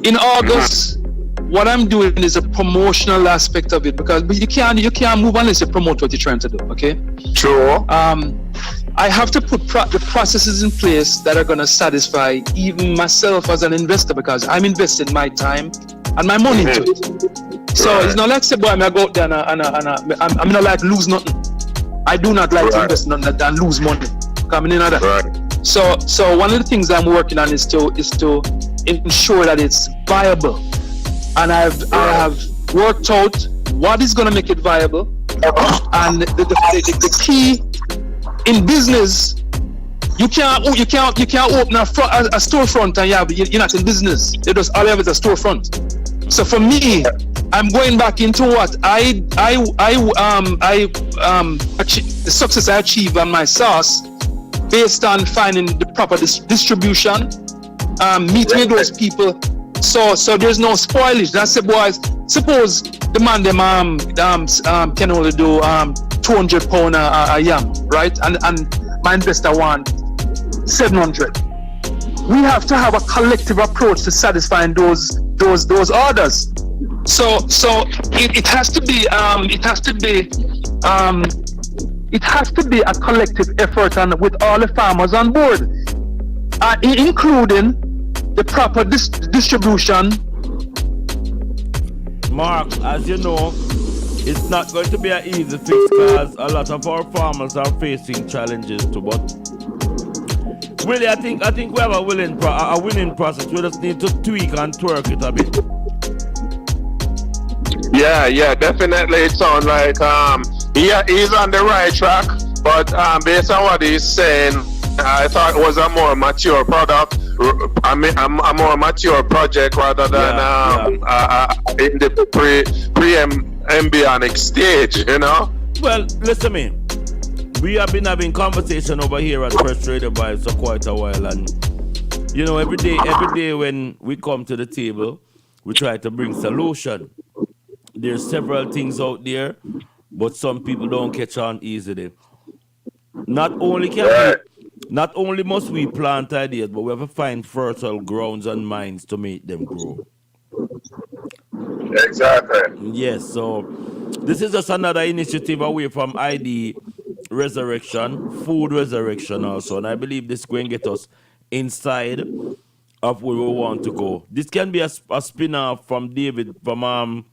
In August, what I'm doing is a promotional aspect of it, because you can't move unless you promote what you're trying to do. Okay. Sure. I have to put the processes in place that are going to satisfy even myself as an investor, because I'm investing my time and my money into it. So it's not like, say, boy, I go out there and I'm not like lose nothing. I do not like to invest in nothing and lose money coming in other. So one of the things I'm working on is to ensure that it's viable, and I have worked out what is going to make it viable, and the key in business. You can't open a storefront and you're not in business. You just all you have is a storefront. So for me, I'm going back into what the success I achieved on my sauce, based on finding the proper distribution, meeting with those people. So there's no spoilage. That's the boys. Suppose the man them can only do £200 a yam, right? And my investor want 700. We have to have a collective approach to satisfying those orders. So it has to be a collective effort, and with all the farmers on board, including the proper distribution. Mark, as you know, it's not going to be an easy fix, because a lot of our farmers are facing challenges too. But really, I think we have a winning process. We just need to tweak and twerk it a bit. Yeah, definitely. It sounds like he's on the right track, but based on what he's saying, I thought it was a more mature product. I mean, a more mature project rather than in the pre-embryonic stage, you know? Well, listen to me. We have been having conversation over here at Freshradiovybz for quite a while, and you know, every day when we come to the table, we try to bring solution. There's several things out there, but some people don't catch on easily. Not only must we plant ideas, but we have to find fertile grounds and minds to make them grow. Exactly. Yes, so this is just another initiative away from ID resurrection, food resurrection also, and I believe this is going to get us inside of where we want to go. This can be a spin-off from David, from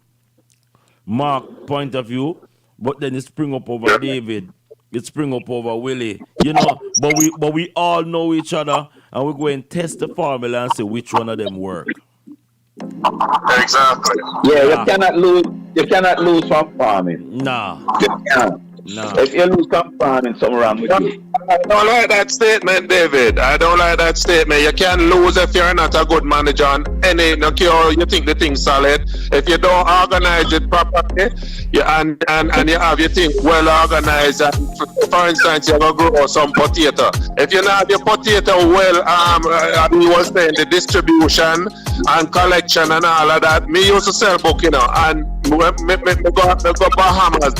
Mark point of view, but then it spring up over David, it spring up over Willie, you know, but we all know each other, and we go and test the formula and see which one of them work. Exactly. Yeah, you cannot lose from farming. Nah. You can't. No. If you lose some farming, something wrong with you. I don't like that statement, David. I don't like that statement. You can't lose if you're not a good manager on any cure. You think the thing's solid. If you don't organize it properly, and you have your thing well organized, and for instance, you're gonna grow some potato. If you not have your potato well, we was saying the distribution and collection and all of that. Me used to sell book, you know, and me go Bahamas.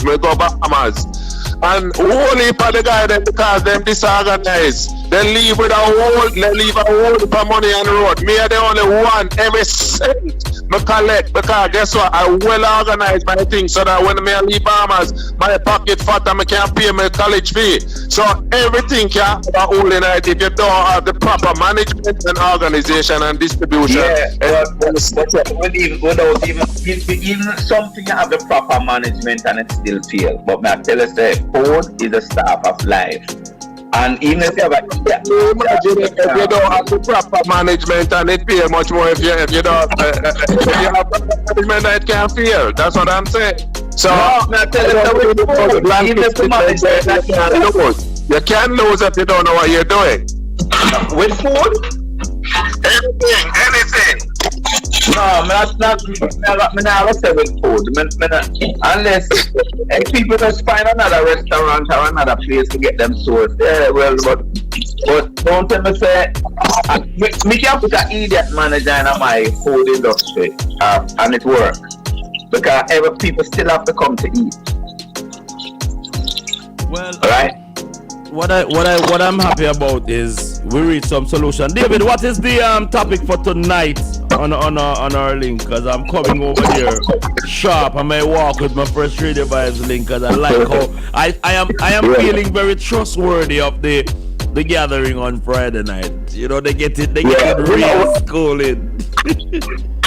Me go Bahamas. And only for the guy them, because them disorganized. They leave a whole heap of money on the road. Me are the only one every cent me collect, because guess what? I well organize my things so that when me leave Bahamas, my pocket fat and I can pay my college fee. So everything can have a hole in it if you don't have the proper management and organization and distribution. Yeah, but without even something you have the proper management and it still fails. But I tell you, say, food is a staff of life. And even if you have imagine if you don't have the proper management, and it feel much more if you don't if you have proper management, it can fail. That's what I'm saying. So you can't lose if you don't know what you're doing. With food? Anything. No, I'm not say with food. Unless if people just find another restaurant or another place to get them sourced. Yeah, well, but don't tell me say me can put an idiot manager in my food industry and it works. Because people still have to come to eat. Well, right? What I'm happy about is we reach some solution. David, what is the topic for tonight on our link, because I'm coming over there sharp. I may walk with my Freshradiovybz link, because I like how I am feeling very trustworthy of the gathering on Friday night. You know, they get it real schooling.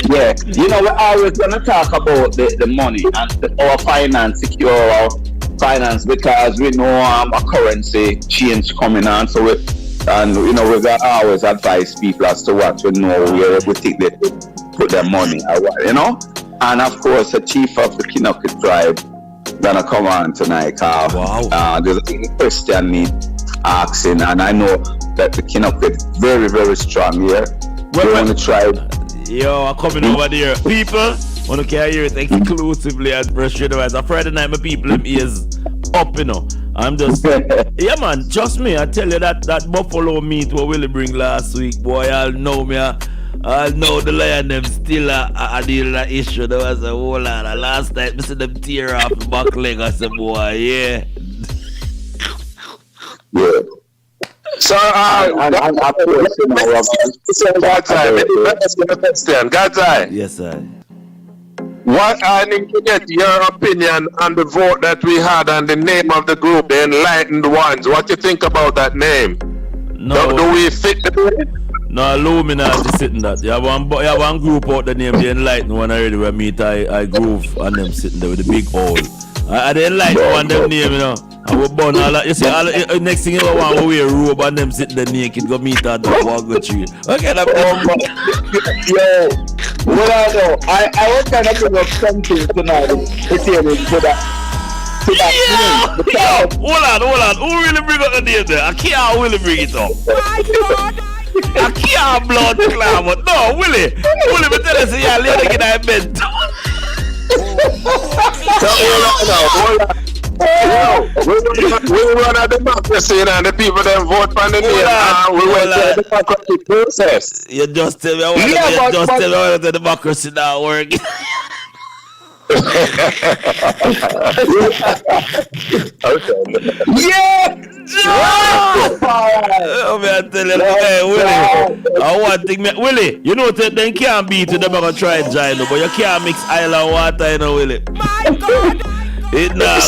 Yeah, you know, we're always gonna talk about the money and our finance, secure our finance, because we know a currency change coming on. So we got always advise people as to what to know where we think they put their money, you know. And of course, the chief of the Kinnocket tribe gonna come on tonight. There's a question need asking, and I know that the Kinnocket very, very strong here. We're on the tribe. Yo, I'm coming over there. People, want to hear it exclusively at Freshradiovybz. On Friday night, my people, them ears up, you know. I'm just, yeah, man, just me. I tell you that buffalo meat what Willie bring last week, boy, I'll know me. I'll know the lion them still a deal that issue. There was a whole lot. Last night, I see them tear off the back leg. I said, boy, yeah. Yeah. So, Gadzai. Yes, sir. What I need to get your opinion on the vote that we had and the name of the group, the Enlightened Ones. What you think about that name? No. Do we fit the name? No, Illuminati sitting that. You have one group out the name, the Enlightened One already where meet I groove and them sitting there with the big hole. I the Enlightened One them name, you know. I will burn all that. You see, next thing you want to wear a robe and them sitting there naked, go meet that dog, walk go tree. Okay, that yo, well, I know. I was kind of bring up something tonight pertaining to that. Yo, hold on. Who really bring up the name there? I can't really bring it up. My God. I can't blood clam, but no, Willie, me tell us, yeah, later get that bed. Hold on. We run a democracy and the people that vote for the name. We went to the democratic process. You just tell me how the democracy now work. Yeah! Oh, man, tell you, hey, Willie. I want to think, Willie, you know that they can't beat you, they're going to try and join you, but you can't mix island water, you know, Willie. My God! Yeah.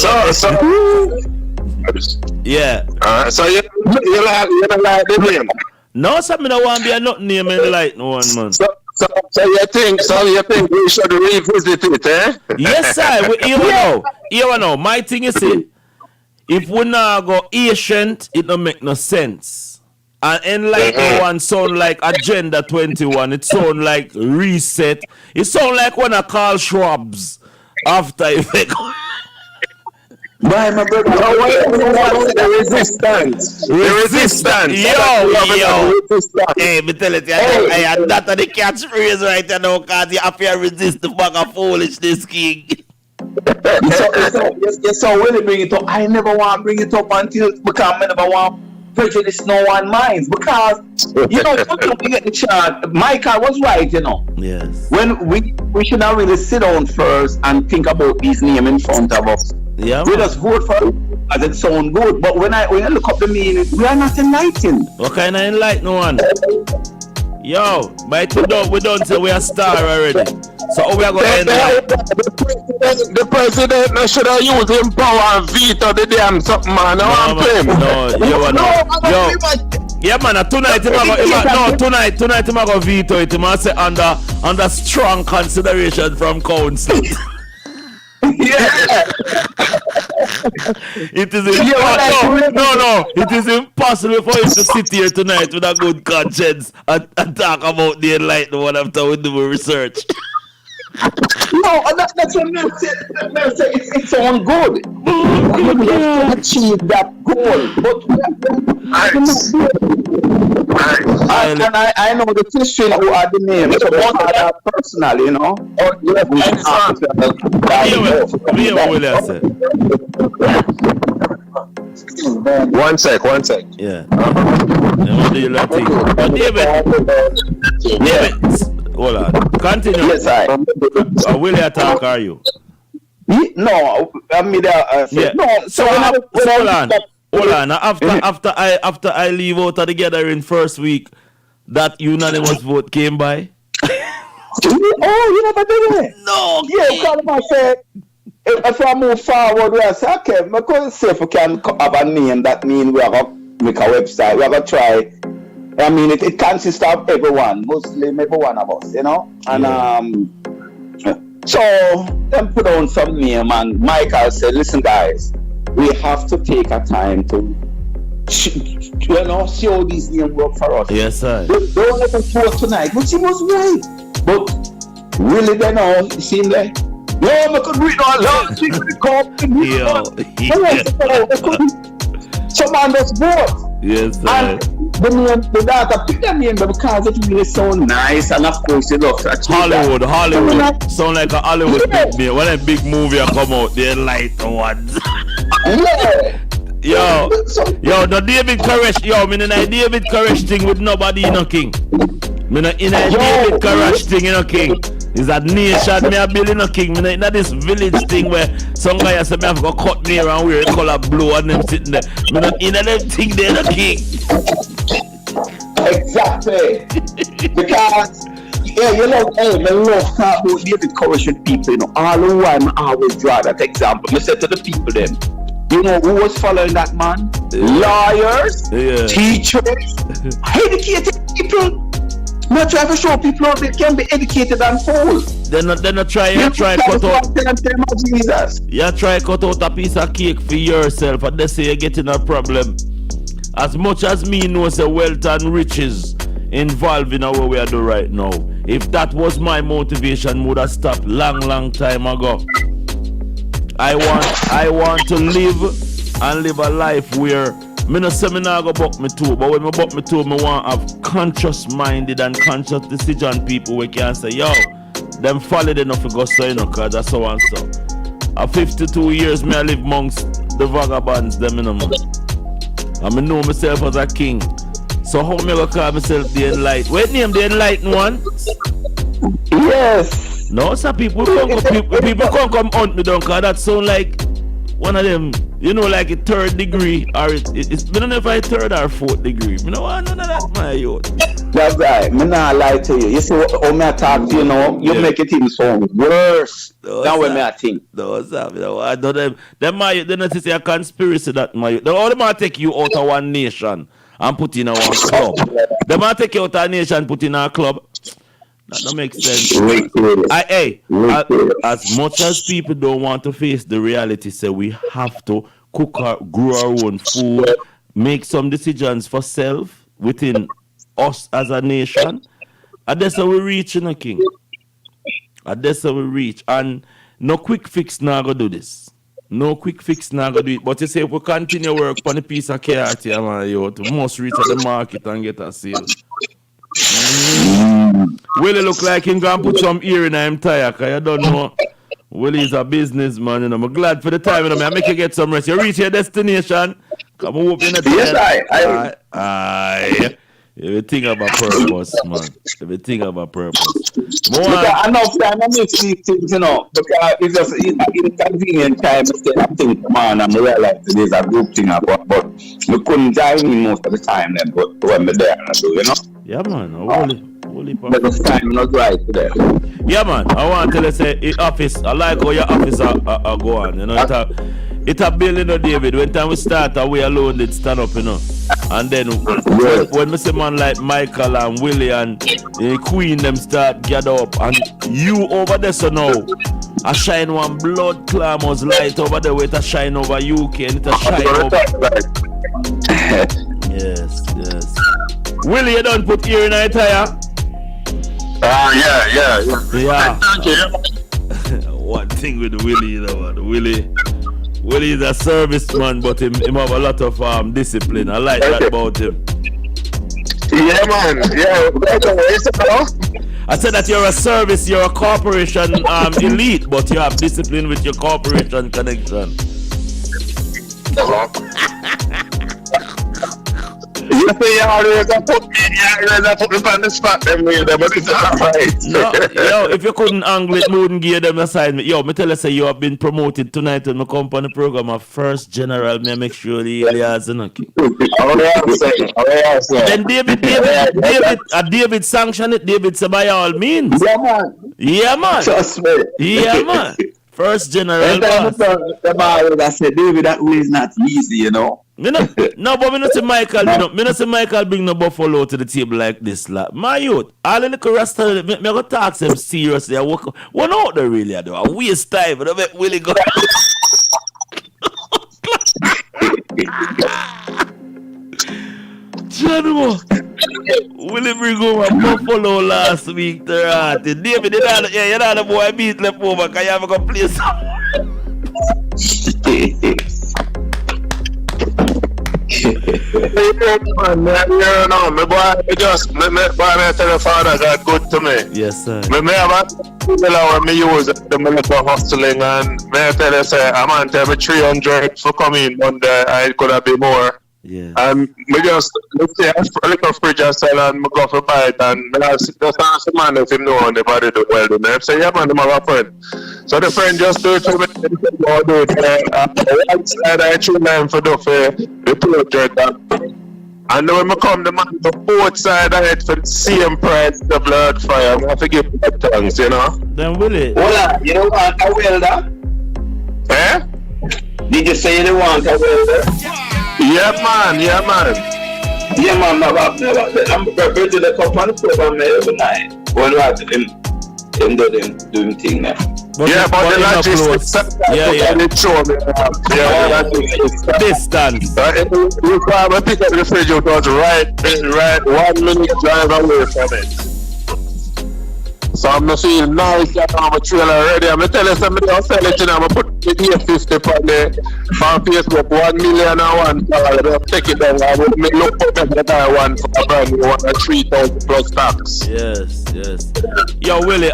So you don't like the name? No, something I want to be a not name in the light, no one, man. So you think we should revisit it, eh? Yes, sir. Here now. My thing is, if we now go ancient, it don't make no sense. And Enlightened One sound like Agenda 21. It sound like Reset. It sound like when I call Shrubs after effect. Why, my brother? The resistance. Yo. Hey, me tell it, hey, that's the catchphrase right now, because you have to resist the bag of foolishness, king. So when they bring it up, I never want to bring it up because I never want to prejudice no one minds. Because, you know, sometimes we get the chance. Michael was right, you know. Yes. When we should not really sit down first and think about his name in front of us. Yeah, we just vote for it as it sounds good. But when I look up the meaning, we are not enlightened. What kind of enlightened one? Yo, but we don't say we are star already. So how we are going to end up? The president should have used him power and veto the damn something, man. Yeah, man, tonight him go veto it. He must say under strong consideration from council. Yeah. It is it is impossible for him to sit here tonight with a good conscience and talk about the Enlightened One after we do research. No, that's what I'm saying. It's on good. We have to achieve that goal. But I know the Christian who are the name. So that personal, you know. One sec. Yeah. David. Hold on. Continue. Yes, I. Will you talk? Are you? No, I'm yeah. No. So hold on. After I leave out of the gathering first week, that unanimous vote came by. Oh, you never did it? No. Yeah, because I said, if I move forward, we say, okay, I could see if we can have a name that means we are going to make a website. We are going to try. I mean, it consists of everyone, Muslim, every one of us, you know? And so then put on some name, and Michael said, listen, guys, we have to take a time to, you know, see how these names work for us. Yes, sir. Don't let us work tonight, which he was right. But really, then it seemed like, no, I could read all that. Some man does both. Yes, sir. And the daughter picked that name because it really sounds nice, and of course it looks like Hollywood. Sound like a Hollywood big name. When a big movie come out, they light ones. Yo, the David Koresh, me in a David Koresh thing with nobody in a king. Me no in a David Koresh thing in a king. Is that nation me a building a king. Me not this village thing where some guy say me have to cut me and wear color blue and them sitting there. Me not in a them thing they a king. Exactly. Because you know, I love talk about David Koresh with people, you know. All the while I always draw that example. I said to the people them, you know who was following that man? Lawyers, teachers, educated people. Not try to show people how they can be educated and fool. They're not try cut out. You try cut out a piece of cake for yourself, and they say you're getting a problem. As much as me knows the wealth and riches involved in what we are doing right now. If that was my motivation, would have stopped long time ago. I want to live a life where me no say me nah go buck me too, but when me buck me too, me want to have conscious-minded and conscious decision people we can say, yo, them follow enough to go so, you know, cause that's so and so. At 52 years, me I live amongst the vagabonds, them, you know, man. And me know myself as a king. So how me go call myself the enlightened? What name the enlightened one? Yes. No, sir, people can't come hunt me down, cause that sound like one of them, you know, like a 3rd degree, or it's I don't know if I 3rd or 4th degree. You know what? None of that, my youth. That's right. Me not lie to you. You see how me talk to you now, you make it even sound worse than when me I think. No, sir, you know, I don't them my youth, they not say a conspiracy that my youth. They all might take you out of one nation and put in a one club. They might take you out of a nation and put in a club. That don't make sense. As much as people don't want to face the reality, say we have to cook or grow our own food, make some decisions for self within us as a nation. And that's how we reach, in a king. And that's how we reach. And no quick fix now go do this. No quick fix now go do it. But you say if we continue work on a piece of carrot here, man, we must reach at the market and get a sale. Willie look like him gonna put some ear in him tire, cause you don't know. Willie's a businessman, you know. I'm glad for the time, you know. I make you get some rest. You reach your destination. Come on, open the Yes, I. Everything have a purpose, man. Everything have a purpose. Enough time I make these things, you know, because it's just inconvenient time I think, man, I'm realize it is a good thing, but we couldn't join in most of the time then, but when we're there, you know? Yeah, man. But the time not right today. Yeah, man. I want to say, office, I like how your office are go on, you know. It's a building, you know, David. When time we start, we alone did stand up, you know. And then when we see man like Michael and Willie and Queen them start gather up, and you over there so now, I shine one blood clamors light over there with a shine over UK and it a shine over. Yes. Willie, you don't put ear in a tire? Yeah. One thing with Willie, you know, Willie is a serviceman, but him have a lot of discipline. I like that about him. Yeah, man. Yeah. I said that you're a corporation elite, but you have discipline with your corporation connection. say you always put me on the spot them way there, but it's alright. No, yo, if you couldn't angle it, me wouldn't give them assignment. Yo, me tell you say you have been promoted tonight when me come on the program of First General. Me make sure the alias and okay. Then David sanction it. David say by all means. Yeah, man. Yeah, man. Trust me. Yeah, man. First General. I said, David, that way is not easy, you know. But me not see Michael. Me not see Michael bring no buffalo to the table like this. Like, my youth, all the little rasta, me go talk to them seriously. I work one out there really. I do. I waste time, but I make Willie go. John, Willie bring over buffalo last week. David, you're not the boy beat left over. Can you have a go play some? Me tell the father got good to me. Yes, sir. Me have a when me use the military hustling and me tell you say I'm on tell me 300 for coming Monday. I could have been more. Yeah. And me just look say a little fridge and sell and me go for buy it and me just ask the man if him know anybody do well do me. I say yeah man, them have a friend. So the friend just do it for me. Do it. One side I tune them for the project. And when I come, the man on both sides of it for the same price, the blood fire. I'm going to give you thanks, you know. Then will it? Hold on, you don't want a welder? Eh? Did you say you don't want a welder? Yeah, man. Yeah, man, I'm bridging the cup on the program every night. When we have him do him thing now. But the logistics, distance. You probably pick up the fridge, it was right 1 minute drive away from it. So I'm not feeling nice, I'm a trailer already. I'm telling somebody I'll sell it, I'm going to put the 50 on Facebook, 1 million and I'll take it down. I will make look better than I want for a brand new one, 3,000 plus tax. Yes. Yo, Willie,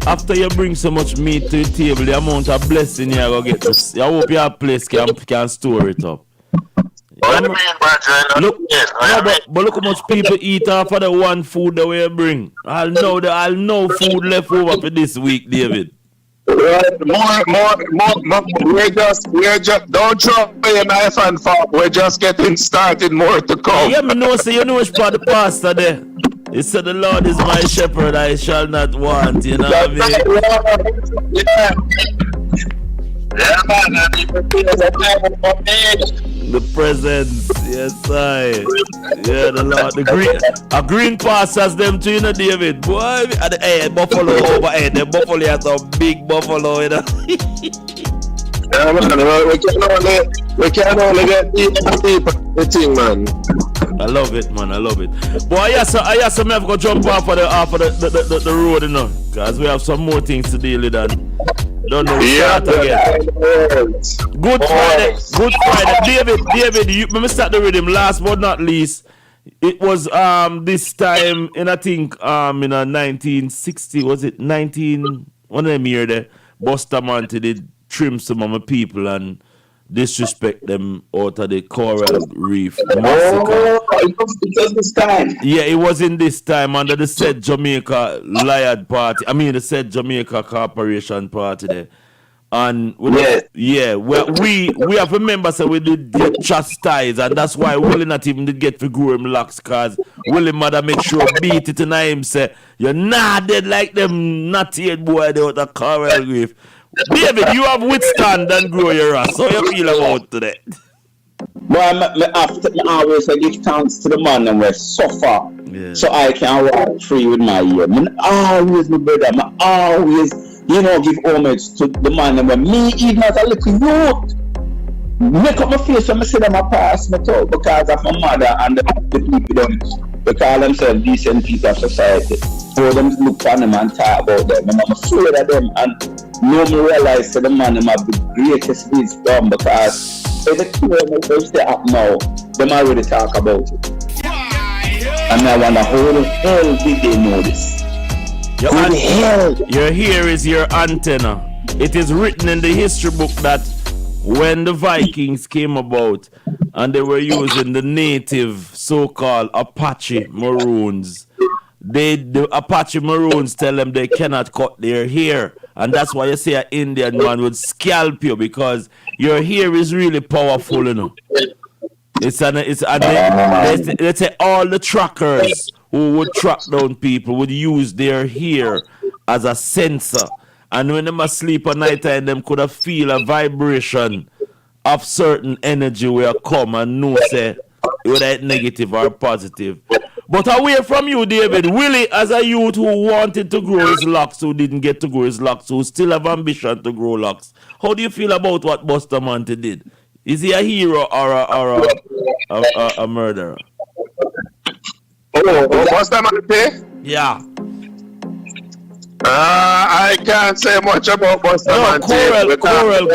after you bring so much meat to the table, the amount of blessing you're going to get this. I hope your place can store it up. What do you mean, Bradley? But look how much people eat off of the one food that we bring. I'll know food left over for this week, David. More. We're just don't throw away a knife and fork. We're just getting started. More to come. Yeah, me know. So you know which part the pastor there. He said, "The Lord is my shepherd; I shall not want." You know what I mean? Yeah, man. The presence, yes, I. Yeah, the Lord, a green pastors them too, you know, David. Boy, buffalo overhead. The buffalo has a big buffalo, you know. Yeah, man. We can only get the thing, man. I love it, man. I love it. Boy, I have to jump off of the road, you know, because we have some more things to deal with. And don't know start again. Good Friday. David, let me start the rhythm. Last but not least, it was this time in I think in 1960, was it 19? One of them year there, Bustamante did trim some of my people and disrespect them out of the Coral Reef massacre. It was this time. Yeah, it was in this time under the said Jamaica Liard Party. I mean the said Jamaica Corporation Party there. And we have to remember so we did get chastised, and that's why Willie not even did get to grow him locks, cause Willie mother make sure beat it in him say you're not dead like them not yet boy they out of Coral Reef. David, you have withstand and grow your ass. How you feel about today? Boy, I always give thanks to the man and we suffer so I can walk free with my ear. Always, my brother, always, give homage to the man and when me, even as a little youth, make up my face when I see them pass me too because of my mother and the people they call themselves decent people of society. So them look on them and talk about them. And I'm afraid of them and no me realize that the man them have the greatest wisdom because every time they up now, them already talk about it. And I wonder how the hell did they know this? Your hair is your antenna. It is written in the history book that when the Vikings came about and they were using the native so-called Apache Maroons, the Apache Maroons tell them they cannot cut their hair. And that's why you say an Indian man would scalp you, because your hair is really powerful, you know. They say all the trackers who would track down people would use their hair as a sensor. And when them asleep at night time, them could have feel a vibration of certain energy where come and know say whether it's negative or positive. But away from you, David, Willie, as a youth who wanted to grow his locks, who didn't get to grow his locks, who still have ambition to grow locks, how do you feel about what Bustamante did? Is he a hero or a murderer? Bustamante? Yeah. I can't say much about Bustamante. Coral.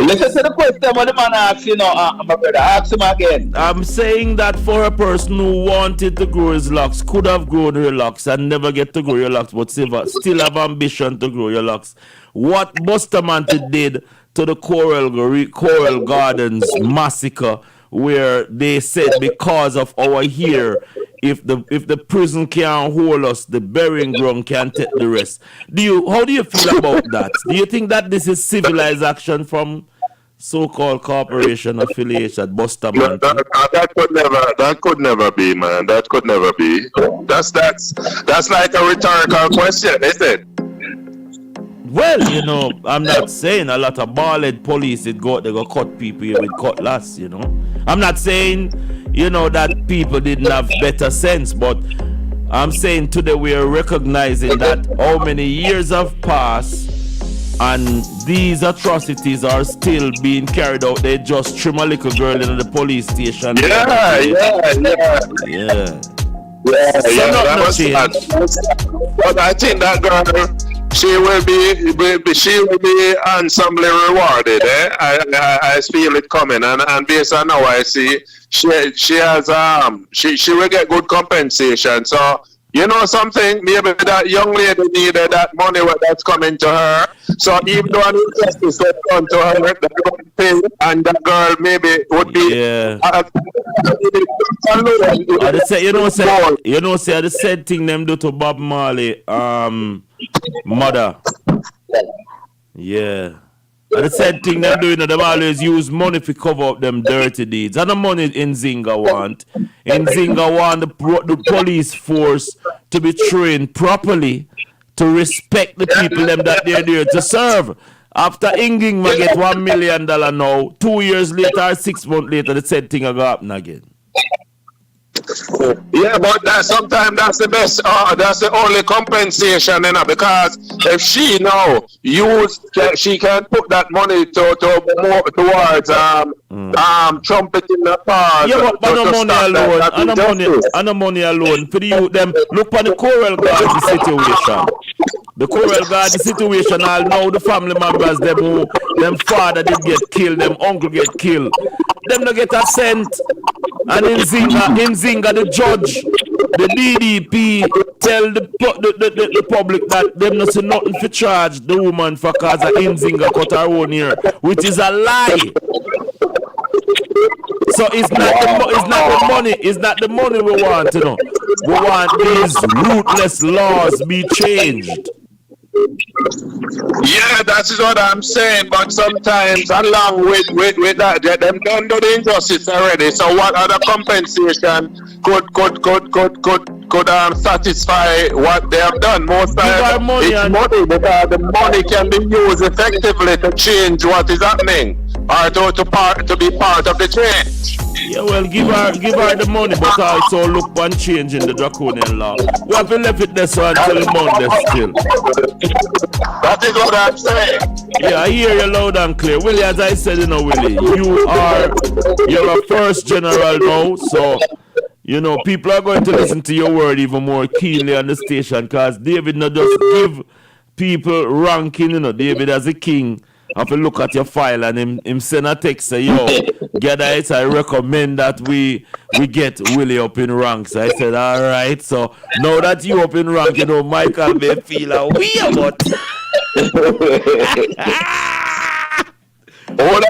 Listen to the question what the man asks, you know, my brother. Ask him again. I'm saying that for a person who wanted to grow his locks, could have grown your locks and never get to grow your locks, but still have ambition to grow your locks. What Bustamante did to the Coral Gardens massacre, where they said because of our hair, if the prison can't hold us, the burying ground can't take the rest. How do you feel about that? Do you think that this is civilized action from so-called corporation affiliation, Bustamante? That could never be, man. That could never be. That's like a rhetorical question, isn't it? Well, you know, I'm not saying a lot of bald police they go cut people here with cutlass, you know. I'm not saying, you know, that people didn't have better sense, but I'm saying today we are recognizing that how many years have passed and these atrocities are still being carried out. They just trim a little girl in the police station. Yeah. That was sad. But I think that girl, she will be handsomely rewarded. I feel it coming, and based on how I see, she has she will get good compensation. So you know something, maybe that young lady needed that money that's coming to her. So even though an injustice was done to her, they're going to pay, and the girl maybe would be. Say the said thing them do to Bob Marley, mother. Yeah. And the said thing them doing, them always use money to cover up them dirty deeds. And the money in Zinga want. In Zinga want the police force to be trained properly to respect the people them that they're there to serve. After Inging get $1 million now, 2 years later, 6 months later, the said thing will go happen again. Yeah, but sometimes that's the best. That's the only compensation, you know, because if she now she can put that money towards trumpeting the cause. Yeah, but no money alone. And money alone for the youth. Them look for the Coral Garden situation. The Coral Garden situation. All now the family members, them father did get killed, them uncle get killed. Them no get a cent. And in Zinga, the judge, the DDP, tell the public that them not say nothing for charge the woman for cause of in Zinga cut her own ear, which is a lie. So it's not the money we want, you know. We want these ruthless laws be changed. Yeah, that is what I'm saying. But sometimes, along with that, them done do the injustice already. So, what other compensation could satisfy what they have done? Most times, it's money because the money can be used effectively to change what is happening, or to be part of the change. Yeah, well, give her the money, but also look one change in the draconian law. We have to leave it there so until Monday still. That is what I'm saying. Yeah, I hear you loud and clear. Willie, as I said, you know, Willie, you're a first general now, so, you know, people are going to listen to your word even more keenly on the station, because David not just give people ranking, you know, David as a king. Have to look at your file and him send a text say, yo, guys, I recommend that we get Willie up in ranks. I said, all right. So now that you up in rank, you know, Michael may feel a weird, but Hold on.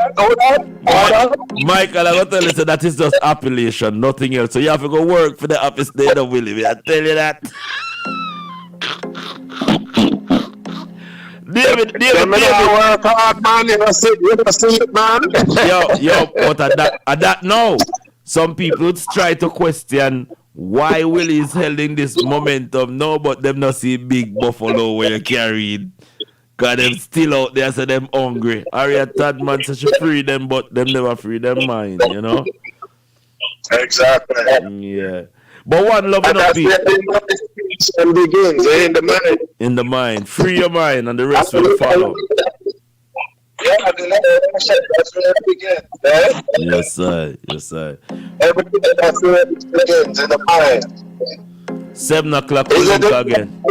Michael, I gotta tell you, so that is just appellation, nothing else. So you have to go work for the office there, don't Willie. I tell you that. David. Work hard, man. You see it, man. Yo, but at that now, some people would try to question why Willie is holding this momentum. No, but them not see big buffalo where you carried. Cause them still out there, so them hungry. Harriet Tadman says she free them, but them never free them mind, you know? Exactly. Yeah. But one love enough people. And begins in the mind. In the mind. Free your mind and the rest will follow. Yeah, that's where it begins. Right? Yes, sir. Everything that's where it begins in the mind. 7 o'clock we'll link again.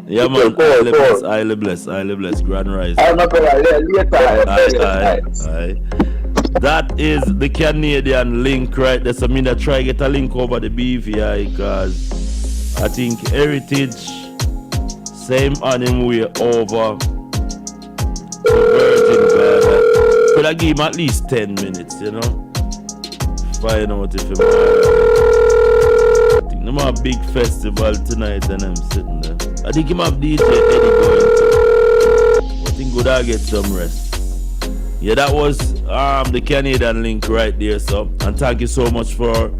Yeah, man. Highly blessed. Grand Rise. I'm not gonna later. Aye. That is the Canadian link right there. So I try get a link over the BVI because I think Heritage same on him way over to Virgin Ghana. Could I give him at least 10 minutes, you know? Find out if him I think them have a big festival tonight and I'm sitting there. I think him have DJ Eddie going to. I think good I get some rest. Yeah, that was the Canadian link right there, so. And thank you so much for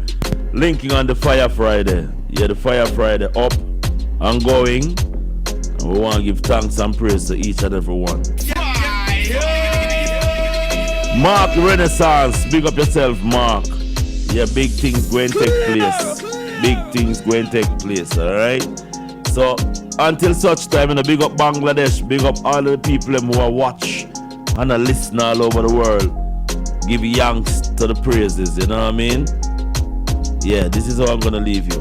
linking on the Fire Friday. Yeah, the Fire Friday up and going. And we want to give thanks and praise to each and every one. Mark Renaissance, big up yourself, Mark. Yeah, big things going to take place. Alright? So, until such time, big up Bangladesh, big up all the people who are watch and are listen all over the world. Give yanks to the praises, you know what I mean? Yeah, this is how I'm gonna leave you.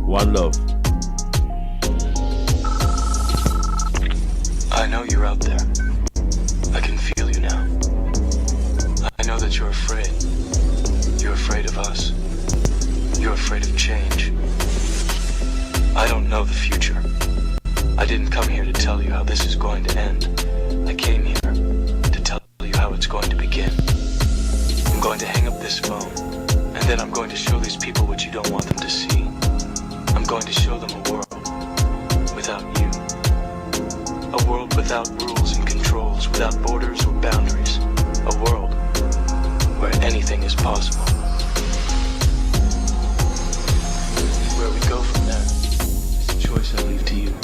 One love. I know you're out there. I can feel you now. I know that you're afraid. You're afraid of us. You're afraid of change. I don't know the future. I didn't come here to tell you how this is going to end. I came here to tell you how it's going to begin. I'm going to hang up this phone, and then I'm going to show these people what you don't want them to see. I'm going to show them a world without you. A world without rules and controls, without borders or boundaries. A world where anything is possible. Where we go from there is a choice I leave to you.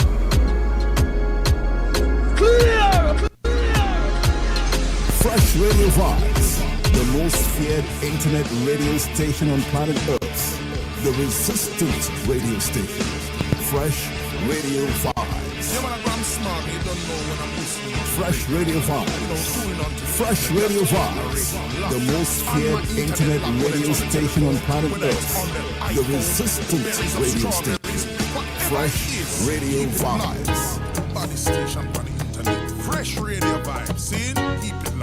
Freshradiovybz, the most feared internet radio station on planet Earth. The resistant radio station. Freshradiovybz. Freshradiovybz, the most feared internet radio station on planet Earth. The resistant radio station. Freshradiovybz. Body station on the internet. Freshradiovybz. See? Keep it